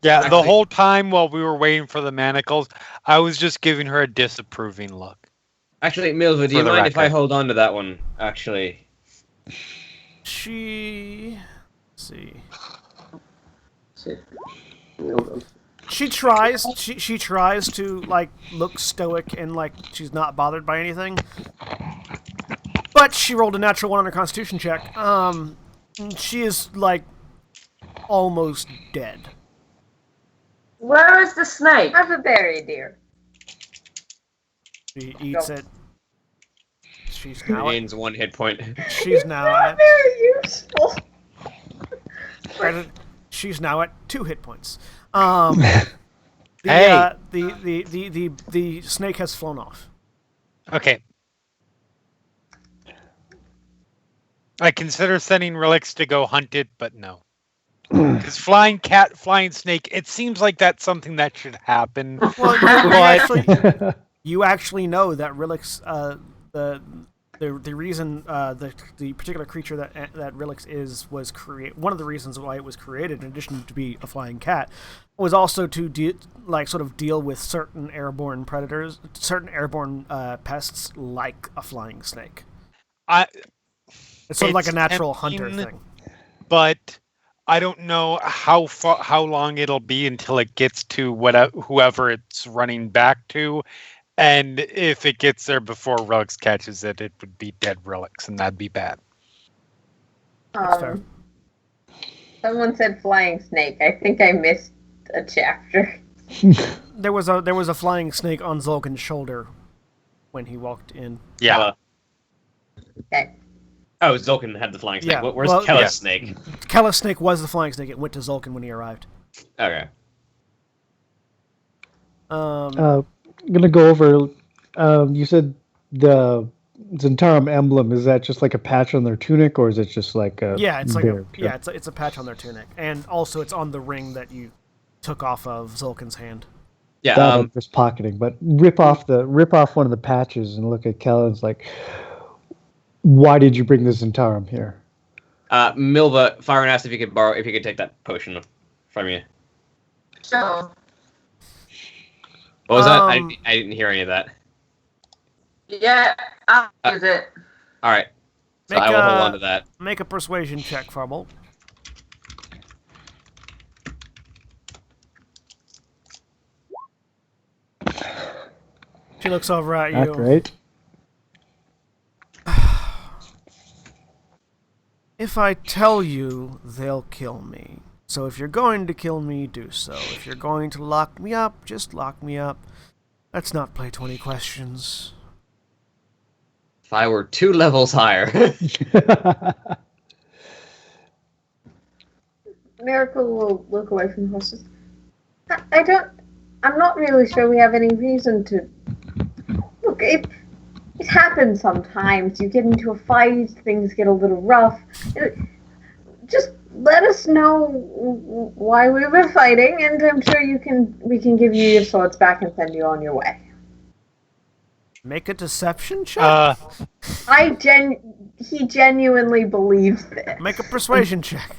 Yeah, the whole time while we were waiting for the manacles, I was just giving her a disapproving look. Actually, Milva, do you mind if I hold on to that one, actually? Let's see. She tries. She tries to like look stoic and like she's not bothered by anything. But she rolled a natural 1 on her Constitution check. She is like almost dead. Where is the snake? Have a berry, dear. She eats it. She's now. Gains 1 hit point. She's now at. Very useful. She's now at 2 hit points. The snake has flown off. Okay. I consider sending Relix to go hunt it, but no. Because flying cat, flying snake, it seems like that's something that should happen. Well, you actually know that Relix, the reason the particular creature that Relix was created. One of the reasons why it was created, in addition to be a flying cat, was also to deal with certain airborne predators, certain airborne pests like a flying snake. It's sort of like a natural hunter thing. But I don't know how long it'll be until it gets to whoever it's running back to. And if it gets there before Relix catches it, it would be dead Relix, and that'd be bad. That's fair. Someone said flying snake. I think I missed a chapter. There was a flying snake on Zulkin's shoulder when he walked in. Yeah. Okay. Oh, Zulkin had the flying snake. Yeah. Where's Kella's snake? Kella's snake was the flying snake. It went to Zulkin when he arrived. Okay. I'm gonna go over. You said the Centaurum emblem. Is that just like a patch on their tunic, or is it just like a? Yeah, it's like it's a patch on their tunic, and also it's on the ring that you took off of Zulkin's hand. Yeah. That I'm just pocketing, but rip off one of the patches and look at Kellen's like, why did you bring the Centaurum here? Milva, Fyron asked if you could take that potion from you. Sure. What was that? I didn't hear any of that. Yeah, I'll use it. All right. So I will hold on to that. Make a persuasion check, Farbolt. She looks over at you. Not great. If I tell you, they'll kill me. So if you're going to kill me, do so. If you're going to lock me up, just lock me up. Let's not play 20 questions. If I were 2 levels higher. Miracle will look away from the horses. I'm not really sure we have any reason to. Look, it happens sometimes. You get into a fight, things get a little rough. Just let us know why we were fighting, and I'm sure we can give you your swords back and send you on your way. Make a deception check. He genuinely believes this. Make a persuasion check.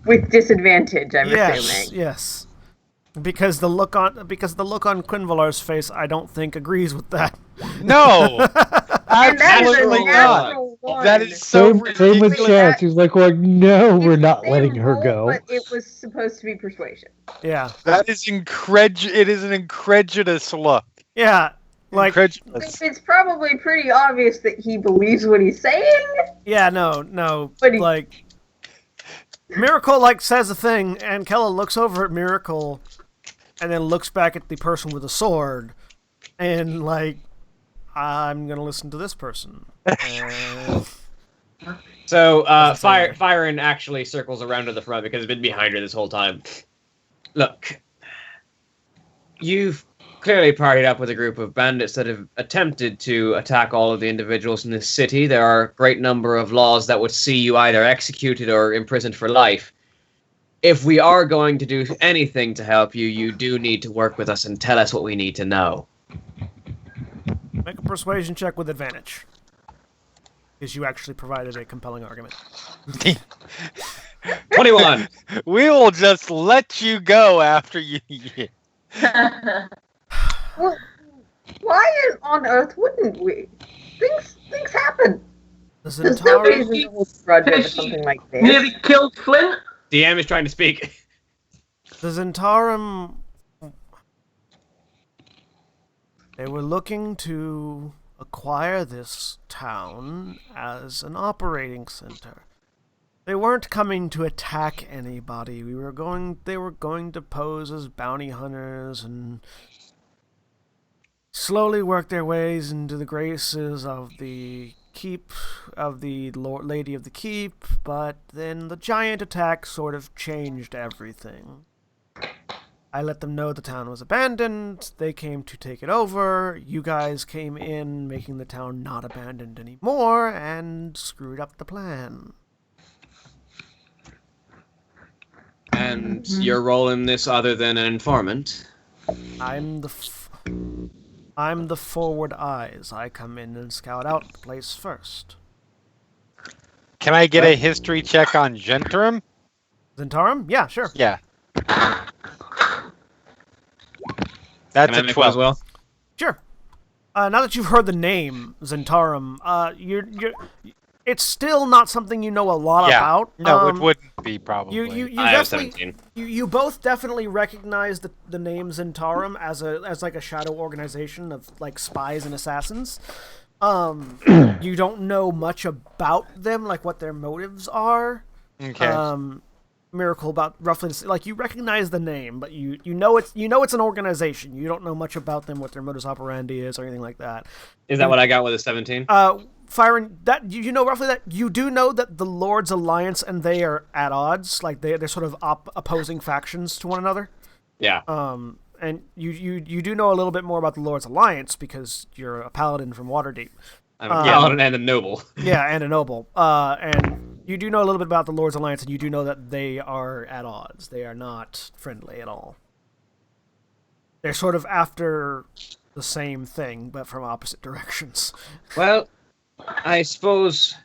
With disadvantage, I'm assuming. Yes. Because the look on Quinvalar's face, I don't think agrees with that. No, absolutely not. That is so Same with ridiculous. Chance. He's like, well, no, we're not letting her go. But it was supposed to be persuasion. Yeah. That is It is an incredulous look. Yeah. Like, it's probably pretty obvious that he believes what he's saying. Yeah, no. But like, Miracle, says a thing, and Kella looks over at Miracle, and then looks back at the person with the sword, and, I'm gonna listen to this person. So, Fyron actually circles around to the front because it's been behind her this whole time. Look, you've clearly partied up with a group of bandits that have attempted to attack all of the individuals in this city. There are a great number of laws that would see you either executed or imprisoned for life. If we are going to do anything to help you, you do need to work with us and tell us what we need to know. Make a persuasion check with advantage. Because you actually provided a compelling argument. 21! We will just let you go after you... Well, why on earth wouldn't we? Things happen. There's no reason to hold a grudge over something like this. Nearly killed Flint. DM is trying to speak. The Centaurum... They were looking to acquire this town as an operating center. They weren't coming to attack anybody. They were going to pose as bounty hunters and slowly work their ways into the graces of the keep, of the Lady of the Keep, but then the giant attack sort of changed everything. I let them know the town was abandoned. They came to take it over. You guys came in, making the town not abandoned anymore, and screwed up the plan. And your role in this other than an informant? I'm the forward eyes. I come in and scout out the place first. Can I get a history check on Centaurum? Centaurum? Yeah, sure. Yeah. That's a 12 as well. Sure. Now that you've heard the name Centaurum, it's still not something you know a lot about. No, it wouldn't be probably. I have 17. You both definitely recognize the name Centaurum as a shadow organization of spies and assassins. You don't know much about them, what their motives are. Okay. Miracle about roughly you recognize the name, but you know it's an organization. You don't know much about them, what their modus operandi is, or anything like that. Is that what I got with a 17? Fyron, that you know roughly that you do know that the Lord's Alliance and they are at odds. They're sort of opposing factions to one another. Yeah. and you do know a little bit more about the Lord's Alliance because you're a paladin from Waterdeep. I'm a paladin and a noble. Yeah, and a noble. And you do know a little bit about the Lord's Alliance, and you do know that they are at odds. They are not friendly at all. They're sort of after the same thing, but from opposite directions. Well, I suppose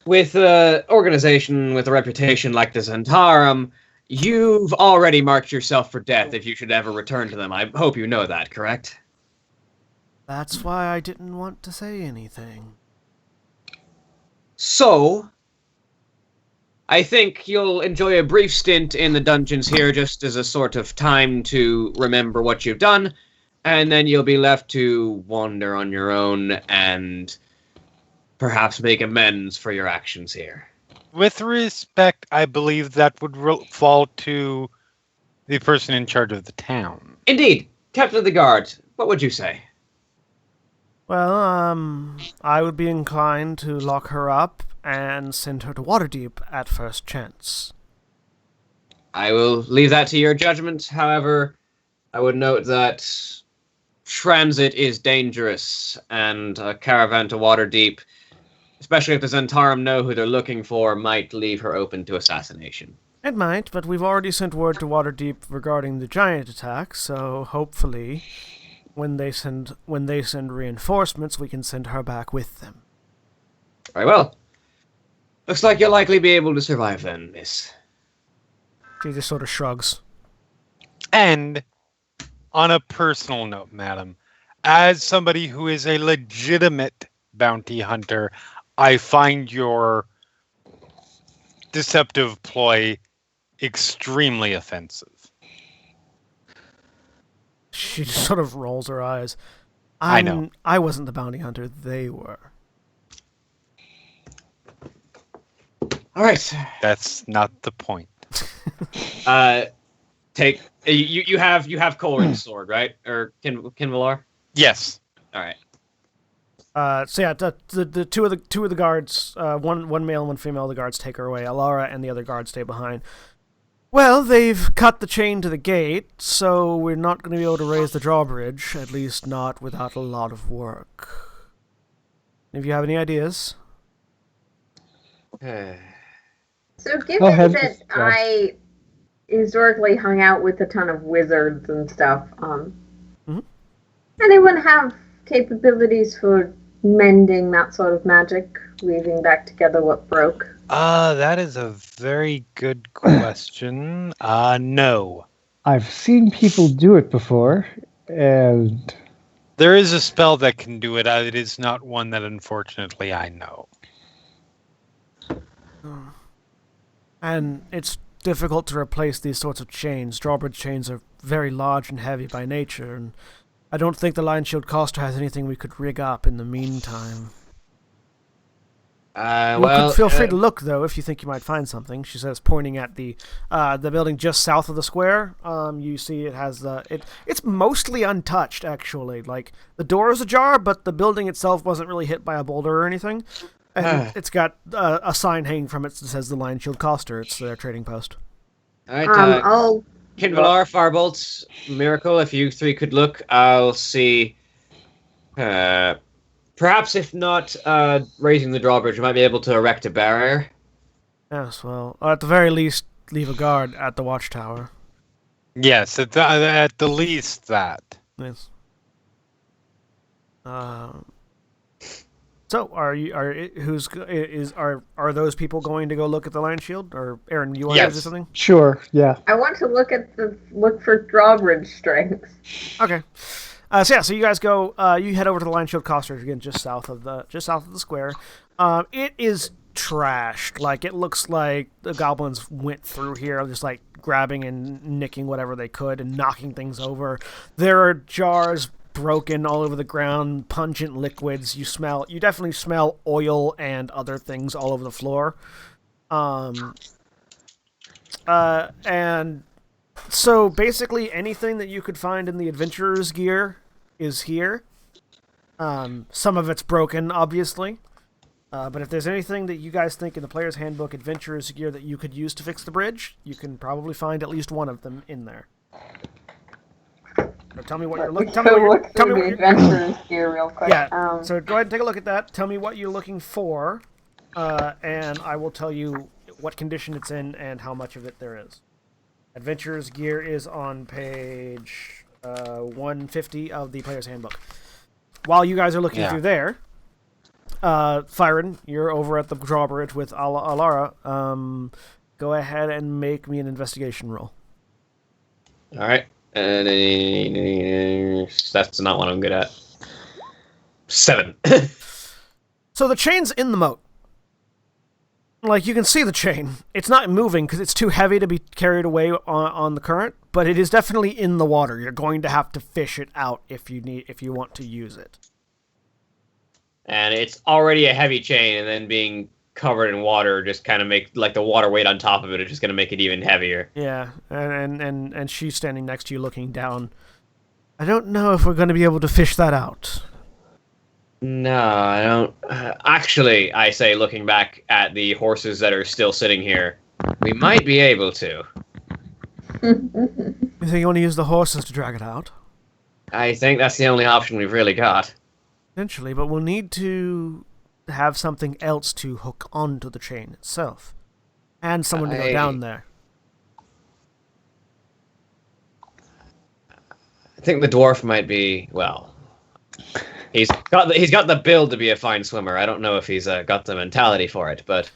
with an organization with a reputation like the Centaurum, you've already marked yourself for death if you should ever return to them. I hope you know that, correct? That's why I didn't want to say anything. So, I think you'll enjoy a brief stint in the dungeons here just as a sort of time to remember what you've done, and then you'll be left to wander on your own and perhaps make amends for your actions here. With respect, I believe that would fall to the person in charge of the town. Indeed. Captain of the Guard, what would you say? Well, I would be inclined to lock her up and send her to Waterdeep at first chance. I will leave that to your judgment. However, I would note that transit is dangerous, and a caravan to Waterdeep, especially if the Centaurum know who they're looking for, might leave her open to assassination. It might, but we've already sent word to Waterdeep regarding the giant attack, so hopefully, when they send reinforcements, we can send her back with them. Very well. Looks like you'll likely be able to survive then, miss. She just sort of shrugs. And on a personal note, madam, as somebody who is a legitimate bounty hunter, I find your deceptive ploy extremely offensive. She just sort of rolls her eyes. I know. I wasn't the bounty hunter, they were. All right. That's not the point. Take you have Colrin's sword, right? Or Kinvalar? Yes. All right. So yeah, the two of the guards, one male and one female, the guards take her away. Alara and the other guards stay behind. Well, they've cut the chain to the gate, so we're not going to be able to raise the drawbridge, at least not without a lot of work. If you have any ideas. So given that I historically hung out with a ton of wizards and stuff, anyone have capabilities for mending that sort of magic, weaving back together what broke? That is a very good question. No. I've seen people do it before, and There is a spell that can do it. It is not one that, unfortunately, I know. And it's difficult to replace these sorts of chains. Drawbridge chains are very large and heavy by nature, and I don't think the Lion Shield Coster has anything we could rig up in the meantime. Feel free to look, though, if you think you might find something. She says, pointing at the building just south of the square. You see it has it's mostly untouched, actually. Like, the door is ajar, but the building itself wasn't really hit by a boulder or anything. And it's got a sign hanging from it that says the Lion Shield Coster. It's their trading post. All right, I'll... Kinvalar, Firebolt, Miracle, if you three could look, I'll see. Perhaps if not raising the drawbridge, we might be able to erect a barrier. Yes, well, at the very least, leave a guard at the watchtower. Yes, at the least that. Yes. So, are those people going to go look at the Lion Shield, or Aaron, you want to do something? Sure, yeah. I want to look for drawbridge strength. Okay. So you guys go. You head over to the Lion Shield Coster again, just south of the square. It is trashed. Like, it looks like the goblins went through here, just like grabbing and nicking whatever they could and knocking things over. There are jars broken all over the ground, pungent liquids. You definitely smell oil and other things all over the floor. And so basically anything that you could find in the adventurer's gear is here. Some of it's broken, obviously. But if there's anything that you guys think in the player's handbook adventurer's gear that you could use to fix the bridge, you can probably find at least one of them in there. So tell me what you're Let me looking. go look through the adventurer's gear real quick. Yeah. So go ahead and take a look at that. Tell me what you're looking for, and I will tell you what condition it's in and how much of it there is. Adventurer's gear is on page 150 of the Player's Handbook. While you guys are looking through there, Fyron, you're over at the drawbridge with Alara. Go ahead and make me an investigation roll. All right. That's not what I'm good at. 7. So the chain's in the moat. Like, you can see the chain. It's not moving because it's too heavy to be carried away on the current, but it is definitely in the water. You're going to have to fish it out if you want to use it. And it's already a heavy chain, and then being covered in water just kind of make like the water weight on top of it is just going to make it even heavier. Yeah, and she's standing next to you looking down. I don't know if we're going to be able to fish that out. No, I don't. Actually, I say, looking back at the horses that are still sitting here, we might be able to. You think you want to use the horses to drag it out? I think that's the only option we've really got. Potentially, but we'll need to have something else to hook onto the chain itself. And someone to go down there. I think the dwarf might be, well, he's got the build to be a fine swimmer. I don't know if he's got the mentality for it, but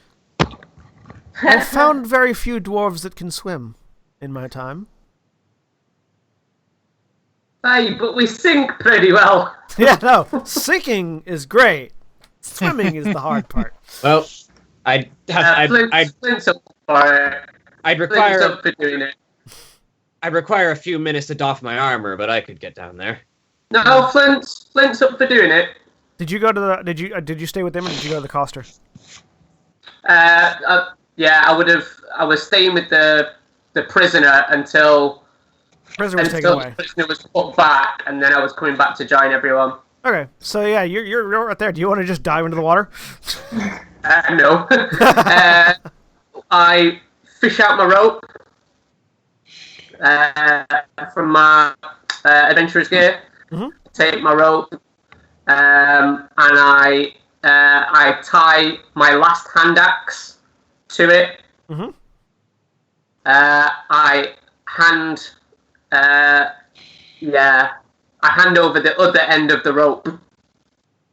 I've found very few dwarves that can swim in my time. Hey, but we sink pretty well. Yeah, no, sinking is great. Swimming is the hard part. Well, I'd Flint's up for it. Flint's up for doing it. I'd require a few minutes to doff my armor, but I could get down there. No, Flint's up for doing it. Did you go to the? Did you stay with them, or did you go to the coster? Yeah, I was staying with the prisoner until Prisoner was taken away. the prisoner was put back, and then I was coming back to join everyone. Okay, so yeah, you're right there. Do you want to just dive into the water? No. I fish out my rope from my adventurer's gear. Mm-hmm. Take my rope, and I tie my last hand axe to it. Mm-hmm. I hand over the other end of the rope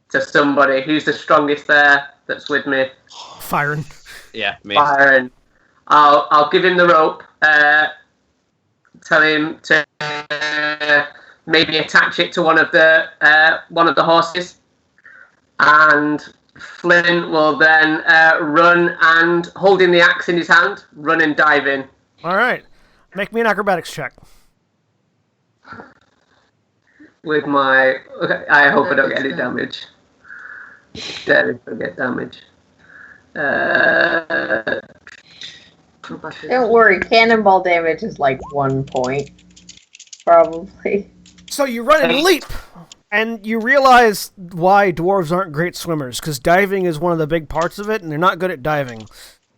to somebody who's the strongest there that's with me. Firing. Yeah, me. Firing. I'll give him the rope. Tell him to maybe attach it to one of the horses, and Flynn will then run and, holding the axe in his hand, run and dive in. All right, make me an acrobatics check. With my, okay, I hope I don't get any damage. Don't get damage. Don't worry, cannonball damage is like 1 point. Probably. So you run and leap, and you realize why dwarves aren't great swimmers, because diving is one of the big parts of it, and they're not good at diving.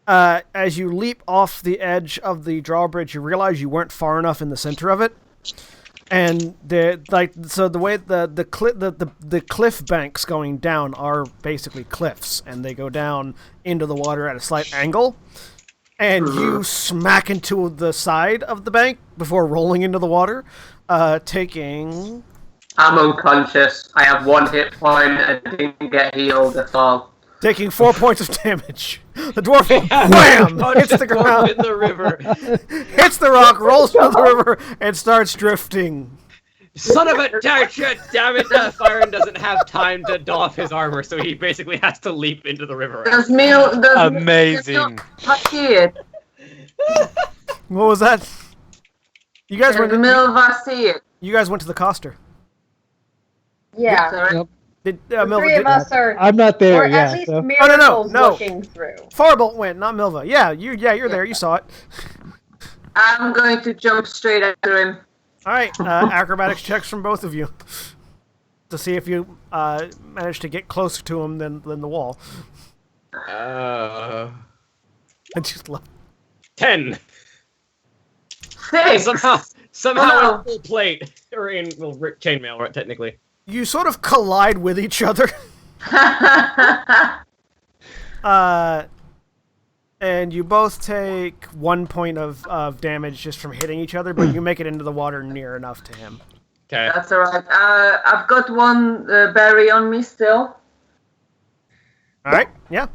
As you leap off the edge of the drawbridge, you realize you weren't far enough in the center of it. And the way the cliff banks going down are basically cliffs, and they go down into the water at a slight angle, and you smack into the side of the bank before rolling into the water, taking. I'm unconscious. I have 1 hit point and didn't get healed at all. Taking 4 points of damage. The dwarf, wham, hits the ground, in the river. hits the rock, rolls into the river, and starts drifting. Son of a shit, damn it! Fyron doesn't have time to doff his armor, so he basically has to leap into the river. Amazing. What was that? You guys went. You guys went to the coster. Yeah. Yep. Did The Milva? three of us are, I'm not there. or Yeah. at least so- Miracle's No. looking through. Farbolt went, not Milva. Yeah, you're there. You saw it. I'm going to jump straight after him. All right, acrobatics checks from both of you to see if you manage to get closer to him than the wall. I just love. 10. Six. Somehow in full plate. Or in chainmail, right, technically. You sort of collide with each other. And you both take 1 point of damage just from hitting each other, but you make it into the water near enough to him. Okay. That's alright. I've got one berry on me still. Alright, yeah.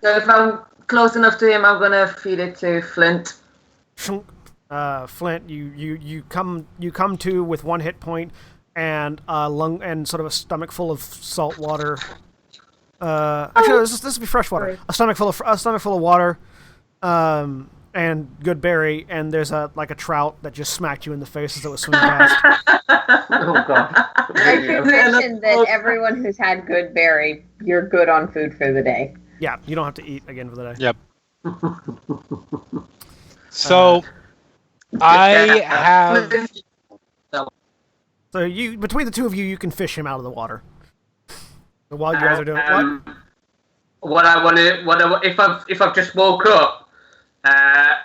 So if I'm close enough to him, I'm gonna feed it to Flint. Flint, you come to with 1 hit point and lung and sort of a stomach full of salt water. Actually, this will be fresh water. A stomach full of water, and good berry. And there's a trout that just smacked you in the face as it was swimming past. Oh god. I should mention that everyone who's had good berry, you're good on food for the day. Yeah, you don't have to eat again for the day. Yep. So, I have... So between the two of you, you can fish him out of the water. So while you guys are doing if I've just woke up, I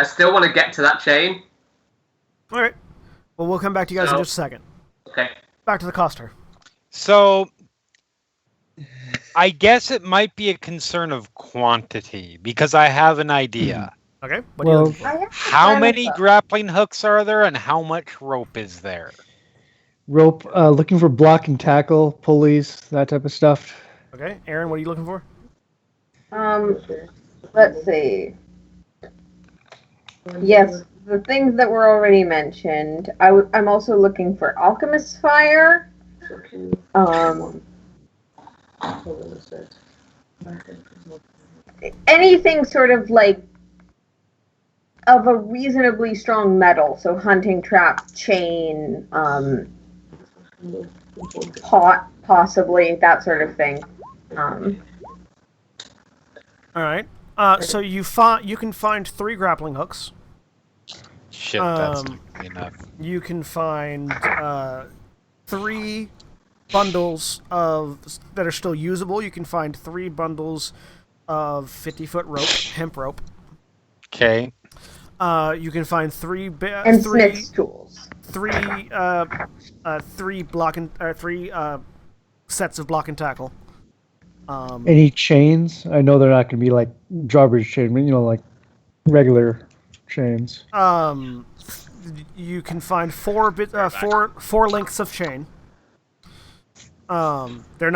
still want to get to that chain. All right. Well, we'll come back to you guys in just a second. Okay. Back to the coster. So, I guess it might be a concern of quantity, because I have an idea. Okay. What are you looking for? How many grappling hooks are there, and how much rope is there? Rope, looking for block and tackle, pulleys, that type of stuff. Okay. Aaron, what are you looking for? Let's see. Yes, the things that were already mentioned. I'm also looking for alchemist's fire. Anything sort of like of a reasonably strong metal, so hunting trap, chain, pot, possibly, that sort of thing. All right. So you can find 3 grappling hooks. Shit, that's not enough. You can find 3 bundles that are still usable. You can find 3 bundles of 50-foot rope, hemp rope. Okay. You can find 3 smith's tools. 3 sets of block and tackle. Any chains? I know they're not going to be like drawbridge chain, but like regular chains. You can find 4 lengths of chain. They're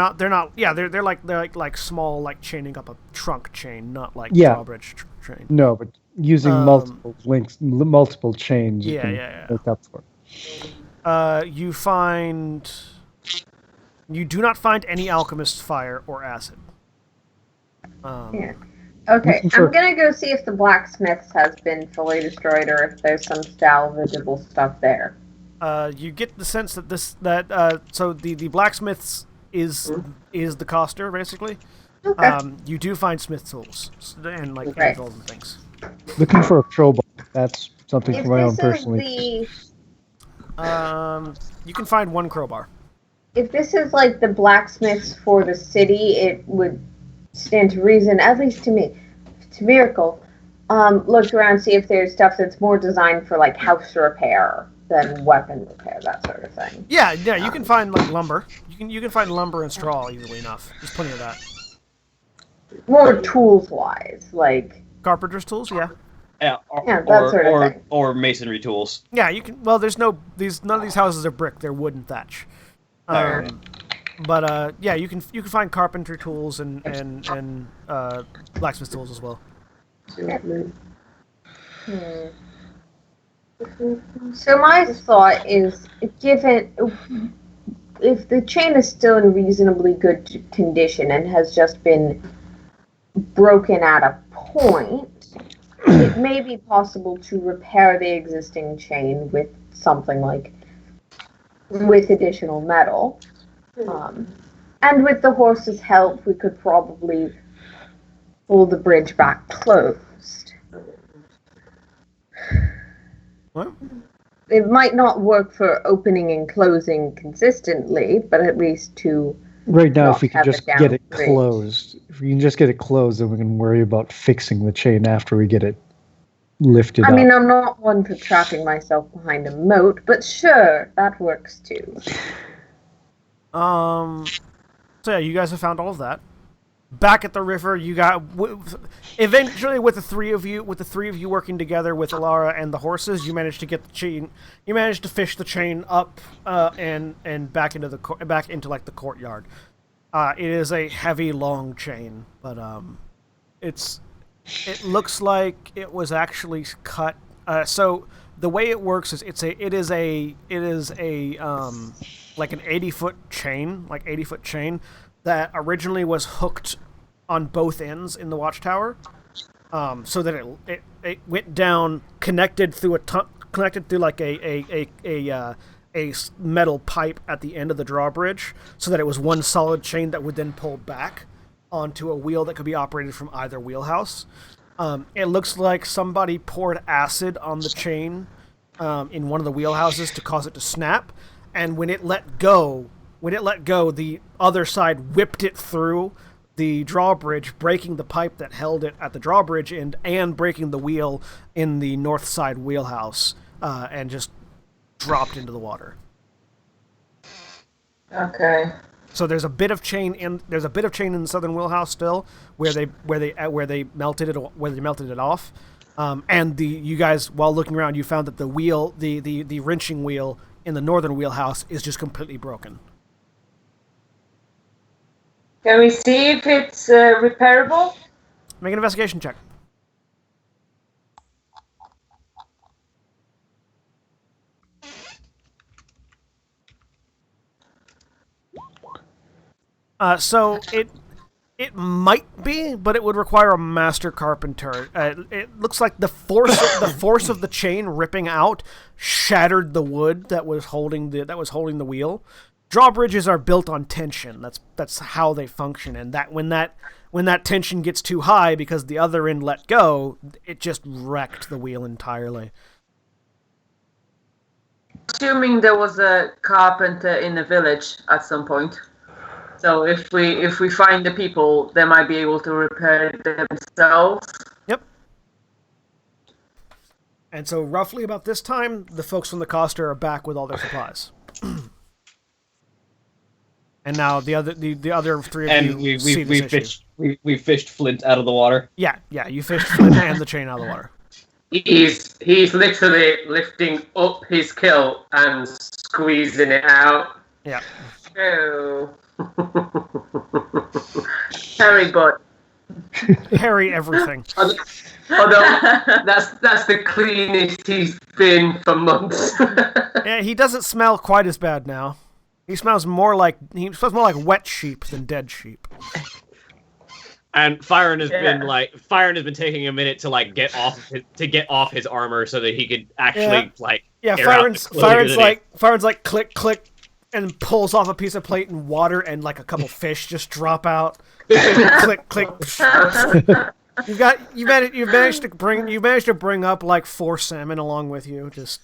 like small, like chaining up a trunk chain, not like drawbridge chain. No, but using multiple links, multiple chains. Yeah. Make up for. You do not find any alchemist's fire or acid. Yeah. Okay, I'm gonna go see if the blacksmith's has been fully destroyed or if there's some salvageable stuff there. You get the sense that so the blacksmith's is the coster basically. Okay. You do find smith tools and like anvils and things. Looking for a crowbar. That's something for my own personally. You can find 1 crowbar. If this is like the blacksmiths for the city, it would stand to reason, at least to me, to Miracle, look around, see if there's stuff that's more designed for like house repair than weapon repair, that sort of thing. Yeah, you can find like lumber. You can find lumber and straw easily enough. There's plenty of that. More tools wise, like carpenter's tools, yeah. Yeah, that sort of thing. Or masonry tools. Yeah, you can. Well, none of these houses are brick; they're wood and thatch. But you can find carpentry tools and blacksmith tools as well. So my thought is, given if the chain is still in reasonably good condition and has just been broken at a point, it may be possible to repair the existing chain with something like with additional metal. And with the horse's help, we could probably pull the bridge back closed. What? It might not work for opening and closing consistently, but at least to right now, if we can just get it bridge. closed, if we can just get it closed, then we can worry about fixing the chain after we get it lifted I up. mean, I'm not one for trapping myself behind a moat, but sure, that works too. So yeah, you guys have found all of that. Back at the river, you got eventually with the three of you working together with Alara and the horses, you managed to get the chain. You managed to fish the chain up and back into like the courtyard. It is a heavy, long chain, but it looks like it was actually cut. So the way it works is it is a like an 80-foot chain, that originally was hooked on both ends in the watchtower, so that it went down, connected through like a metal pipe at the end of the drawbridge, so that it was one solid chain that would then pull back onto a wheel that could be operated from either wheelhouse. It looks like somebody poured acid on the chain in one of the wheelhouses to cause it to snap, and when it let go, the other side whipped it through the drawbridge, breaking the pipe that held it at the drawbridge end and breaking the wheel in the north side wheelhouse, and just dropped into the water. Okay. So there's a bit of chain in the southern wheelhouse still, where they melted it off, and you guys, while looking around, you found that the wheel, the wrenching wheel in the northern wheelhouse is just completely broken. Can we see if it's repairable? Make an investigation check. So it might be, but it would require a master carpenter. It looks like the force of the chain ripping out shattered the wood that was holding the wheel. Drawbridges are built on tension. That's how they function, and that when that tension gets too high because the other end let go, it just wrecked the wheel entirely. Assuming there was a carpenter in the village at some point. So if we find the people, they might be able to repair it themselves. Yep. And so roughly about this time, the folks from the Coster are back with all their supplies. And now the other three of you see this issue. We fished Flint out of the water. Yeah, you fished Flint and the chain out of the water. He's literally lifting up his kilt and squeezing it out. Yeah. Oh. Harry butt. Harry everything. Although that's the cleanest he's been for months. Yeah, he doesn't smell quite as bad now. He smells more like wet sheep than dead sheep. And Fyron has been taking a minute to get off his armor so that he could actually Fyron's like click click and pulls off a piece of plate and water, and like a couple fish just drop out. Click click. You managed to bring up like 4 salmon along with you, just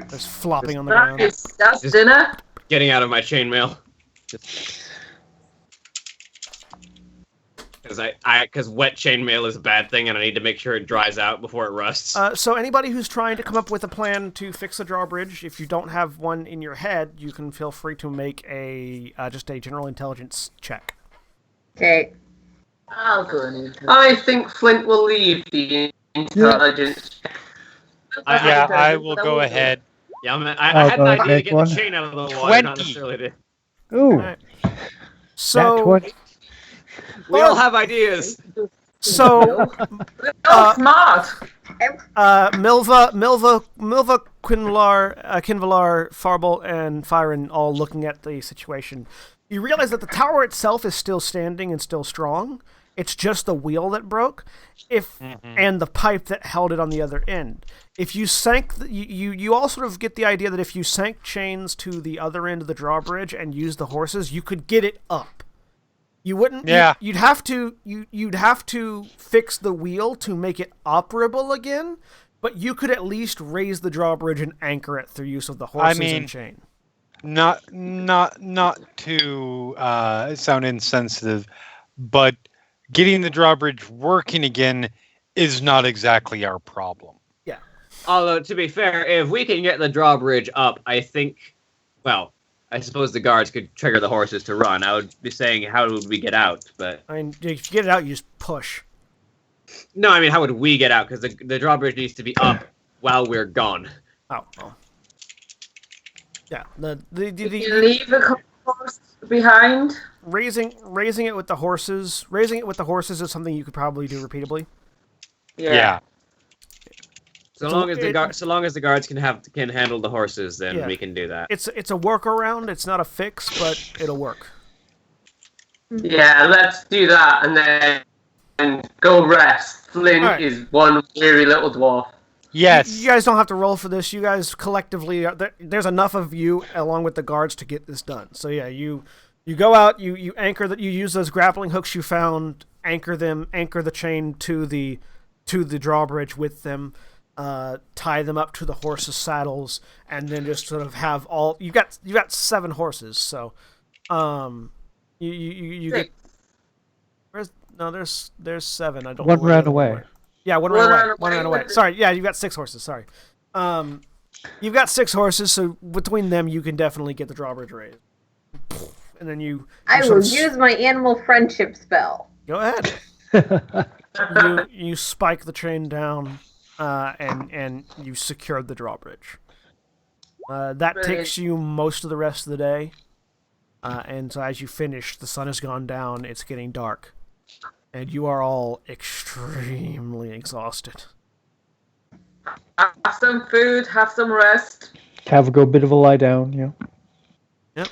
flopping on the ground. That's dinner. Getting out of my chainmail. Because wet chainmail is a bad thing, and I need to make sure it dries out before it rusts. So anybody who's trying to come up with a plan to fix the drawbridge, if you don't have one in your head, you can feel free to make just a general intelligence check. Okay. I'll go in. I think Flint will leave the intelligence. I will go ahead. Yeah, I had an idea to get one. the chain out of the water, not 20. necessarily to... Ooh, Right. So 20. We all have ideas. So Smart. Milva, Kinvalar, Farble, and Fyron all looking at the situation. You realize that the tower itself is still standing and still strong. It's just the wheel that broke, and the pipe that held it on the other end. If you sank, you all sort of get the idea that if you sank chains to the other end of the drawbridge and used the horses, you could get it up. You wouldn't. Yeah. You'd have to fix the wheel to make it operable again, but you could at least raise the drawbridge and anchor it through use of the horses and chain. Not to sound insensitive, but getting the drawbridge working again is not exactly our problem. Although, to be fair, if we can get the drawbridge up, I think, well, I suppose the guards could trigger the horses to run. I would be saying, how would we get out? But I mean, if you get it out, you just push. no, I mean, how would we get out? Because the drawbridge needs to be up while we're gone. Oh, well. Yeah, You leave a horse behind. raising it with the horses. Raising it with the horses is something you could probably do repeatedly. Yeah. So long as the guards can handle the horses, then we can do that. It's a workaround. It's not a fix, but it'll work. Yeah, let's do that and go rest. Flint is one weary little dwarf. Yes. You guys don't have to roll for this. You guys collectively, there's enough of you along with the guards to get this done. So yeah, you go out, you anchor that, you use those grappling hooks you found, anchor the chain to the drawbridge with them. Tie them up to the horses' saddles, and then just sort of have all you got 7 horses, so you get there's 7. I don't One know where ran the other away. one. Yeah, one ran away. Sorry, yeah, you got 6 horses. Sorry, you've got 6 horses, so between them you can definitely get the drawbridge raised, and then I will use my animal friendship spell. Go ahead. you spike the chain down. And you secured the drawbridge. That takes you most of the rest of the day. And so as you finish, the sun has gone down, it's getting dark. And you are all extremely exhausted. Have some food, have some rest. Have a go bit of a lie down, yeah. Yep.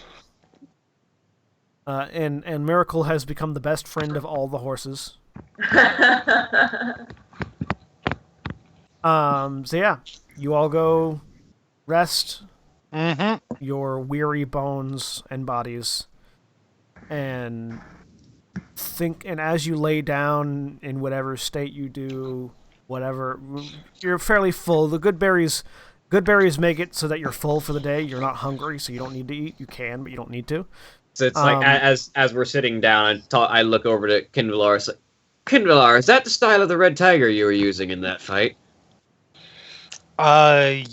And Miracle has become the best friend of all the horses. So yeah, you all go rest your weary bones and bodies, and think. And as you lay down in whatever state you do, whatever, you're fairly full. The good berries make it so that you're full for the day. You're not hungry, so you don't need to eat. You can, but you don't need to. So it's like as we're sitting down, I look over to Kindvalar. It's like, Kindvalar, is that the style of the red tiger you were using in that fight? I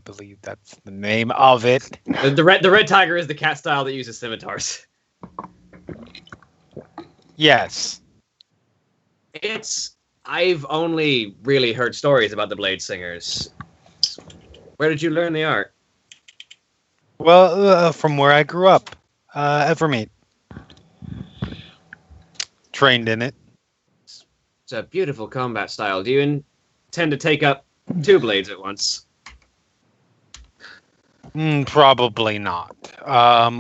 believe that's the name of it. The red tiger is the cat style that uses scimitars. Yes. I've only really heard stories about the Blade Singers. Where did you learn the art? Well, from where I grew up, Evermeet. Trained in it. It's a beautiful combat style. Do you intend to take up 2 blades at once? Probably not. At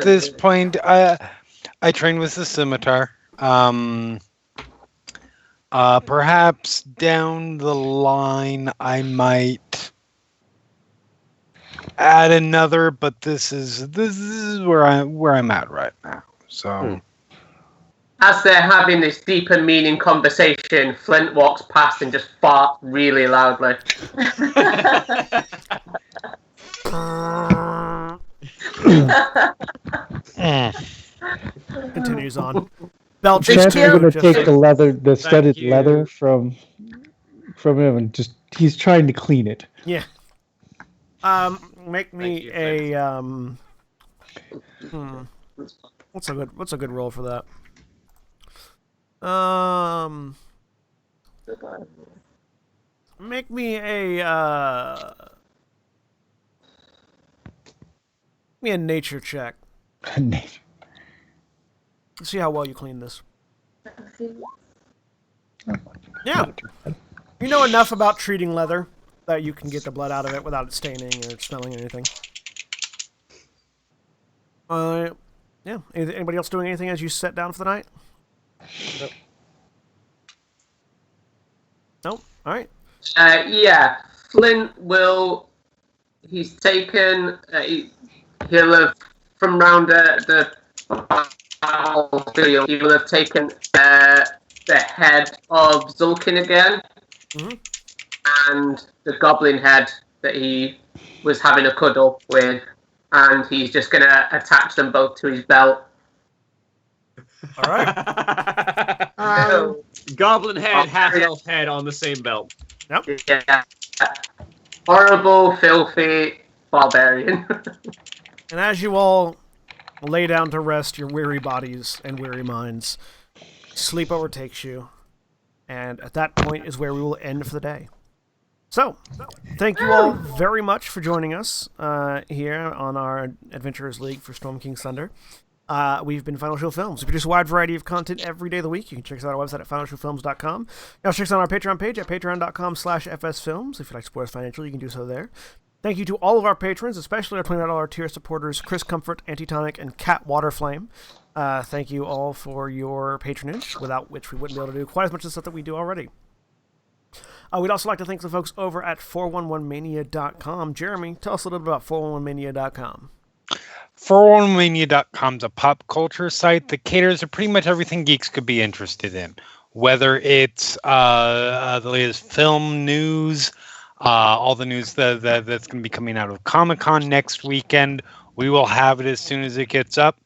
this point, I train with the scimitar. Perhaps down the line, I might add another, but this is where I'm at right now. So. As they're having this deep and meaning conversation, Flint walks past and just farts really loudly. Continues on. Belches Chance too. is going to just- take the studded leather from him, and just he's trying to clean it. Yeah. Make me a What's a good roll for that? Make me a nature check. Nature. Let's see how well you clean this. Yeah. You know enough about treating leather that you can get the blood out of it without it staining or smelling anything. Yeah. Anybody else doing anything as you sit down for the night? Nope. Nope. All right. Yeah, Flint will. He's taken. He'll have from round the battlefield. He will have taken the head of Zulkin again, and the goblin head that he was having a cuddle with, and he's just gonna attach them both to his belt. All right. Goblin head, half elf head on the same belt. Yep. Yeah. Horrible, filthy barbarian. And as you all lay down to rest your weary bodies and weary minds, sleep overtakes you. And at that point is where we will end for the day. So, thank you all very much for joining us here on our Adventurers League for Storm King's Thunder. We've been Final Show Films. We produce a wide variety of content every day of the week. You can check us out on our website at finalshowfilms.com. You also check us out on our Patreon page at patreon.com/fsfilms. If you'd like to support us financially, you can do so there. Thank you to all of our patrons, especially our $20 tier supporters, Chris Comfort, Antitonic, and Cat Waterflame. Thank you all for your patronage, without which we wouldn't be able to do quite as much of the stuff that we do already. We'd also like to thank the folks over at 411mania.com. Jeremy, tell us a little bit about 411mania.com. 411mania.com is a pop culture site that caters to pretty much everything geeks could be interested in. Whether it's the latest film news, all the news that's going to be coming out of Comic-Con next weekend, we will have it as soon as it gets up.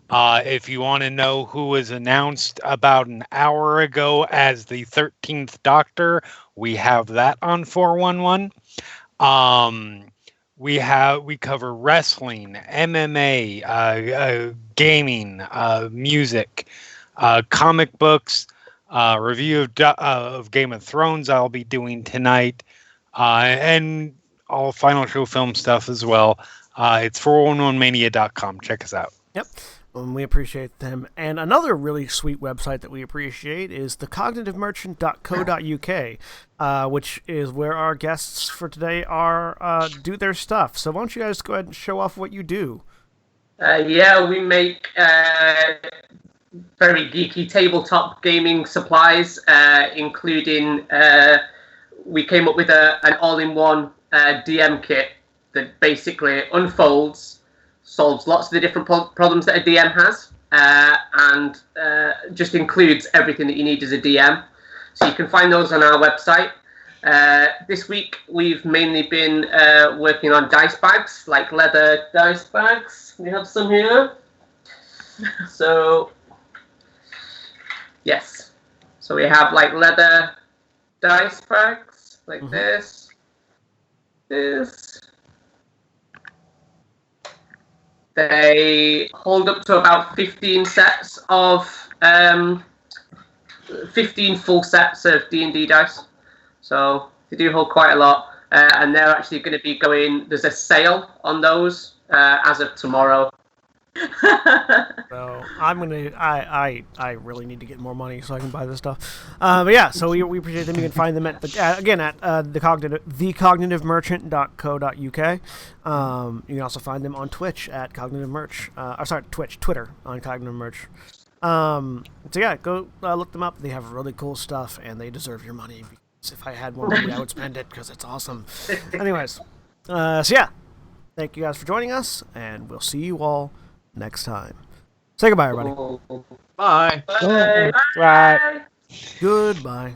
If you want to know who was announced about an hour ago as the 13th Doctor, we have that on 411. We cover wrestling, MMA, gaming, music, comic books, review of Game of Thrones I'll be doing tonight, and all Final Show film stuff as well. It's 411mania.com. Check us out. Yep. We appreciate them. And another really sweet website that we appreciate is thecognitivemerchant.co.uk, which is where our guests for today are do their stuff. So why don't you guys go ahead and show off what you do? We make very geeky tabletop gaming supplies, including we came up with an all-in-one DM kit that basically unfolds, solves lots of the different problems that a DM has, and just includes everything that you need as a DM. So you can find those on our website. This week we've mainly been working on dice bags, like leather dice bags. We have some here. So, yes. So we have like leather dice bags, like this. They hold up to about 15 sets of 15 full sets of D&D dice. So they do hold quite a lot, and they're actually going to be going. There's a sale on those as of tomorrow. So I'm gonna. I really need to get more money so I can buy this stuff. But yeah, so we appreciate them. You can find them at thecognitivemerchant.co.uk. You can also find them on Twitch at Cognitive Merch. Twitter on Cognitive Merch. So yeah, go look them up. They have really cool stuff, and they deserve your money. Because if I had more money, I would spend it because it's awesome. Anyways, so yeah, thank you guys for joining us, and we'll see you all next time. Say goodbye, everybody. Bye. Bye. Bye. Goodbye.